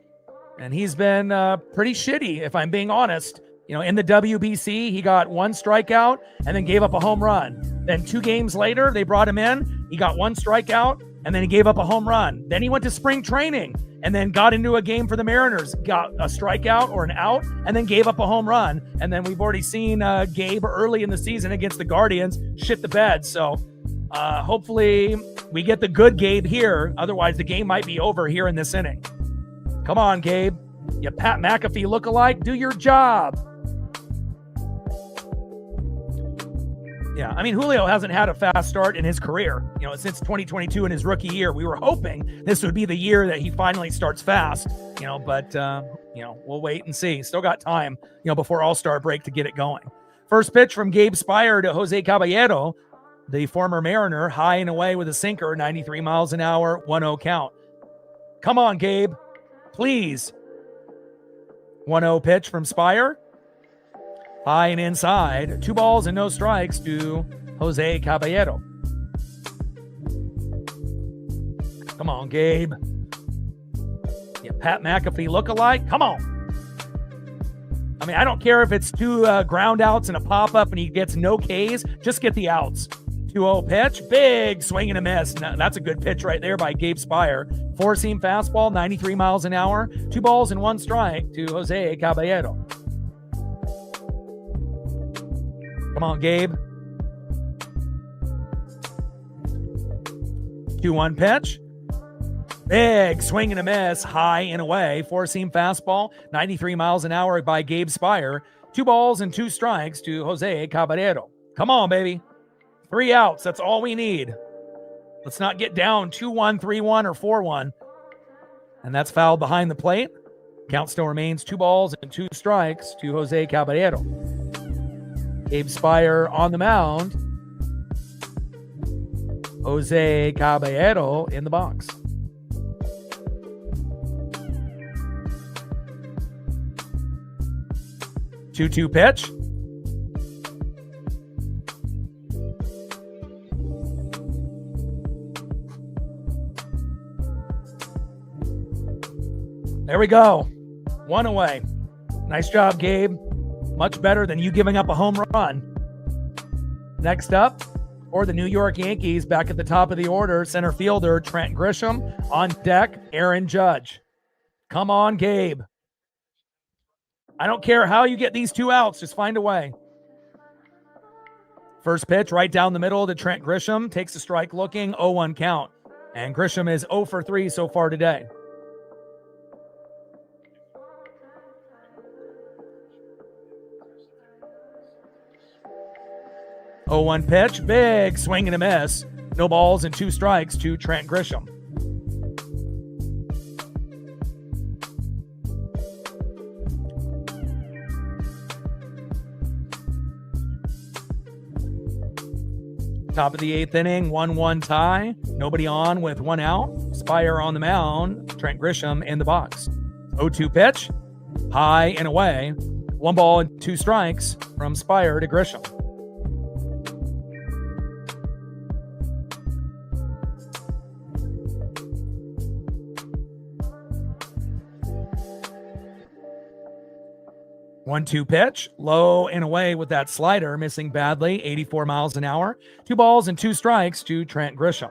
And he's been pretty shitty, if I'm being honest. In the WBC, he got 1 strikeout and then gave up a home run. Then 2 games later, they brought him in. He got 1 strikeout and then he gave up a home run. Then he went to spring training and then got into a game for the Mariners, got a strikeout or an out, and then gave up a home run. And then we've already seen Gabe early in the season against the Guardians shit the bed. So hopefully we get the good Gabe here. Otherwise, the game might be over here in this inning. Come on, Gabe. You Pat McAfee lookalike, do your job. Yeah, I mean, Julio hasn't had a fast start in his career, since 2022 in his rookie year. We were hoping this would be the year that he finally starts fast, but we'll wait and see. Still got time, before All-Star break to get it going. First pitch from Gabe Spire to Jose Caballero, the former Mariner, high and away with a sinker, 93 miles an hour, 1-0 count. Come on, Gabe, please. 1-0 pitch from Spire. High and inside, 2 balls and no strikes to Jose Caballero. Come on, Gabe. Yeah, Pat McAfee lookalike. Come on. I mean, I don't care if it's 2 ground outs and a pop-up and he gets no Ks. Just get the outs. 2-0 pitch. Big swing and a miss. That's a good pitch right there by Gabe Spire. 4-seam fastball, 93 miles an hour. 2 balls and 1 strike to Jose Caballero. Come on, Gabe. 2-1 pitch. Big swing and a miss, high and away. 4-seam fastball, 93 miles an hour by Gabe Spire. 2 balls and 2 strikes to Jose Caballero. Come on, baby. 3 outs. That's all we need. Let's not get down 2-1, 3-1, or 4-1. And that's fouled behind the plate. Count still remains 2 balls and 2 strikes to Jose Caballero. Gabe Spire on the mound. Jose Caballero in the box. Two-two pitch. There we go. One away. Nice job, Gabe. Much better than you giving up a home run. Next up, for the New York Yankees, back at the top of the order, center fielder Trent Grisham. On deck, Aaron Judge. Come on, Gabe. I don't care how you get these 2 outs. Just find a way. First pitch right down the middle to Trent Grisham. Takes a strike looking, 0-1 count. And Grisham is 0 for 3 so far today. Oh, 1 pitch, big swing and a miss. No balls and 2 strikes to Trent Grisham. Top of the 8th inning, 1-1 tie. Nobody on with 1 out. Spire on the mound. Trent Grisham in the box. 0-2 pitch, high and away. 1 ball and 2 strikes from Spire to Grisham. One-two pitch, low and away with that slider, missing badly, 84 miles an hour. 2 balls and 2 strikes to Trent Grisham.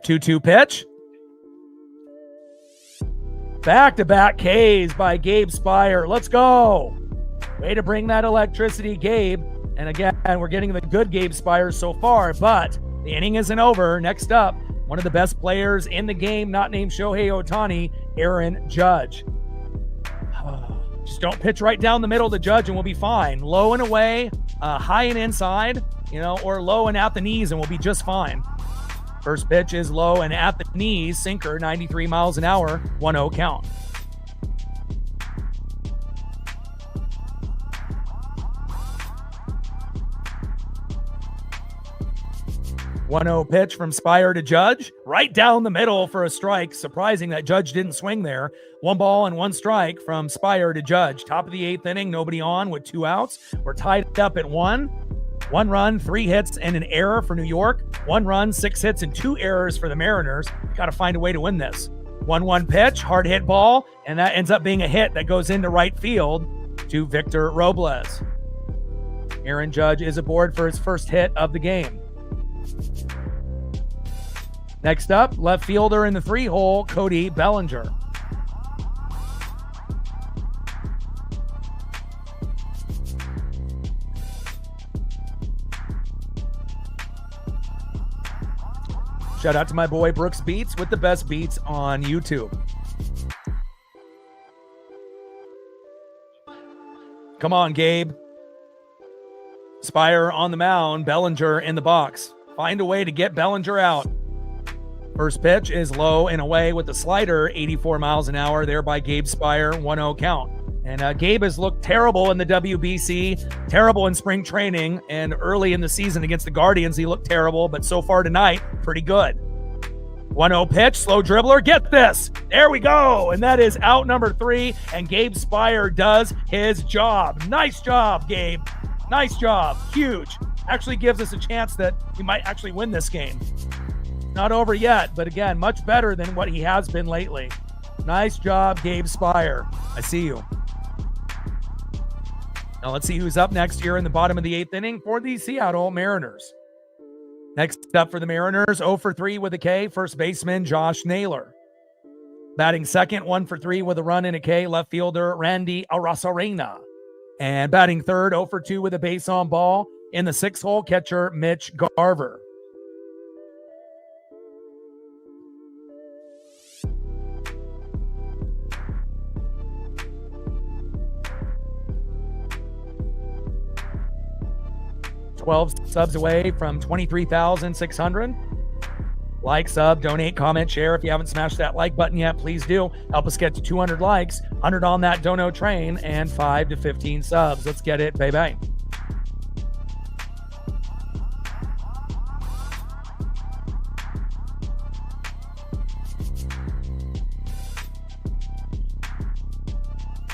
Two-two pitch. Back-to-back Ks by Gabe Spire. Let's go. Way to bring that electricity, Gabe. And again, we're getting the good Gabe Spire so far, but the inning isn't over. Next up, one of the best players in the game, not named Shohei Ohtani, Aaron Judge. Just don't pitch right down the middle to Judge and we'll be fine. Low and away, high and inside, or low and at the knees and we'll be just fine. First pitch is low and at the knees, sinker, 93 miles an hour, 1-0 count. 1-0 pitch from Spire to Judge. Right down the middle for a strike. Surprising that Judge didn't swing there. 1 ball and 1 strike from Spire to Judge. Top of the 8th inning, nobody on with 2 outs. We're tied up at 1. 1 run, 3 hits, and an error for New York. 1 run, 6 hits, and 2 errors for the Mariners. Got to find a way to win this. 1-1 pitch, hard hit ball, and that ends up being a hit that goes into right field to Victor Robles. Aaron Judge is aboard for his first hit of the game. Next up, left fielder in the 3-hole, Cody Bellinger. Shout out to my boy Brooks Beats with the best beats on YouTube. Come on, Gabe. Spire on the mound, Bellinger in the box. Find a way to get Bellinger out. First pitch is low and away with the slider, 84 miles an hour there by Gabe Spire, 1-0 count. And Gabe has looked terrible in the WBC, terrible in spring training, and early in the season against the Guardians, he looked terrible, but so far tonight, pretty good. 1-0 pitch, slow dribbler, get this. There we go. And that is out number 3, and Gabe Spire does his job. Nice job, Gabe. Nice job. Huge. Actually gives us a chance that he might actually win this game. Not over yet, but again, much better than what he has been lately. Nice job, Gabe Spire. I see you. Now let's see who's up next here in the bottom of the 8th inning for the Seattle Mariners. Next up for the Mariners, 0 for 3 with a K, first baseman Josh Naylor. Batting second, 1 for 3 with a run and a K, left fielder Randy Arozarena. And batting third, 0 for 2 with a base on ball, in the 6-hole, catcher Mitch Garver. $12 subs away from 23,600. Like, sub, donate, comment, share. If you haven't smashed that like button yet, please do. Help us get to 200 likes, 100 on that dono train, and 5 to 15 subs. Let's get it, baby.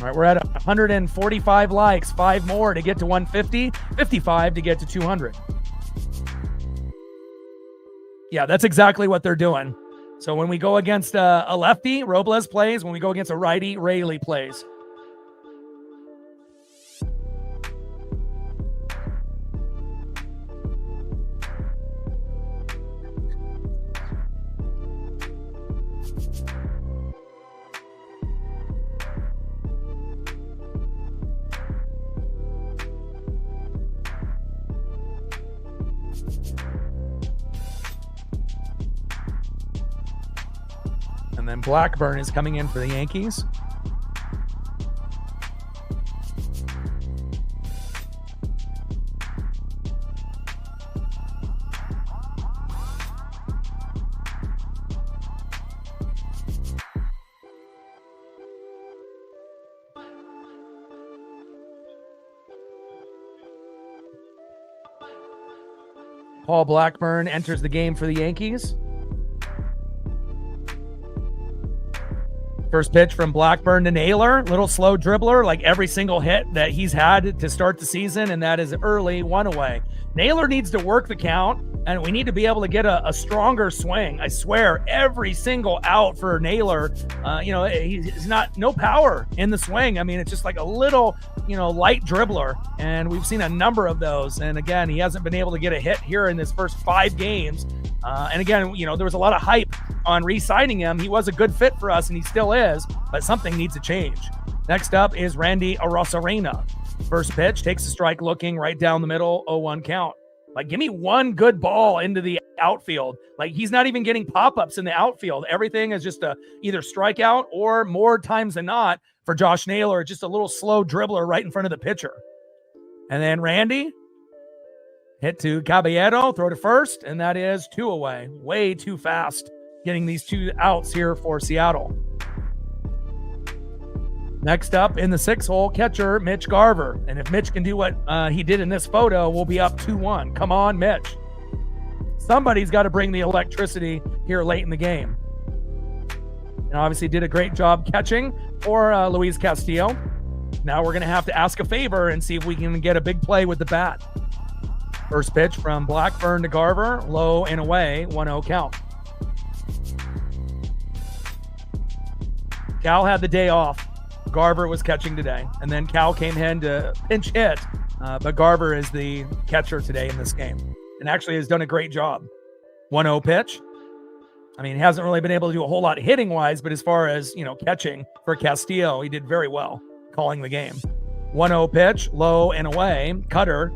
All right, we're at 145 likes, 5 more to get to 150, 55 to get to 200. Yeah, that's exactly what they're doing. So when we go against a lefty, Robles plays. When we go against a righty, Rayleigh plays. And then Blackburn is coming in for the Yankees. Paul Blackburn enters the game for the Yankees. First pitch from Blackburn to Naylor. Little slow dribbler, like every single hit that he's had to start the season, and that is early, 1 away. Naylor needs to work the count, and we need to be able to get a stronger swing. I swear, every single out for Naylor, he's no power in the swing. I mean, it's just like a little, light dribbler, and we've seen a number of those. And again, he hasn't been able to get a hit here in his first 5 games. And again, there was a lot of hype on re-signing him. He was a good fit for us, and he still is, but something needs to change. Next up is Randy Arozarena. First pitch, takes a strike looking right down the middle, 0-1 count. Like, give me one good ball into the outfield. Like, he's not even getting pop-ups in the outfield. Everything is just a either strikeout or, more times than not, for Josh Naylor, just a little slow dribbler right in front of the pitcher. And then Randy, hit to Caballero, throw to first, and that is 2 away. Way too fast getting these 2 outs here for Seattle. Next up in the 6-hole, catcher Mitch Garver. And if Mitch can do what he did in this photo, we'll be up 2-1. Come on, Mitch. Somebody's got to bring the electricity here late in the game. And obviously did a great job catching for Luis Castillo. Now we're going to have to ask a favor and see if we can get a big play with the bat. First pitch from Blackburn to Garver, low and away, 1-0 count. Cal had the day off. Garver was catching today, and then Cal came in to pinch hit, but Garver is the catcher today in this game, and actually has done a great job. 1-0 pitch. I mean, he hasn't really been able to do a whole lot hitting-wise, but as far as, catching for Castillo, he did very well calling the game. 1-0 pitch, low and away, cutter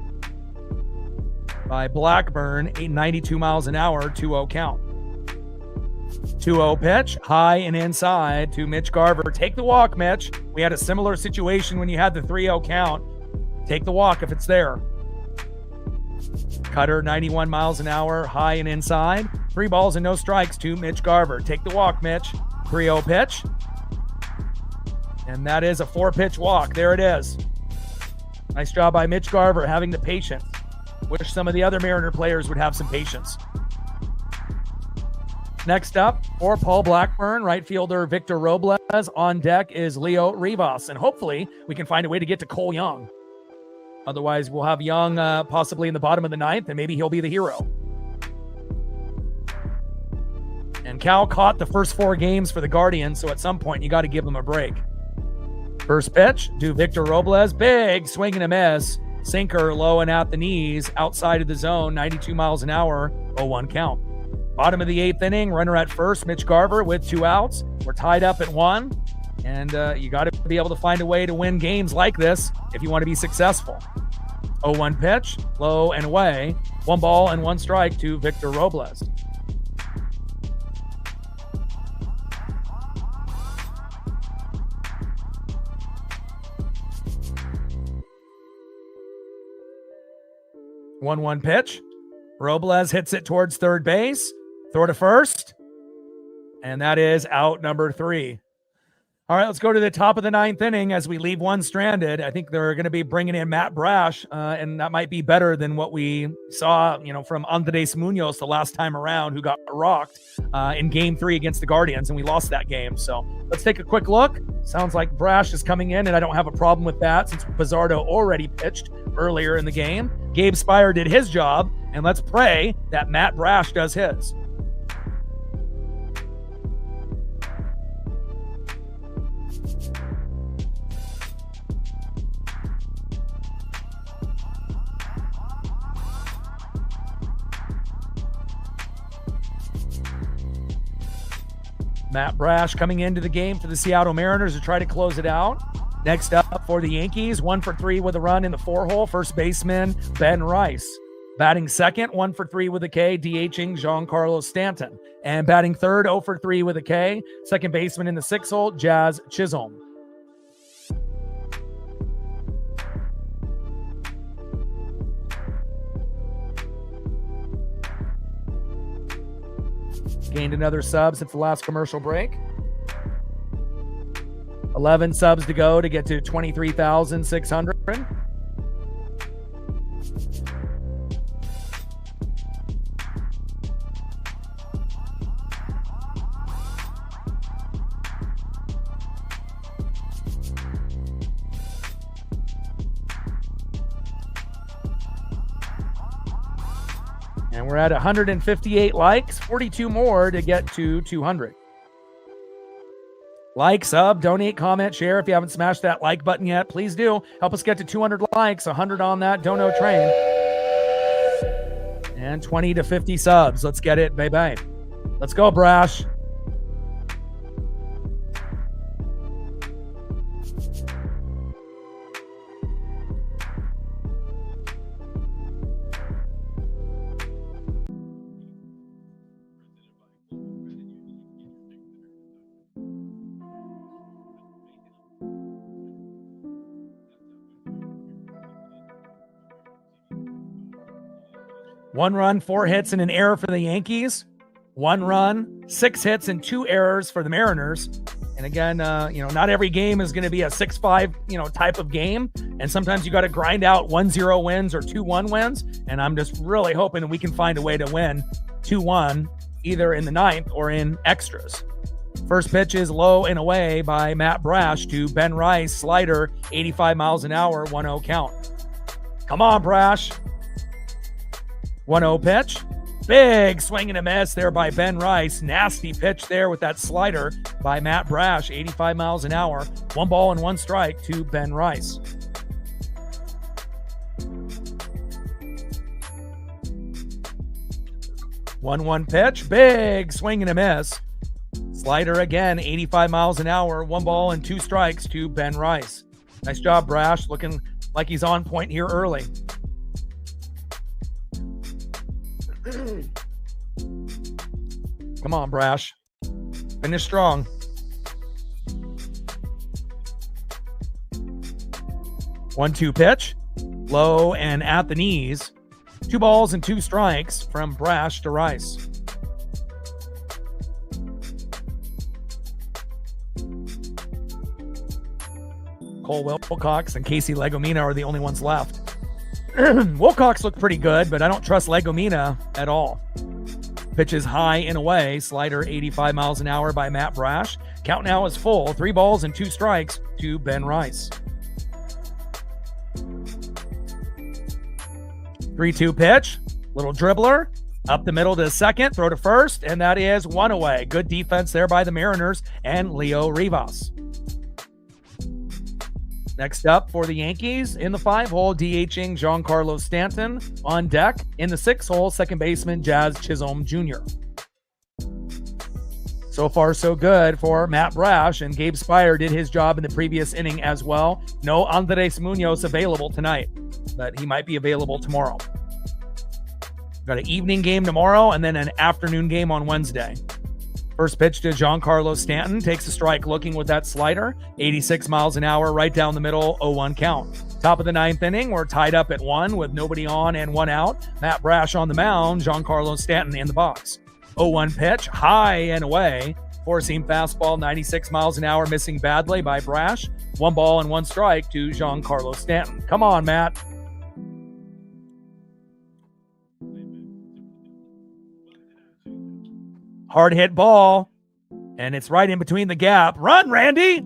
by Blackburn, 92 miles an hour, 2-0 count. 2-0 pitch, high and inside to Mitch Garver. Take the walk, Mitch. We had a similar situation when you had the 3-0 count. Take the walk if it's there. Cutter, 91 miles an hour, high and inside. 3 balls and no strikes to Mitch Garver. Take the walk, Mitch. 3-0 pitch. And that is a 4-pitch walk. There it is. Nice job by Mitch Garver having the patience. Wish some of the other Mariner players would have some patience. Next up, for Paul Blackburn, right fielder Victor Robles. On deck is Leo Rivas, and hopefully we can find a way to get to Cole Young. Otherwise, we'll have Young possibly in the bottom of the 9th, and maybe he'll be the hero. And Cal caught the first 4 games for the Guardians, so at some point you got to give them a break. First pitch to Victor Robles, big swing and a miss. Sinker low and at the knees, outside of the zone, 92 miles an hour, 0-1 count. Bottom of the 8th inning, runner at first, Mitch Garver with 2 outs. We're tied up at 1, and you got to be able to find a way to win games like this if you want to be successful. 0-1 pitch, low and away, 1 ball and 1 strike to Victor Robles. One pitch. Robles hits it towards third base. Throw to first. And that is out number 3. All right, let's go to the top of the 9th inning as we leave one stranded. I think they're going to be bringing in Matt Brash, and that might be better than what we saw, from Andres Munoz the last time around, who got rocked in Game 3 against the Guardians, and we lost that game. So let's take a quick look. Sounds like Brash is coming in, and I don't have a problem with that since Pizzardo already pitched earlier in the game. Gabe Spire did his job, and let's pray that Matt Brash does his. Matt Brash coming into the game for the Seattle Mariners to try to close it out. Next up for the Yankees, 1 for 3 with a run in the 4-hole. First baseman, Ben Rice. Batting second, 1 for 3 with a K, DHing Giancarlo Stanton. And batting third, 0 for 3 with a K, second baseman in the 6-hole, Jazz Chisholm. Gained another sub since the last commercial break. 11 subs to go to get to 23,600. And we're at 158 likes, 42 more to get to 200. Like, sub, donate, comment, share. If you haven't smashed that like button yet, please do. Help us get to 200 likes, 100 on that dono train. And 20 to 50 subs. Let's get it, baby. Let's go, Brash. One run, 4 hits, and an error for the Yankees. 1 run, 6 hits, and 2 errors for the Mariners. And again, not every game is going to be a 6-5, type of game. And sometimes you got to grind out 1-0 wins or 2-1 wins. And I'm just really hoping that we can find a way to win 2-1, either in the 9th or in extras. First pitch is low and away by Matt Brash to Ben Rice. Slider, 85 miles an hour, 1-0 count. Come on, Brash. 1-0 pitch. Big swing and a miss there by Ben Rice. Nasty pitch there with that slider by Matt Brash. 85 miles an hour. 1 ball and 1 strike to Ben Rice. One pitch. Big swing and a miss. Slider again. 85 miles an hour. 1 ball and 2 strikes to Ben Rice. Nice job, Brash. Looking like he's on point here early. Come on, Brash. Finish strong. One-two pitch. Low and at the knees. 2 balls and 2 strikes from Brash to Rice. Cole Wilcox and Casey Legomina are the only ones left. Wilcox looked pretty good, but I don't trust Legomina at all. Pitches high and away. Slider 85 miles an hour by Matt Brash. Count now is full. 3 balls and 2 strikes to Ben Rice. 3-2 pitch. Little dribbler. Up the middle to second. Throw to first. And that is 1 away. Good defense there by the Mariners and Leo Rivas. Next up for the Yankees, in the 5-hole, DHing Giancarlo Stanton. On deck, in the 6-hole, second baseman Jazz Chisholm Jr. So far, so good for Matt Brash, and Gabe Spire did his job in the previous inning as well. No Andres Munoz available tonight, but he might be available tomorrow. Got an evening game tomorrow and then an afternoon game on Wednesday. First pitch to Giancarlo Stanton. Takes a strike looking with that slider. 86 miles an hour right down the middle, 0-1 count. Top of the 9th inning. We're tied up at 1 with nobody on and 1 out. Matt Brash on the mound. Giancarlo Stanton in the box. 0-1 pitch, high and away. Four-seam fastball, 96 miles an hour, missing badly by Brash. 1 ball and 1 strike to Giancarlo Stanton. Come on, Matt. Hard hit ball, and it's right in between the gap. Run, Randy!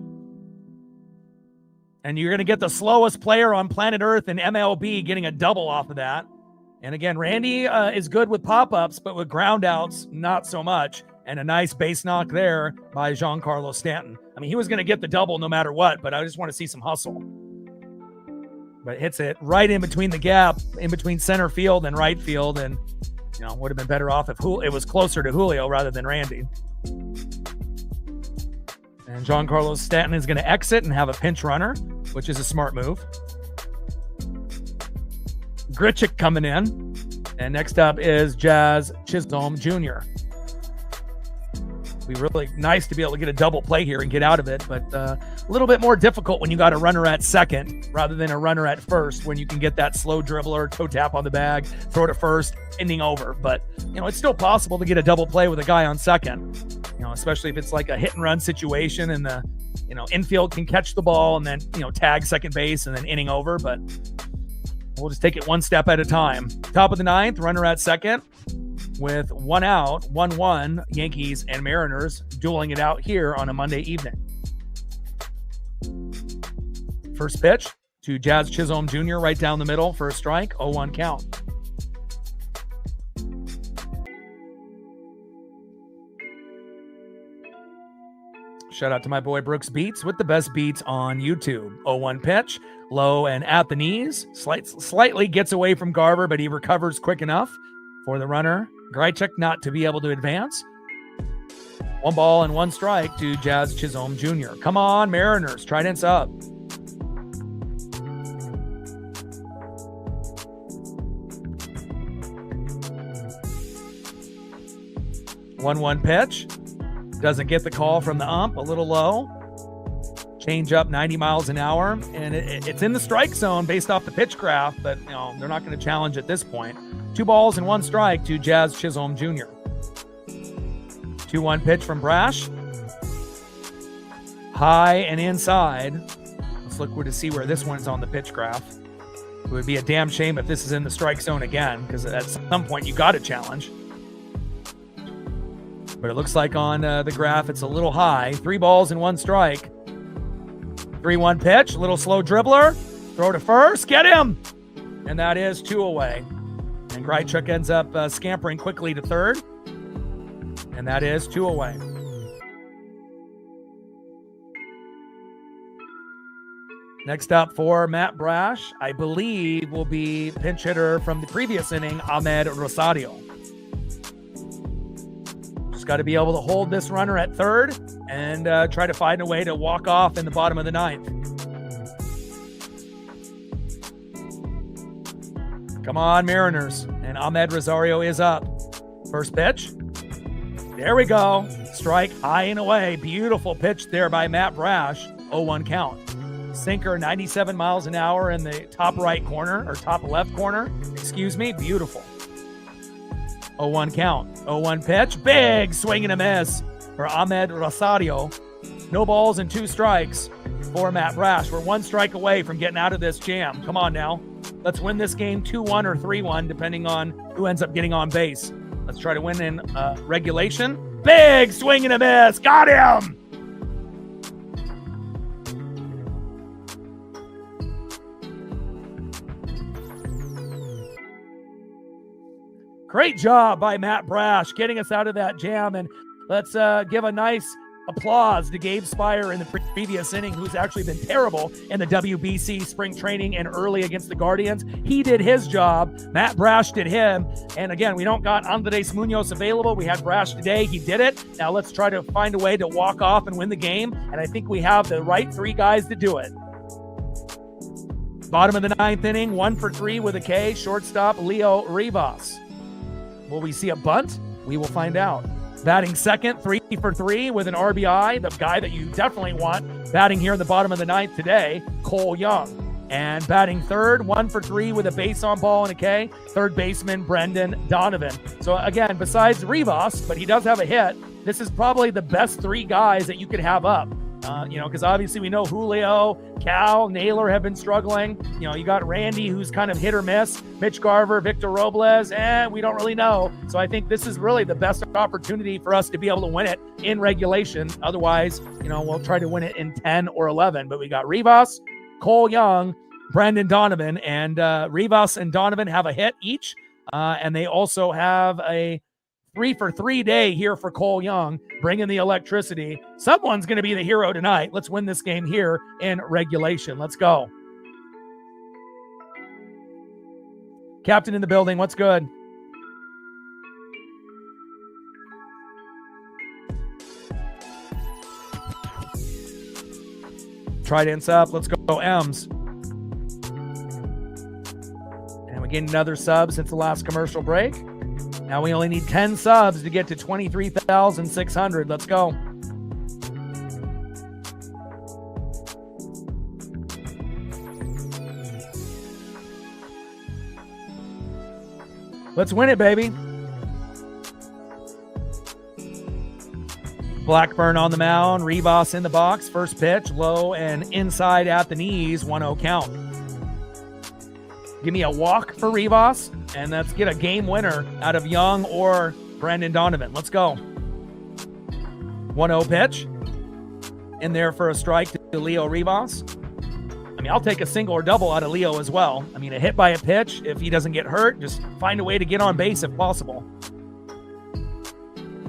And you're going to get the slowest player on planet Earth in MLB getting a double off of that. And again, Randy is good with pop-ups, but with ground-outs, not so much. And a nice base knock there by Giancarlo Stanton. I mean, he was going to get the double no matter what, but I just want to see some hustle. But hits it right in between the gap, in between center field and right field, and would have been better off if it was closer to Julio rather than Randy. And Giancarlo Stanton is going to exit and have a pinch runner, which is a smart move. Grichuk coming in. And next up is Jazz Chisholm Jr. It'd be really nice to be able to get a double play here and get out of it, but a little bit more difficult when you got a runner at second rather than a runner at first, when you can get that slow dribbler, toe tap on the bag, throw to first, inning over. But, it's still possible to get a double play with a guy on second, especially if it's like a hit and run situation and the, infield can catch the ball and then, tag second base and then inning over. But we'll just take it one step at a time. Top of the ninth, runner at second. With 1 out, 1-1, Yankees and Mariners dueling it out here on a Monday evening. First pitch to Jazz Chisholm Jr. right down the middle for a strike, 0-1 count. Shout out to my boy Brooks Beats with the best beats on YouTube. 0-1 pitch, low and at the knees. Slightly gets away from Garver, but he recovers quick enough for the runner. Grichuk not to be able to advance. 1 ball and 1 strike to Jazz Chisholm Jr. Come on, Mariners. Trident's up. One pitch. Doesn't get the call from the ump. A little low. Change up 90 miles an hour. And it's in the strike zone based off the pitchcraft, but they're not going to challenge at this point. 2 balls and 1 strike to Jazz Chisholm Jr. 2-1 pitch from Brash. High and inside. Let's look to see where this one's on the pitch graph. It would be a damn shame if this is in the strike zone again, because at some point you got to challenge. But it looks like on the graph it's a little high. 3 balls and 1 strike. 3-1 pitch, little slow dribbler. Throw to first, get him! And that is 2 away. And Grichuk ends up scampering quickly to third. And that is 2 away. Next up for Matt Brash, I believe, will be pinch hitter from the previous inning, Ahmed Rosario. Just got to be able to hold this runner at third and try to find a way to walk off in the bottom of the ninth. Come on, Mariners. And Ahmed Rosario is up. First pitch. There we go. Strike high and away. Beautiful pitch there by Matt Brash. 0-1 count. Sinker 97 miles an hour in the top right corner, or top left corner. Excuse me. Beautiful. 0-1 count. 0-1 pitch. Big swing and a miss for Ahmed Rosario. No balls and 2 strikes for Matt Brash. We're 1 strike away from getting out of this jam. Come on now. Let's win this game 2-1 or 3-1, depending on who ends up getting on base. Let's try to win in regulation. Big swing and a miss. Got him! Great job by Matt Brash getting us out of that jam. And let's give a nice applause to Gabe Spire in the previous inning, who's actually been terrible in the WBC spring training and early against the Guardians. He did his job. Matt Brash did him. And again, we don't got Andres Munoz available. We had Brash today. He did it. Now let's try to find a way to walk off and win the game. And I think we have the right 3 guys to do it. Bottom of the 9th inning, 1 for 3 with a K. Shortstop Leo Rivas. Will we see a bunt? We will find out. Batting second, 3 for 3 with an RBI. The guy that you definitely want batting here in the bottom of the 9th today, Cole Young. And batting third, 1 for 3 with a base on ball and a K, third baseman Brendan Donovan. So again, besides Rivas, but he does have a hit, this is probably the best 3 guys that you could have up. Because obviously we know Julio, Cal, Naylor have been struggling. You got Randy, who's kind of hit or miss, Mitch Garver, Victor Robles, and we don't really know. So I think this is really the best opportunity for us to be able to win it in regulation. Otherwise, we'll try to win it in 10 or 11. But we got Rivas, Cole Young, Brendan Donovan, and Rivas and Donovan have a hit each. And they also have a 3 for 3 day here for Cole Young, bringing the electricity. Someone's going to be the hero tonight. Let's win this game here in regulation. Let's go. Captain in the building. What's good? Trident's up. Let's go, M's. And we get another sub since the last commercial break. Now we only need 10 subs to get to 23,600. Let's go. Let's win it, baby. Blackburn on the mound, Rivas in the box. First pitch, low and inside at the knees, 1-0 count. Give me a walk for Rivas, and let's get a game winner out of Young or Brendan Donovan. Let's go. 1-0 pitch. In there for a strike to Leo Rivas. I'll take a single or double out of Leo as well. A hit by a pitch, if he doesn't get hurt, just find a way to get on base if possible.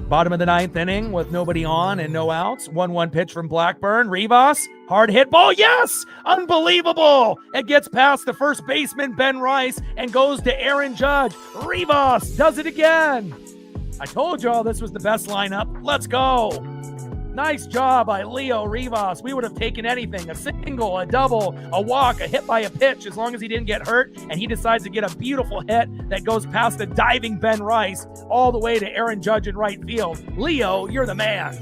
Bottom of the 9th inning with nobody on and no outs. 1-1 pitch from Blackburn. Rivas, hard hit ball. Yes! Unbelievable! It gets past the first baseman, Ben Rice, and goes to Aaron Judge. Rivas does it again. I told y'all this was the best lineup. Let's go. Nice job by Leo Rivas. We would have taken anything, a single, a double, a walk, a hit by a pitch, as long as he didn't get hurt, and he decides to get a beautiful hit that goes past the diving Ben Rice all the way to Aaron Judge in right field. Leo, you're the man.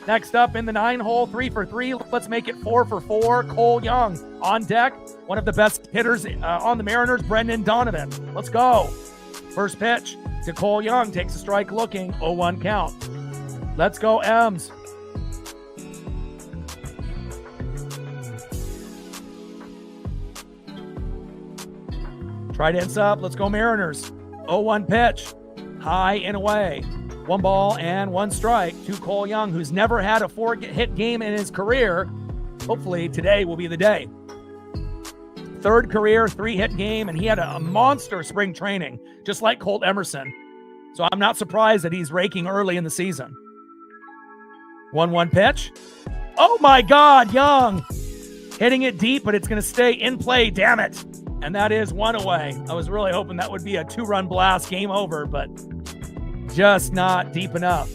Next up in the 9-hole, 3 for 3. Let's make it 4 for 4. Cole Young on deck. One of the best hitters on the Mariners, Brendan Donovan. Let's go. First pitch to Cole Young. Takes a strike looking. 0-1 count. Let's go, M's. Trident's up. Let's go, Mariners. 0-1 pitch. High and away. 1 ball and 1 strike to Cole Young, who's never had a 4-hit game in his career. Hopefully today will be the day. 3rd career 3-hit game, and he had a monster spring training, just like Colt Emerson. So I'm not surprised that he's raking early in the season. 1-1 pitch. Oh my God, Young hitting it deep, but it's going to stay in play. Damn it. And that is 1 away. I was really hoping that would be a 2-run blast, game over, but just not deep enough.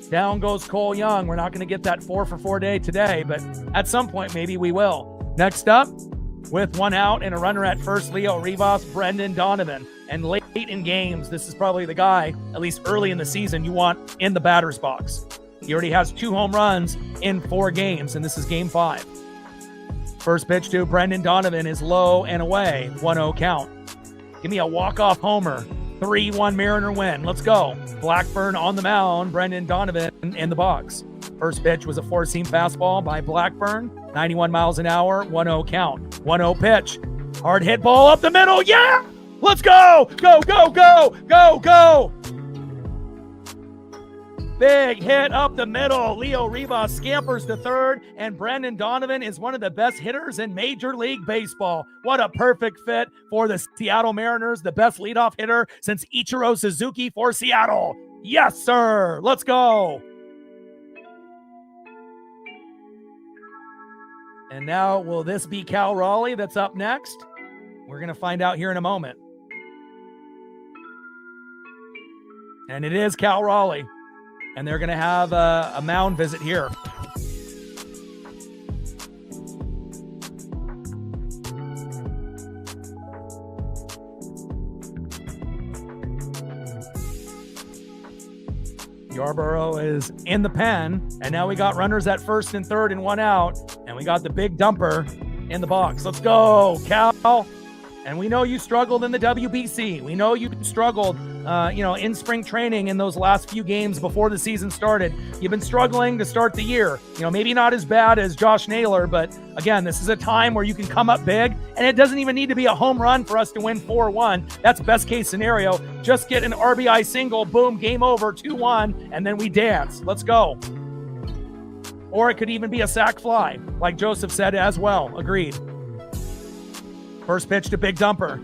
Down goes Cole Young. We're not going to get that 4 for 4 day today, but at some point, maybe we will. Next up, with 1 out and a runner at first, Leo Rivas, Brendan Donovan. And late in games, this is probably the guy, at least early in the season, you want in the batter's box. He already has 2 home runs in 4 games, and this is game 5. First pitch to Brendan Donovan is low and away. 1-0 count. Give me a walk-off homer. 3-1 Mariner win. Let's go. Blackburn on the mound. Brendan Donovan in the box. First pitch was a 4-seam fastball by Blackburn. 91 miles an hour. 1-0 count. 1-0 pitch. Hard hit ball up the middle. Yeah! Let's go! Go, go, go! Go, go! Big hit up the middle. Leo Rivas scampers to third, and Brendan Donovan is one of the best hitters in Major League Baseball. What a perfect fit for the Seattle Mariners, the best leadoff hitter since Ichiro Suzuki for Seattle. Yes, sir. Let's go. And now, will this be Cal Raleigh that's up next? We're going to find out here in a moment. And it is Cal Raleigh. And they're going to have a mound visit here. Yarborough is in the pen, and now we got runners at first and third and 1 out, and we got the big dumper in the box. Let's go, Cal. And we know you struggled in the WBC. We know you struggled, in spring training in those last few games before the season started. You've been struggling to start the year. Maybe not as bad as Josh Naylor, but again, this is a time where you can come up big, and it doesn't even need to be a home run for us to win 4-1. That's best case scenario. Just get an RBI single, boom, game over, 2-1, and then we dance. Let's go. Or it could even be a sac fly, like Joseph said as well. Agreed. First pitch to Big Dumper.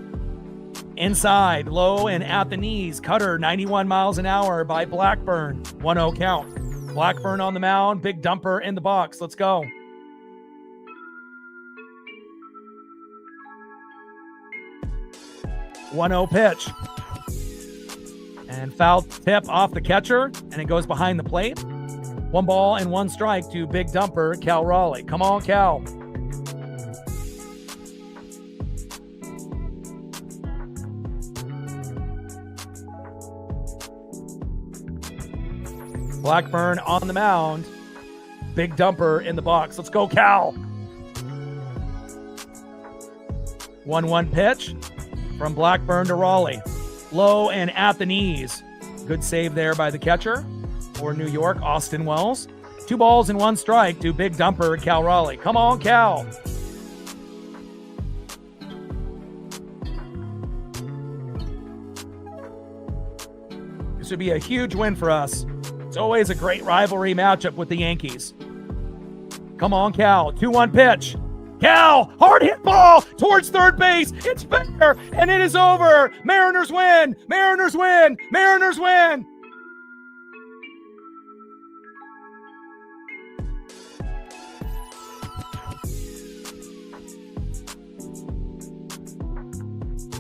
Inside, low and at the knees. Cutter, 91 miles an hour by Blackburn. 1-0 count. Blackburn on the mound. Big Dumper in the box. Let's go. One-0 pitch. And foul tip off the catcher, and it goes behind the plate. 1 ball and 1 strike to Big Dumper, Cal Raleigh. Come on, Cal. Blackburn on the mound. Big Dumper in the box. Let's go, Cal. 1-1 pitch from Blackburn to Raleigh. Low and at the knees. Good save there by the catcher for New York, Austin Wells. 2 balls and 1 strike to Big Dumper, Cal Raleigh. Come on, Cal. This would be a huge win for us. It's always a great rivalry matchup with the Yankees. Come on, Cal. 2-1 pitch. Cal, hard hit ball towards third base. It's fair, and it is over. Mariners win. Mariners win. Mariners win.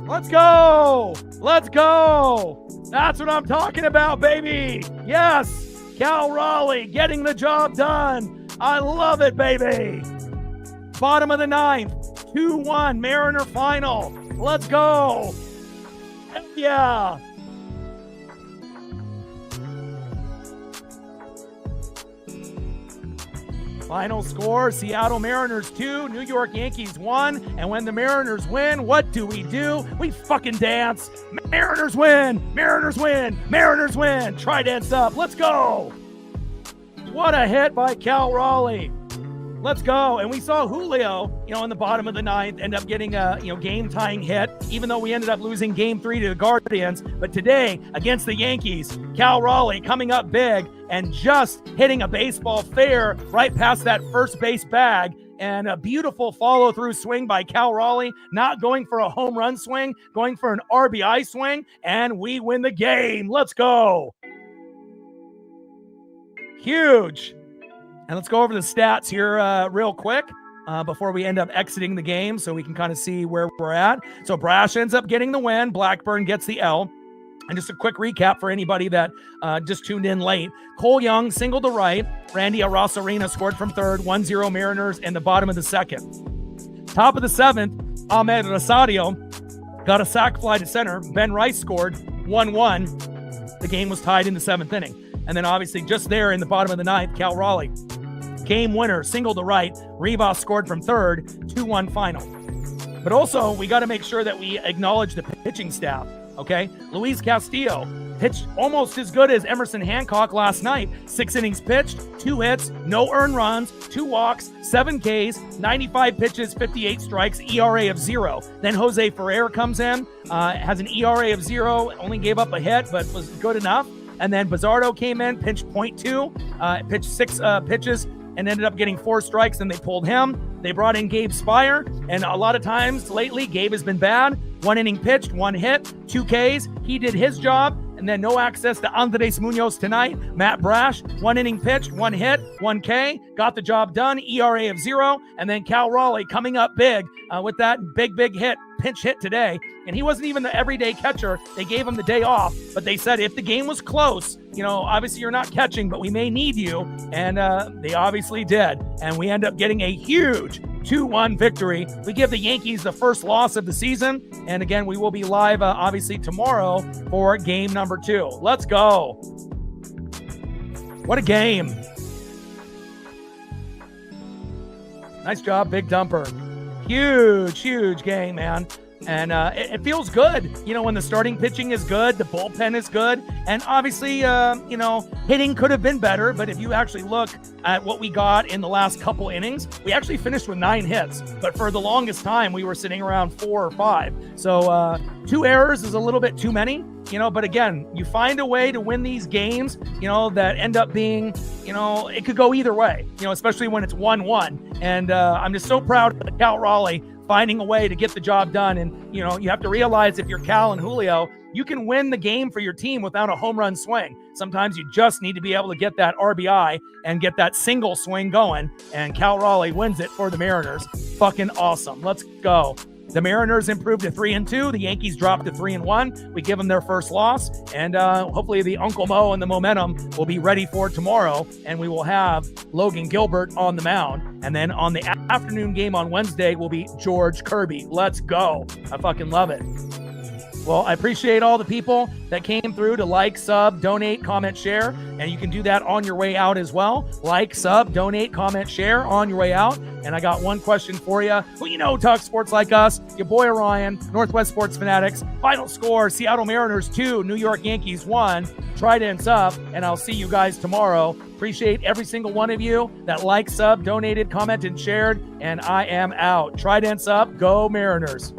Let's go. Let's go. That's what I'm talking about, baby. Yes, Cal Raleigh getting the job done. I love it, baby. Bottom of the 9th, 2-1 Mariner final. Let's go. Hell yeah. Final score, Seattle Mariners 2, New York Yankees 1. And when the Mariners win, what do? We fucking dance. Mariners win, Mariners win, Mariners win. Try dance up. Let's go. What a hit by Cal Raleigh. Let's go. And we saw Julio, in the bottom of the 9th end up getting a, game-tying hit, even though we ended up losing Game 3 to the Guardians. But today, against the Yankees, Cal Raleigh coming up big and just hitting a baseball fair right past that first base bag. And a beautiful follow-through swing by Cal Raleigh, not going for a home run swing, going for an RBI swing, and we win the game. Let's go. Huge. And let's go over the stats here real quick before we end up exiting the game so we can kind of see where we're at. So Brash ends up getting the win. Blackburn gets the L. And just a quick recap for anybody that just tuned in late. Cole Young singled to right. Randy Arosarena scored from third. 1-0 Mariners in the bottom of the 2nd. Top of the 7th, Ahmed Rosario got a sac fly to center. Ben Rice scored 1-1. The game was tied in the 7th inning. And then obviously just there in the bottom of the 9th, Cal Raleigh. Game winner, single to right. Rivas scored from third, 2-1 final. But also, we got to make sure that we acknowledge the pitching staff, okay? Luis Castillo pitched almost as good as Emerson Hancock last night. 6 innings pitched, 2 hits, no earned runs, 2 walks, 7 Ks, 95 pitches, 58 strikes, ERA of 0. Then Jose Ferrer comes in, has an ERA of 0, only gave up a hit, but was good enough. And then Bizzardo came in, pitched .2, pitched 6 pitches, and ended up getting 4 strikes, and they pulled him. They brought in Gabe Spire, and a lot of times lately, Gabe has been bad. 1 inning pitched, 1 hit, 2 Ks. He did his job, and then no access to Andres Munoz tonight. Matt Brash, 1 inning pitched, 1 hit, 1 K, got the job done, ERA of 0. And then Cal Raleigh coming up big with that big hit, pinch hit today. And he wasn't even the everyday catcher. They gave him the day off, but they said if the game was close, obviously you're not catching, but we may need you. And they obviously did. And we end up getting a huge 2-1 victory. We give the Yankees the first loss of the season. And again, we will be live obviously tomorrow for game number 2. Let's go. What a game. Nice job, Big Dumper. Huge game, man. And it feels good, when the starting pitching is good, the bullpen is good, and obviously, hitting could have been better. But if you actually look at what we got in the last couple innings, we actually finished with 9 hits. But for the longest time, we were sitting around 4 or 5. So 2 errors is a little bit too many, But again, you find a way to win these games, that end up being, it could go either way, especially when it's 1-1. And I'm just so proud of Cal Raleigh finding a way to get the job done. And, you have to realize if you're Cal and Julio, you can win the game for your team without a home run swing. Sometimes you just need to be able to get that RBI and get that single swing going. And Cal Raleigh wins it for the Mariners. Fucking awesome. Let's go. The Mariners improved to 3-2. The Yankees dropped to 3-1. We give them their first loss, and hopefully the Uncle Mo and the momentum will be ready for tomorrow, and we will have Logan Gilbert on the mound. And then on the afternoon game on Wednesday will be George Kirby. Let's go. I fucking love it. Well, I appreciate all the people that came through to like, sub, donate, comment, share, and you can do that on your way out as well. Like, sub, donate, comment, share on your way out. And I got one question for you. Well, talk sports like us. Your boy Orion, Northwest Sports Fanatics. Final score, Seattle Mariners 2, New York Yankees 1. Tridents up, and I'll see you guys tomorrow. Appreciate every single one of you that liked, sub, donated, commented, shared, and I am out. Tridents up, go Mariners.